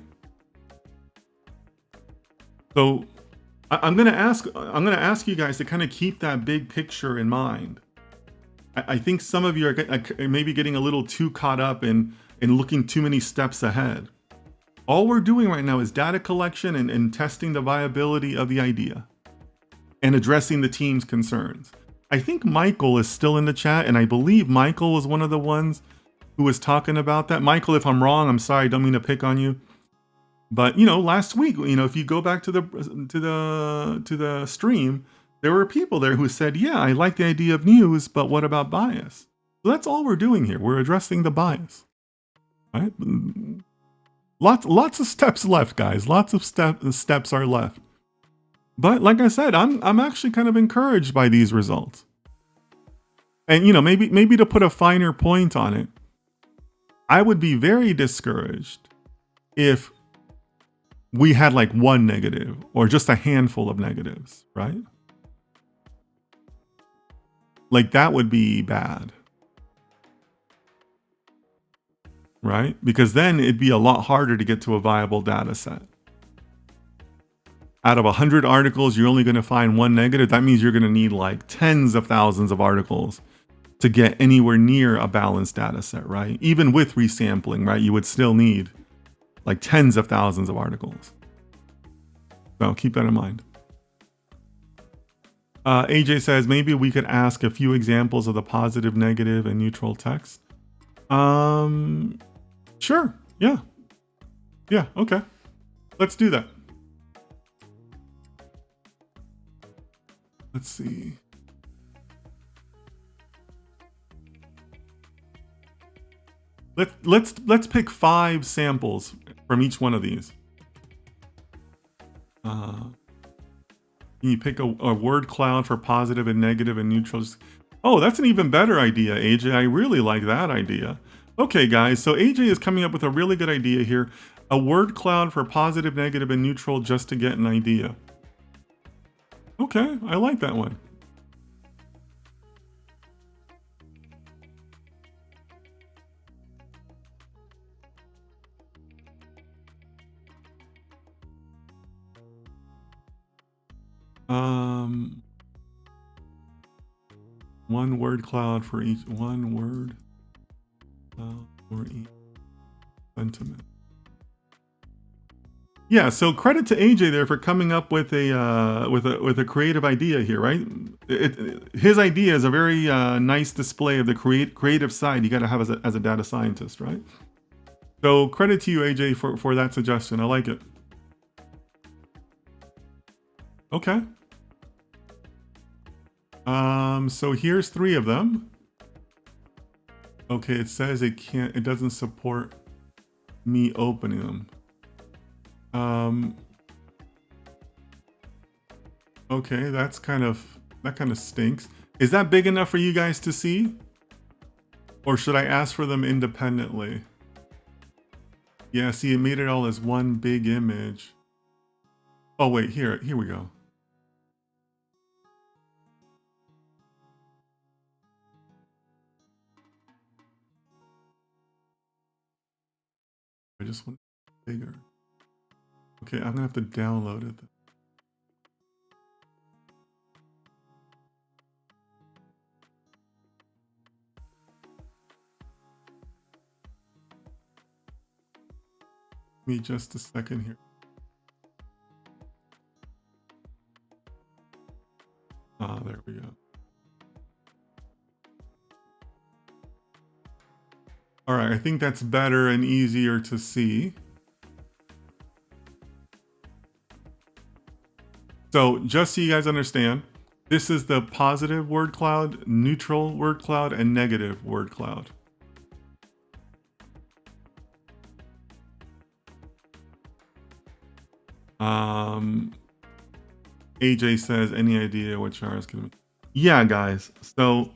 So I'm gonna ask you guys to kind of keep that big picture in mind. I think some of you are maybe getting a little too caught up in looking too many steps ahead. All we're doing right now is data collection and testing the viability of the idea and addressing the team's concerns. I think Michael is still in the chat, and I believe Michael was one of the ones who was talking about that. Michael, if I'm wrong, I'm sorry. I don't mean to pick on you. But last week, if you go back to the stream, there were people there who said, "Yeah, I like the idea of news, but what about bias?" So that's all we're doing here. We're addressing the bias, right? Lots of steps left, guys. Lots of steps are left. But like I said, I'm actually kind of encouraged by these results. And maybe to put a finer point on it, I would be very discouraged if we had like one negative or just a handful of negatives, right? Like that would be bad. Right? Because then it'd be a lot harder to get to a viable data set. Out of 100 articles, you're only going to find one negative. That means you're going to need like tens of thousands of articles to get anywhere near a balanced data set, right? Even with resampling, right? You would still need like tens of thousands of articles. So keep that in mind. AJ says maybe we could ask a few examples of the positive, negative, and neutral text. Sure. Yeah. Yeah. Okay. Let's do that. Let's see. Let's pick 5 samples from each one of these. Can you pick a word cloud for positive and negative and neutral? Oh, that's an even better idea, AJ. I really like that idea. Okay, guys, so AJ is coming up with a really good idea here. A word cloud for positive, negative, and neutral just to get an idea. Okay, I like that one. One word cloud for each, one word cloud for each sentiment. Yeah, so credit to AJ there for coming up with a creative idea here, right? His idea is a very nice display of the creative side you got to have as a data scientist, right? So credit to you, AJ, for that suggestion. I like it. Okay. So here's 3 of them. Okay, it says it doesn't support me opening them. Okay, that kind of stinks. Is that big enough for you guys to see? Or should I ask for them independently? Yeah, see, it made it all as one big image. Oh wait, here we go. I just want it bigger. Okay, I'm gonna have to download it. Give me just a second here. Ah, there we go. All right, I think that's better and easier to see. So just so you guys understand, this is the positive word cloud, neutral word cloud, and negative word cloud. AJ says, any idea what char is going to be? Yeah, guys. So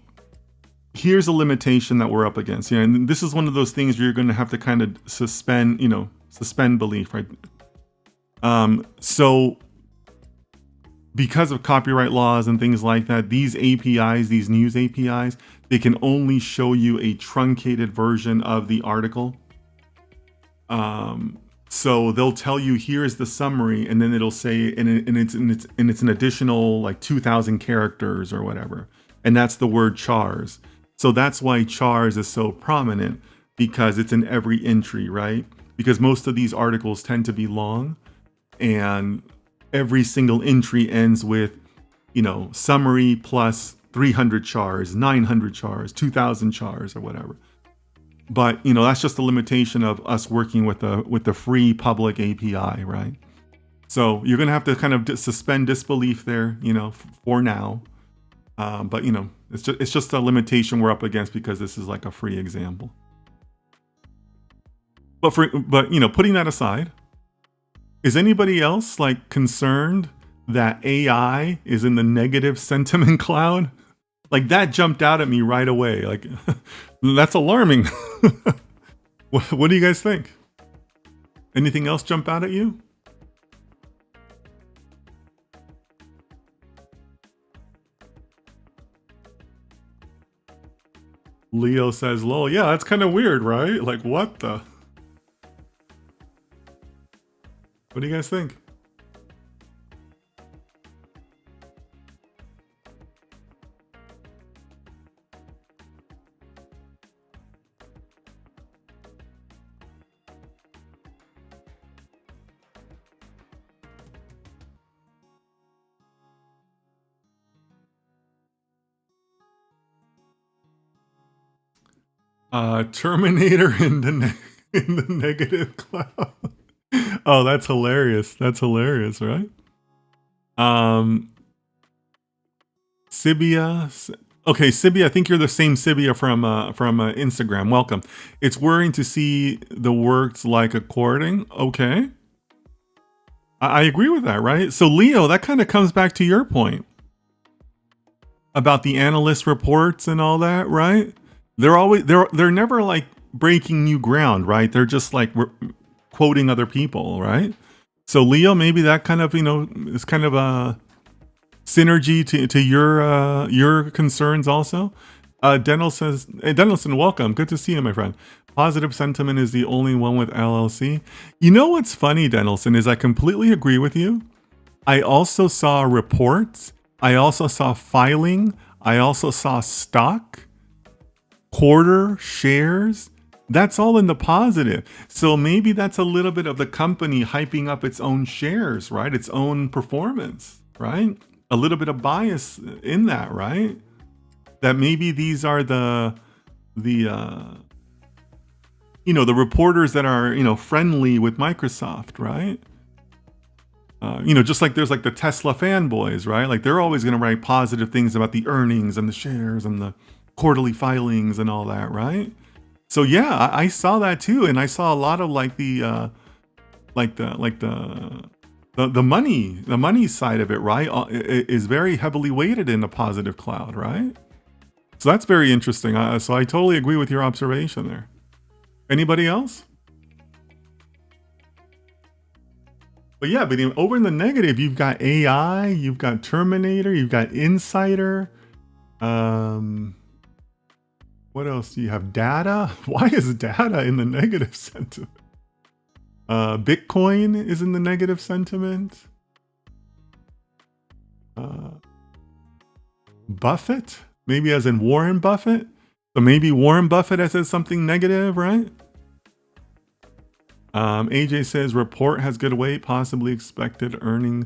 here's a limitation that we're up against. Yeah, and this is one of those things where you're going to have to kind of suspend belief, right? So because of copyright laws and things like that, these APIs, these news APIs, they can only show you a truncated version of the article. So they'll tell you here's the summary, and then it'll say, and it's an additional like 2,000 characters or whatever, and that's the word chars. So that's why chars is so prominent, because it's in every entry, right? Because most of these articles tend to be long, and every single entry ends with, summary plus 300 chars, 900 chars, 2,000 chars, or whatever. But that's just a limitation of us working with the free public API, right? So you're gonna have to kind of suspend disbelief there, for now. But it's just a limitation we're up against because this is like a free example. But putting that aside, is anybody else like concerned that AI is in the negative sentiment cloud? Like that jumped out at me right away. Like that's alarming. What do you guys think? Anything else jump out at you? Leo says, lol, yeah, that's kind of weird, right? Like what the? What do you guys think? Terminator in in the negative cloud. Oh, that's hilarious. That's hilarious, right? Sibia. Okay, Sibia, I think you're the same Sibia from Instagram. Welcome. It's worrying to see the works like according. Okay. I agree with that, right? So Leo, that kind of comes back to your point about the analyst reports and all that, right? They're never like breaking new ground, right? They're just like quoting other people, right? So Leo, maybe that kind of, is kind of a synergy to your concerns also. Denelson, welcome. Good to see you, my friend. Positive sentiment is the only one with LLC. You know what's funny, Denelson, is I completely agree with you. I also saw reports. I also saw filing. I also saw stock, quarter, shares. That's all in the positive. So maybe that's a little bit of the company hyping up its own shares, right? Its own performance, right? A little bit of bias in that, right? That maybe these are the reporters that are, friendly with Microsoft, right? Just like there's like the Tesla fanboys, right? Like they're always going to write positive things about the earnings and the shares and the quarterly filings and all that, right? So yeah, I saw that too, and I saw a lot of like the money side of it, right? Is very heavily weighted in the positive cloud, right? So that's very interesting. So I totally agree with your observation there. Anybody else? But yeah, but over in the negative, you've got AI, you've got Terminator, you've got Insider. What else do you have? Data? Why is data in the negative sentiment? Bitcoin is in the negative sentiment. Buffett? Maybe as in Warren Buffett? So maybe Warren Buffett has said something negative, right? AJ says report has good weight, possibly expected earnings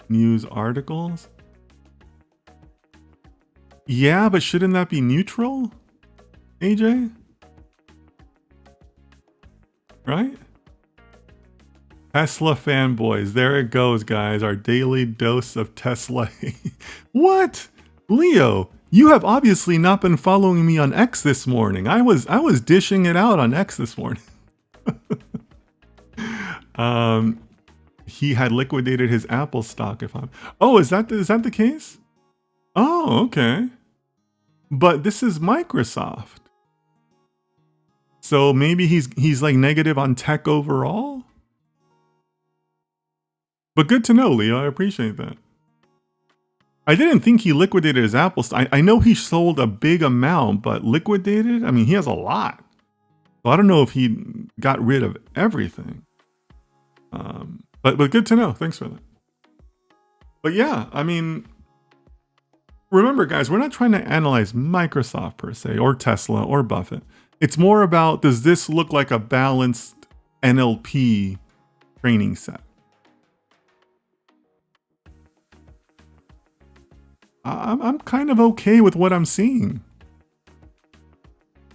news articles. Yeah, but shouldn't that be neutral, AJ? Right? Tesla fanboys. There it goes, guys. Our daily dose of Tesla. What? Leo, you have obviously not been following me on X this morning. I was dishing it out on X this morning. He had liquidated his Apple stock. Is that the case? Oh, okay. But this is Microsoft. So maybe he's like negative on tech overall? But good to know, Leo. I appreciate that. I didn't think he liquidated his Apple stock. I know he sold a big amount, but liquidated? I mean, he has a lot. So I don't know if he got rid of everything. But good to know. Thanks for that. But yeah, I mean, remember, guys, we're not trying to analyze Microsoft per se, or Tesla, or Buffett. It's more about, does this look like a balanced NLP training set? I'm kind of okay with what I'm seeing.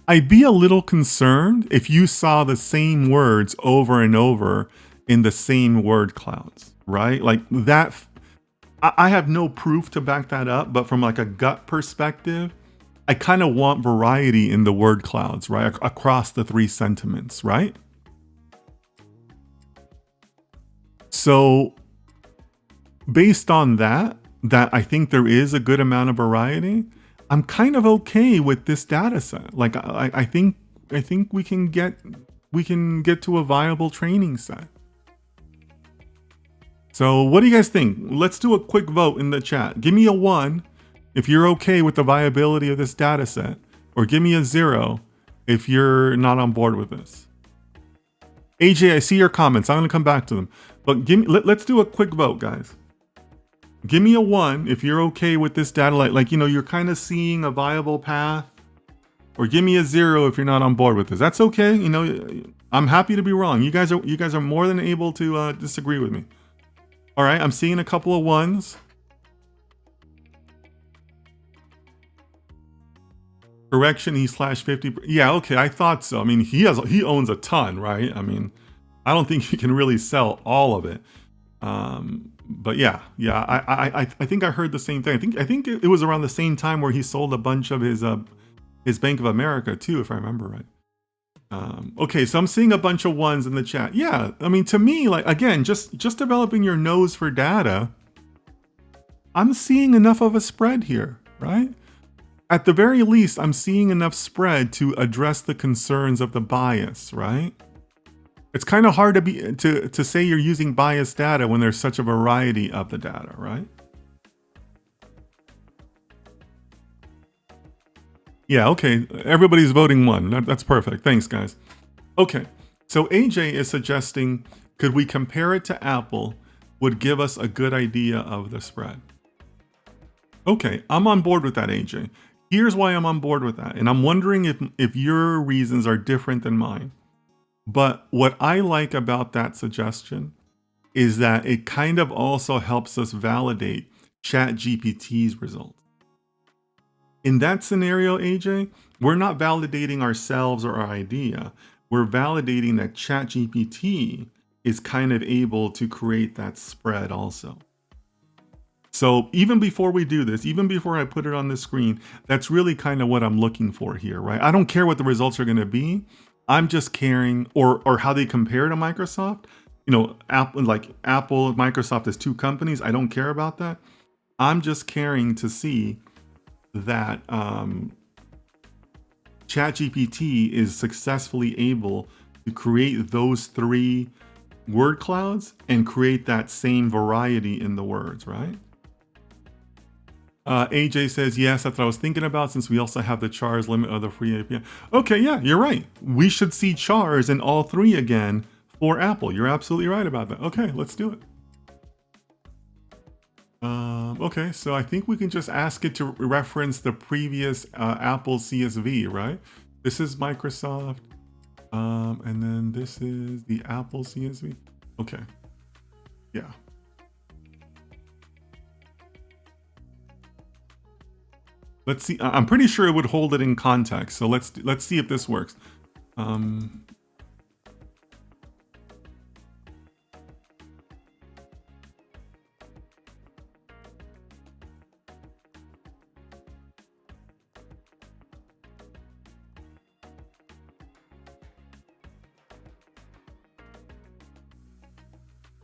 I'd be a little concerned if you saw the same words over and over in the same word clouds, right? Like that. I have no proof to back that up, but from like a gut perspective, I kind of want variety in the word clouds, right? Across the three sentiments, right? So based on that I think there is a good amount of variety, I'm kind of okay with this data set. Like I think we can get to a viable training set. So what do you guys think? Let's do a quick vote in the chat. Give me a 1 if you're okay with the viability of this data set, or give me a 0 if you're not on board with this. AJ, I see your comments. I'm going to come back to them. But let's do a quick vote, guys. Give me a 1 if you're okay with this data, like you're kind of seeing a viable path, or give me a 0 if you're not on board with this. That's okay. I'm happy to be wrong. You guys are more than able to disagree with me. All right, I'm seeing a couple of 1s. Correction, he slashed 50. Yeah, okay, I thought so. I mean, he owns a ton, right? I mean, I don't think he can really sell all of it. But yeah, I think I heard the same thing. I think it was around the same time where he sold a bunch of his Bank of America too, if I remember right. Okay, so I'm seeing a bunch of ones in the chat. Yeah, I mean, to me, like, again, just developing your nose for data, I'm seeing enough of a spread here, right? At the very least, I'm seeing enough spread to address the concerns of the bias, right? It's kind of hard to say you're using biased data when there's such a variety of the data, right? Yeah, okay. Everybody's voting one. That's perfect. Thanks, guys. Okay, so AJ is suggesting, could we compare it to Apple? Would give us a good idea of the spread. Okay, I'm on board with that, AJ. Here's why I'm on board with that. And I'm wondering if your reasons are different than mine. But what I like about that suggestion is that it kind of also helps us validate ChatGPT's results. In that scenario, AJ, we're not validating ourselves or our idea. We're validating that ChatGPT is kind of able to create that spread also. So even before we do this, even before I put it on the screen, that's really kind of what I'm looking for here, right? I don't care what the results are going to be. I'm just caring, or how they compare to Microsoft. You know, Apple, Microsoft as two companies. I don't care about that. I'm just caring to see that ChatGPT is successfully able to create those three word clouds and create that same variety in the words, right? AJ says, yes, that's what I was thinking about, since we also have the chars limit of the free API. Okay, yeah, you're right. We should see chars in all three again for Apple. You're absolutely right about that. Okay, let's do it. Okay, so I think we can just ask it to reference the previous Apple CSV, right? This is Microsoft, and then this is the Apple CSV. Okay, yeah. Let's see. I'm pretty sure it would hold it in context. So let's see if this works.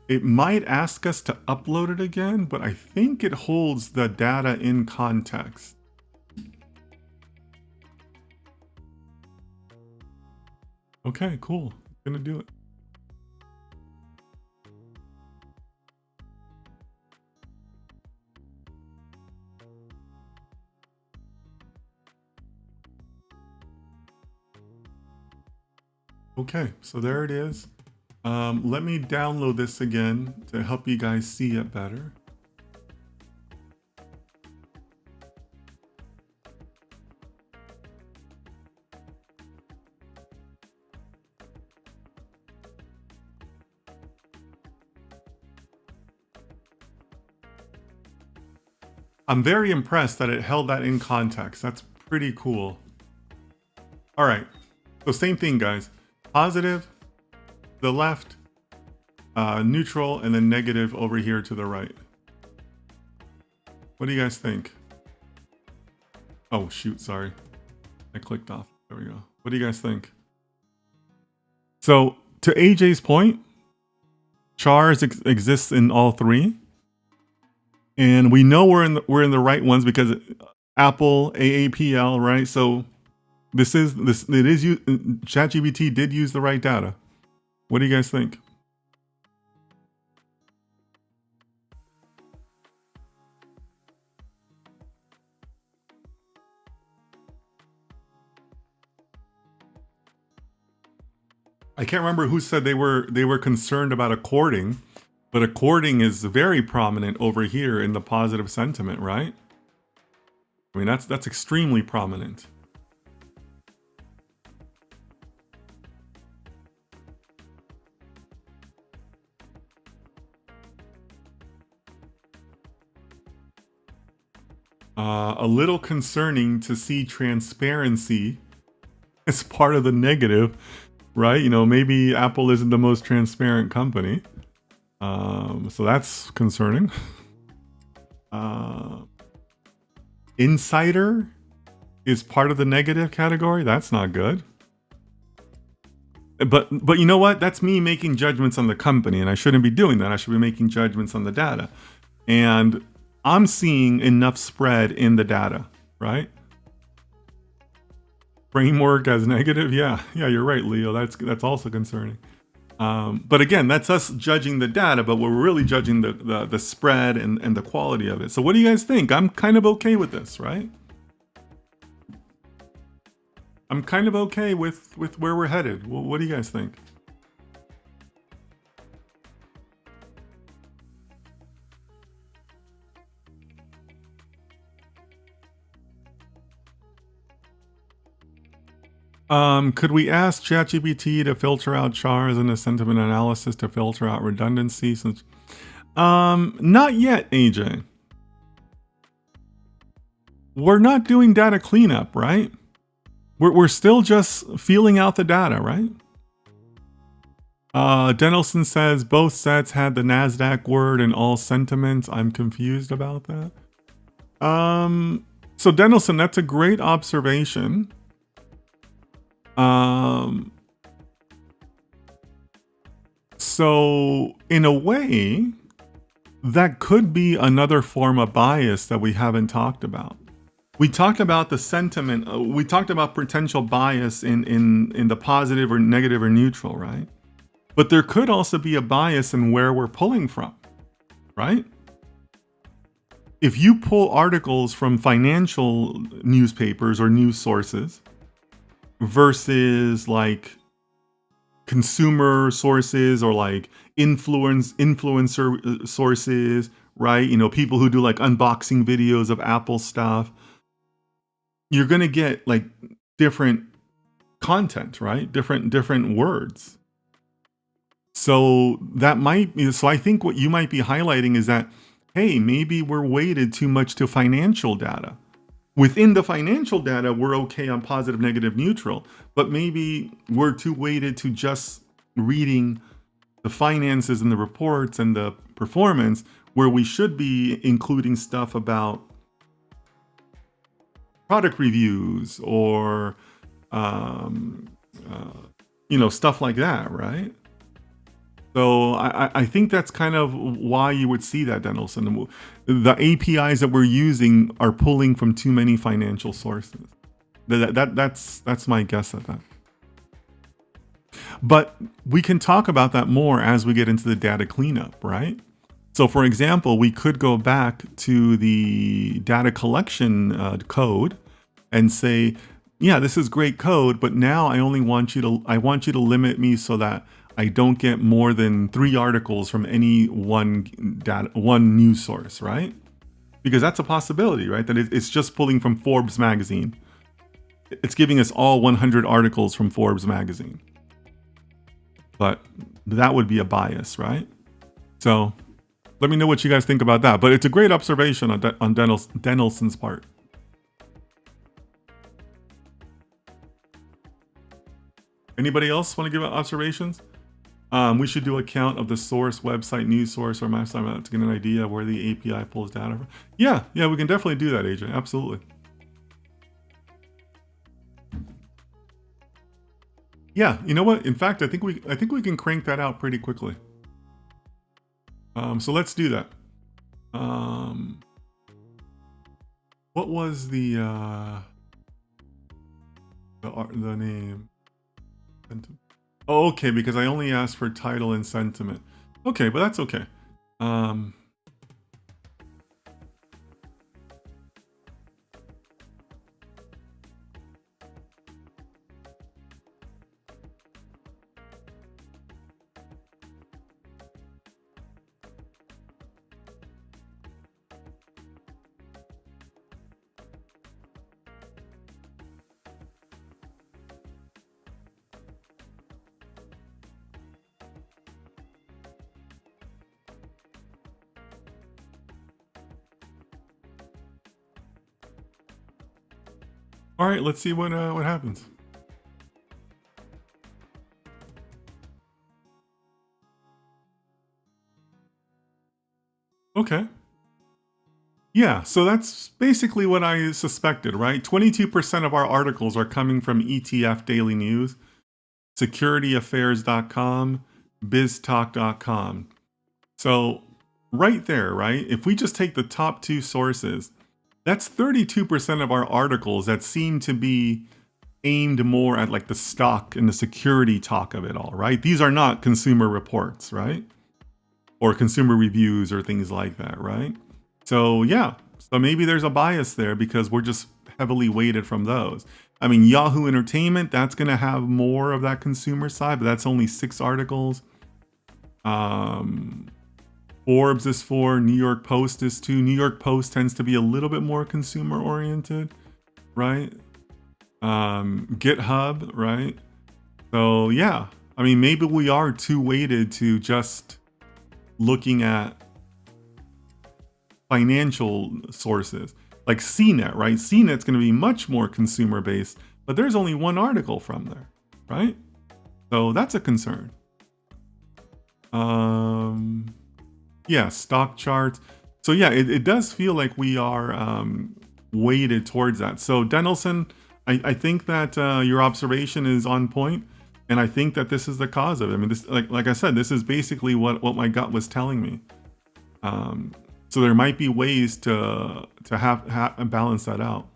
It might ask us to upload it again, but I think it holds the data in context. Okay, cool. I'm gonna do it. Okay, so there it is. Let me download this again to help you guys see it better. I'm very impressed that it held that in context. That's pretty cool. All right, so same thing, guys. Positive, the left, neutral, and then negative over here to the right. What do you guys think? Oh, shoot, sorry. I clicked off. There we go. What do you guys think? So, to AJ's point, chars exists in all three. And we know we're in the right ones because Apple AAPL, right? So ChatGPT did use the right data. What do you guys think? I can't remember who said they were concerned about according, but according is very prominent over here in the positive sentiment, right? I mean, that's extremely prominent. A little concerning to see transparency as part of the negative, right? Maybe Apple isn't the most transparent company. So that's concerning. Insider is part of the negative category. That's not good. But you know what? That's me making judgments on the company, and I shouldn't be doing that. I should be making judgments on the data. And I'm seeing enough spread in the data, right? Framework as negative? Yeah, you're right, Leo. That's also concerning. But again, that's us judging the data, but we're really judging the spread and the quality of it. So what do you guys think? I'm kind of okay with this, right? I'm kind of okay with where we're headed. What do you guys think? Could we ask ChatGPT to filter out chars and a sentiment analysis to filter out redundancy? Since, not yet, AJ. We're not doing data cleanup, right? We're still just feeling out the data, right? Denelson says both sets had the NASDAQ word in all sentiments. I'm confused about that. So Denelson, that's a great observation. So in a way, that could be another form of bias that we haven't talked about. We talked about the sentiment. We talked about potential bias in the positive or negative or neutral, right? But there could also be a bias in where we're pulling from, right? If you pull articles from financial newspapers or news sources versus like consumer sources or like influencer sources, right? People who do like unboxing videos of Apple stuff, you're going to get like different content, right? Different words. So that might be, so I think what you might be highlighting is that, hey, maybe we're weighted too much to financial data. Within the financial data, we're okay on positive, negative, neutral, but maybe we're too weighted to just reading the finances and the reports and the performance, where we should be including stuff about product reviews or, stuff like that, right? So I think that's kind of why you would see that, Denelson. The APIs that we're using are pulling from too many financial sources. That's my guess at that. But we can talk about that more as we get into the data cleanup, right? So for example, we could go back to the data collection code and say, yeah, this is great code, but now I want you to limit me so that I don't get more than 3 articles from any one news source, right? Because that's a possibility, right? That it's just pulling from Forbes magazine. It's giving us all 100 articles from Forbes magazine. But that would be a bias, right? So let me know what you guys think about that. But it's a great observation on Denelson's part. Anybody else want to give observations? We should do a count of the source, website, news source, or mass to get an idea of where the API pulls data from. Yeah, we can definitely do that, AJ. Absolutely. Yeah, you know what? In fact, I think we can crank that out pretty quickly. So let's do that. What was the name? Oh, okay, because I only asked for title and sentiment. Okay, but that's okay. All right, let's see what happens. Okay. Yeah, so that's basically what I suspected, right? 22% of our articles are coming from ETF Daily News, securityaffairs.com, biztalk.com. So right there, right? If we just take the top two sources, that's 32% of our articles that seem to be aimed more at like the stock and the security talk of it all, right? These are not consumer reports, right? Or consumer reviews or things like that, right? So yeah, so maybe there's a bias there because we're just heavily weighted from those. I mean, Yahoo Entertainment, that's going to have more of that consumer side, but that's only 6 articles. Forbes is 4, New York Post is 2. New York Post tends to be a little bit more consumer oriented, right? GitHub, right? So yeah, I mean, maybe we are too weighted to just looking at financial sources like CNET, right? CNET's going to be much more consumer based, but there's only one article from there, right? So that's a concern. Yeah, stock charts. So yeah, it does feel like we are weighted towards that. So Denelson, I think that your observation is on point, and I think that this is the cause of it. I mean, this, like I said, this is basically what my gut was telling me. So there might be ways to have balance that out.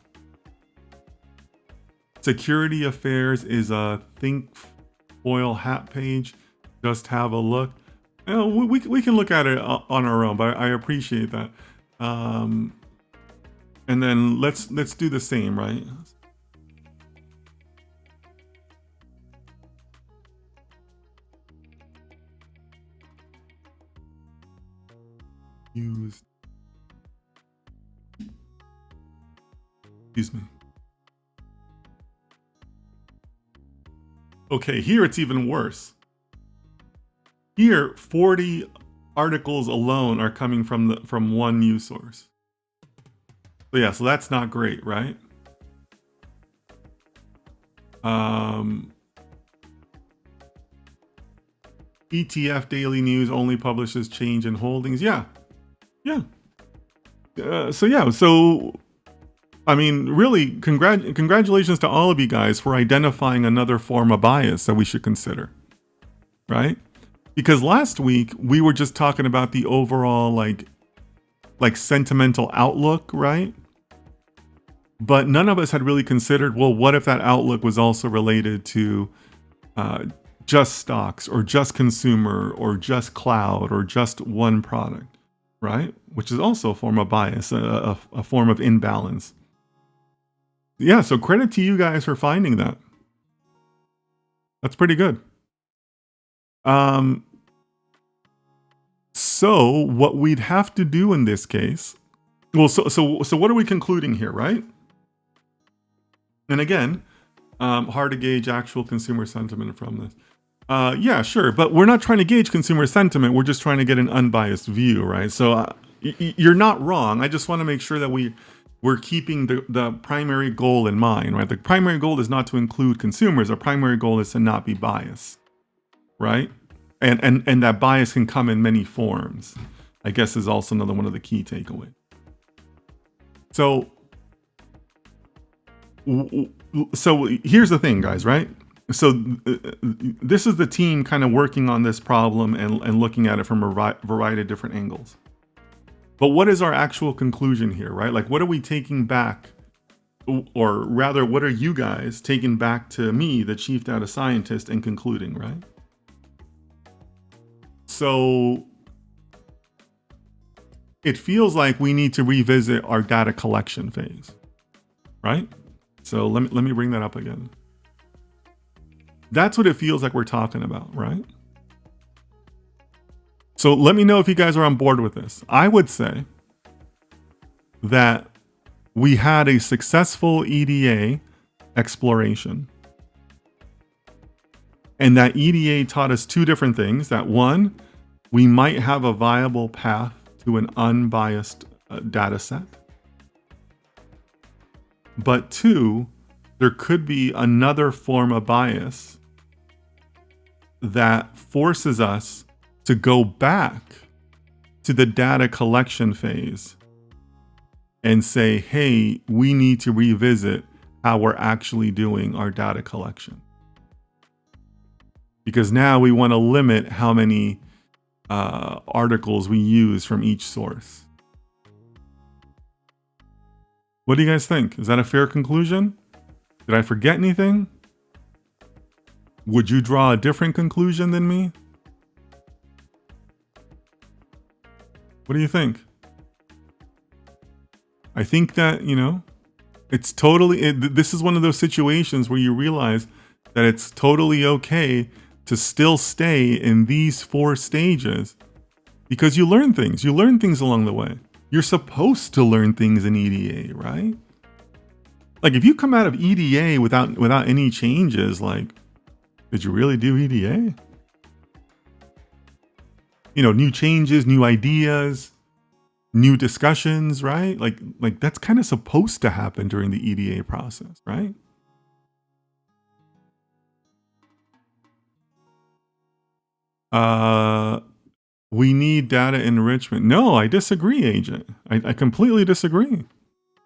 Security Affairs is a think foil hat page. Just have a look. You know, we can look at it on our own, but I appreciate that. And then let's do the same, right? Used. Excuse me. Okay, here it's even worse. Here, 40 articles alone are coming from one news source. So yeah, so that's not great, right? ETF Daily News only publishes change in holdings. Yeah. So I mean, really, congratulations to all of you guys for identifying another form of bias that we should consider, right? Because last week we were just talking about the overall like sentimental outlook, right? But none of us had really considered, well, what if that outlook was also related to just stocks or just consumer or just cloud or just one product, right? Which is also a form of bias, a form of imbalance. Yeah, so credit to you guys for finding that. That's pretty good. So what we'd have to do in this case, well, so what are we concluding here, right? And again, hard to gauge actual consumer sentiment from this. Yeah, sure, but we're not trying to gauge consumer sentiment. We're just trying to get an unbiased view, right? So you're not wrong. I just want to make sure that we're keeping the primary goal in mind, right? The primary goal is not to include consumers. Our primary goal is to not be biased, right? And that bias can come in many forms, I guess, is also another one of the key takeaways. So here's the thing, guys, right? So this is the team kind of working on this problem and looking at it from a variety of different angles. But what is our actual conclusion here, right? Like, what are we taking back? Or rather, what are you guys taking back to me, the chief data scientist, and concluding, right? So it feels like we need to revisit our data collection phase, right? So let me bring that up again. That's what it feels like we're talking about, right? So let me know if you guys are on board with this. I would say that we had a successful EDA exploration. And that EDA taught us two different things. That one, we might have a viable path to an unbiased data set. But two, there could be another form of bias that forces us to go back to the data collection phase and say, hey, we need to revisit how we're actually doing our data collection. Because now we want to limit how many articles we use from each source. What do you guys think? Is that a fair conclusion? Did I forget anything? Would you draw a different conclusion than me? What do you think? I think that, it's totally, this is one of those situations where you realize that it's totally okay to still stay in these 4 stages because you learn things. You learn things along the way. You're supposed to learn things in EDA, right? Like if you come out of EDA without any changes, like, did you really do EDA? New changes, new ideas, new discussions, right? Like that's kind of supposed to happen during the EDA process, right? We need data enrichment. No, I disagree, Agent. I completely disagree.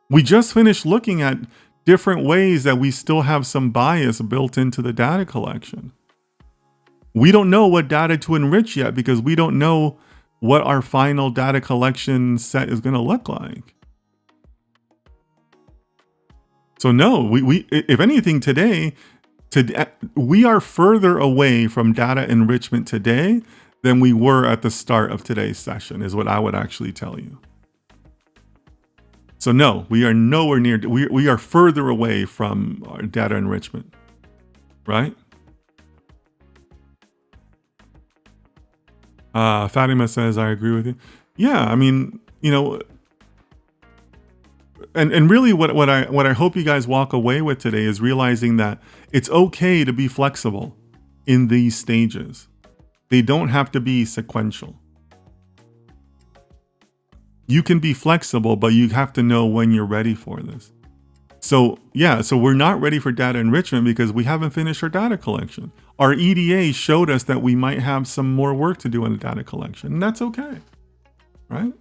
We just finished looking at different ways that we still have some bias built into the data collection. We don't know what data to enrich yet because we don't know what our final data collection set is going to look like. So no, we if anything today, we are further away from data enrichment today than we were at the start of today's session, is what I would actually tell you. So no, we are nowhere near, we are further away from our data enrichment, right? Fatima says, I agree with you. Yeah, I mean, and really what I hope you guys walk away with today is realizing that it's okay to be flexible in these stages. They don't have to be sequential. You can be flexible, but you have to know when you're ready for this. So yeah, so we're not ready for data enrichment because we haven't finished our data collection. Our EDA showed us that we might have some more work to do on the data collection, and that's okay, right?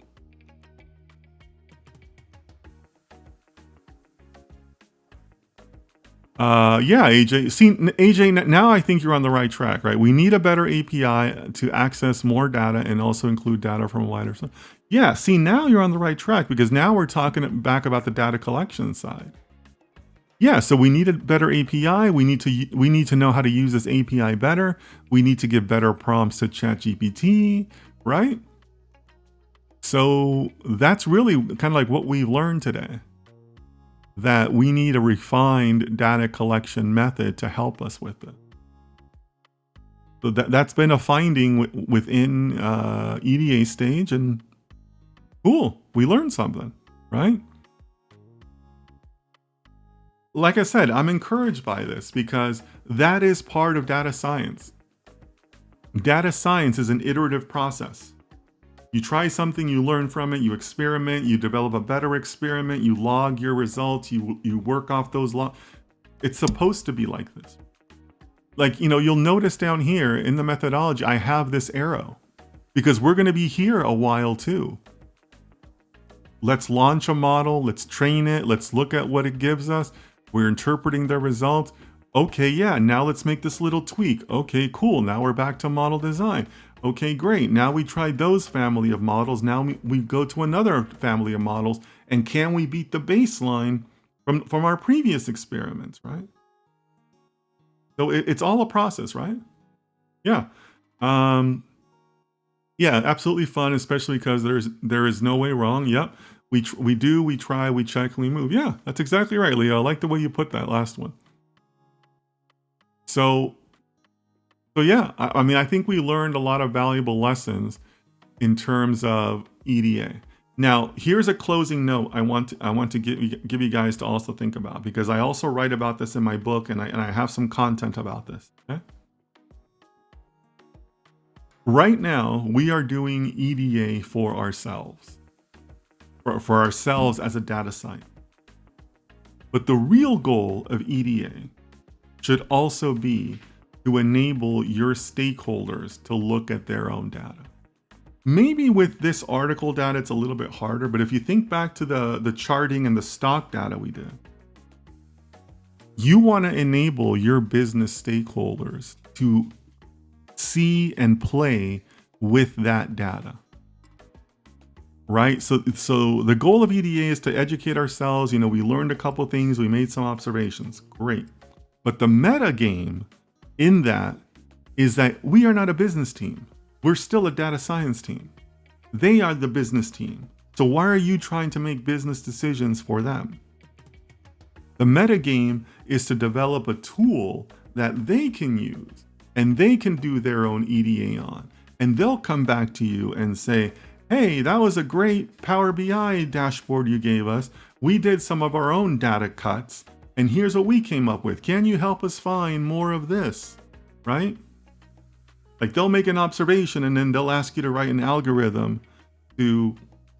Yeah, AJ. See, AJ, now I think you're on the right track, right? We need a better API to access more data and also include data from a wider. Yeah, see, now you're on the right track because now we're talking back about the data collection side. Yeah, so we need a better API. We need to know how to use this API better. We need to give better prompts to ChatGPT, right? So that's really kind of like what we've learned today, that we need a refined data collection method to help us with it. So that's been a finding within EDA stage, and cool, we learned something, right? Like I said, I'm encouraged by this because that is part of data science. Data science is an iterative process. You try something, you learn from it, you experiment, you develop a better experiment, you log your results, you work off those logs. It's supposed to be like this. Like, you'll notice down here in the methodology, I have this arrow because we're going to be here a while too. Let's launch a model, let's train it, let's look at what it gives us. We're interpreting the results. Okay, yeah, now let's make this little tweak. Okay, cool, now we're back to model design. Okay, great, now we tried those family of models. Now we go to another family of models, and can we beat the baseline from our previous experiments, right? So it's all a process, right? Yeah. Yeah, absolutely fun, especially because there is no way wrong. Yep. We try, we check, and we move. Yeah, that's exactly right, Leo. I like the way you put that last one. So yeah, I mean, I think we learned a lot of valuable lessons in terms of EDA. Now, here's a closing note I want to give you guys to also think about, because I also write about this in my book, and I have some content about this. Okay? Right now, we are doing EDA for ourselves. For ourselves as a data scientist. But the real goal of EDA should also be to enable your stakeholders to look at their own data. Maybe with this article data, it's a little bit harder, but if you think back to the charting and the stock data we did, you want to enable your business stakeholders to see and play with that data, right? So the goal of EDA is to educate ourselves. We learned a couple things, we made some observations, great. But the meta game in that is that we are not a business team. We're still a data science team. They are the business team. So why are you trying to make business decisions for them? The meta game is to develop a tool that they can use and they can do their own EDA on. And they'll come back to you and say, hey, that was a great Power BI dashboard you gave us. We did some of our own data cuts, and here's what we came up with. Can you help us find more of this, right? Like they'll make an observation and then they'll ask you to write an algorithm to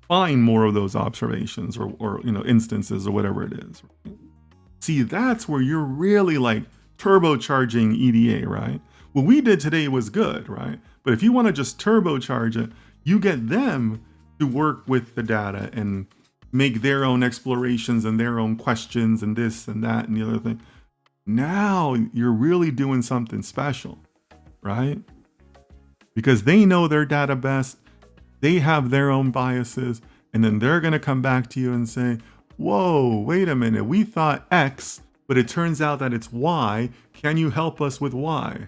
find more of those observations or instances or whatever it is. See, that's where you're really like turbocharging EDA, right? What we did today was good, right? But if you want to just turbocharge it, you get them to work with the data and make their own explorations and their own questions and this and that and the other thing. Now you're really doing something special, right? Because they know their data best, they have their own biases, and then they're going to come back to you and say, whoa, wait a minute, we thought X, but it turns out that it's Y. Can you help us with Y?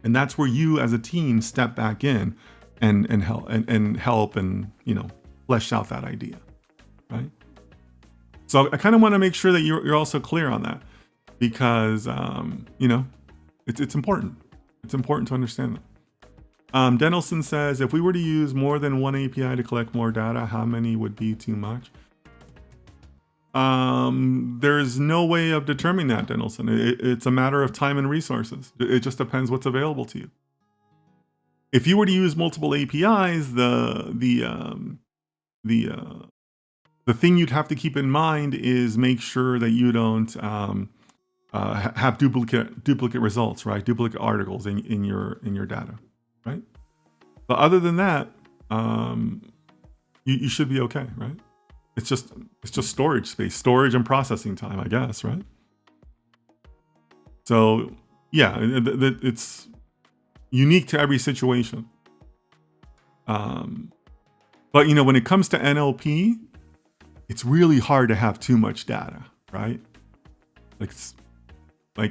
And that's where you as a team step back in and help and flesh out that idea, right? So I kind of want to make sure that you're also clear on that, because it's important. It's important to understand that. Denelson says, if we were to use more than one API to collect more data, how many would be too much? There's no way of determining that, Denelson. It's a matter of time and resources. It just depends what's available to you. If you were to use multiple APIs, the thing you'd have to keep in mind is make sure that you don't have duplicate results, right? Duplicate articles in your data, right? But other than that, you should be okay, right? It's just storage space, storage and processing time, I guess, right? So yeah, it's unique to every situation. But when it comes to NLP, it's really hard to have too much data, right? Like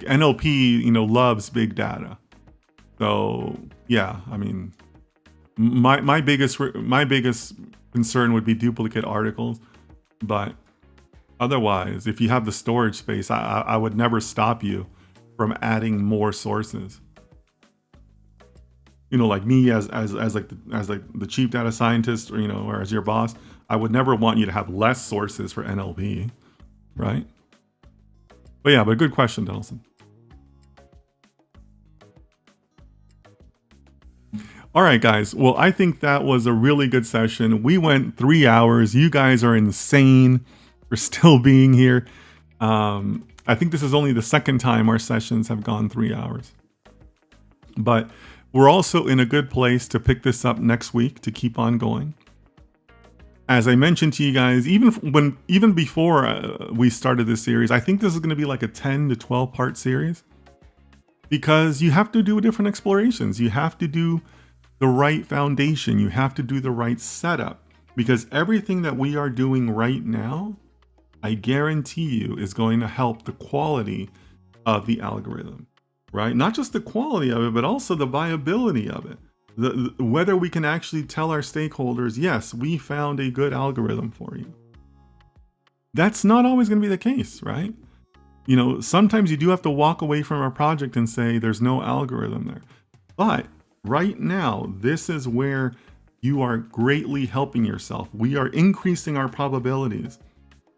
NLP, loves big data. So yeah, I mean, my biggest concern would be duplicate articles. But otherwise, if you have the storage space, I would never stop you from adding more sources. Like me as the chief data scientist, or as your boss, I would never want you to have less sources for NLP, right? But good question, Donaldson. All right, guys. Well, I think that was a really good session. We went 3 hours. You guys are insane for still being here. I think this is only the second time our sessions have gone 3 hours. But we're also in a good place to pick this up next week to keep on going. As I mentioned to you guys, even before we started this series, I think this is going to be like a 10 to 12 part series, because you have to do different explorations. You have to do the right foundation. You have to do the right setup, because everything that we are doing right now, I guarantee you, is going to help the quality of the algorithm, right? Not just the quality of it, but also the viability of it. Whether we can actually tell our stakeholders, yes, we found a good algorithm for you. That's not always going to be the case, right? Sometimes you do have to walk away from a project and say there's no algorithm there. But right now, this is where you are greatly helping yourself. We are increasing our probabilities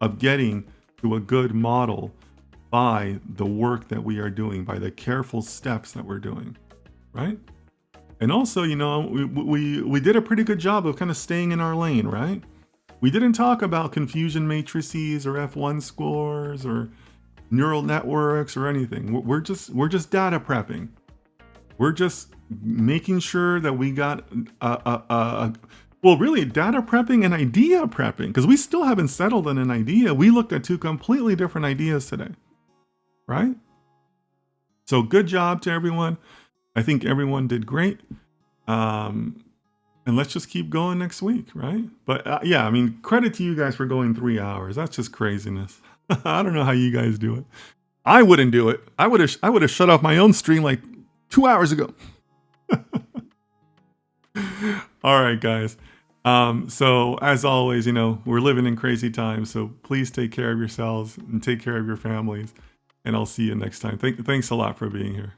of getting to a good model by the work that we are doing, by the careful steps that we're doing, right? And also, we did a pretty good job of kind of staying in our lane, right? We didn't talk about confusion matrices or F1 scores or neural networks or anything. We're just data prepping. We're just making sure that we got well, really data prepping and idea prepping, because we still haven't settled on an idea. We looked at two completely different ideas today, right? So good job to everyone. I think everyone did great. And let's just keep going next week, right? But yeah, I mean, credit to you guys for going 3 hours. That's just craziness. I don't know how you guys do it. I wouldn't do it. I would have shut off my own stream like 2 hours ago. All right, guys. So as always, you know, we're living in crazy times. So please take care of yourselves and take care of your families. And I'll see you next time. Thanks a lot for being here.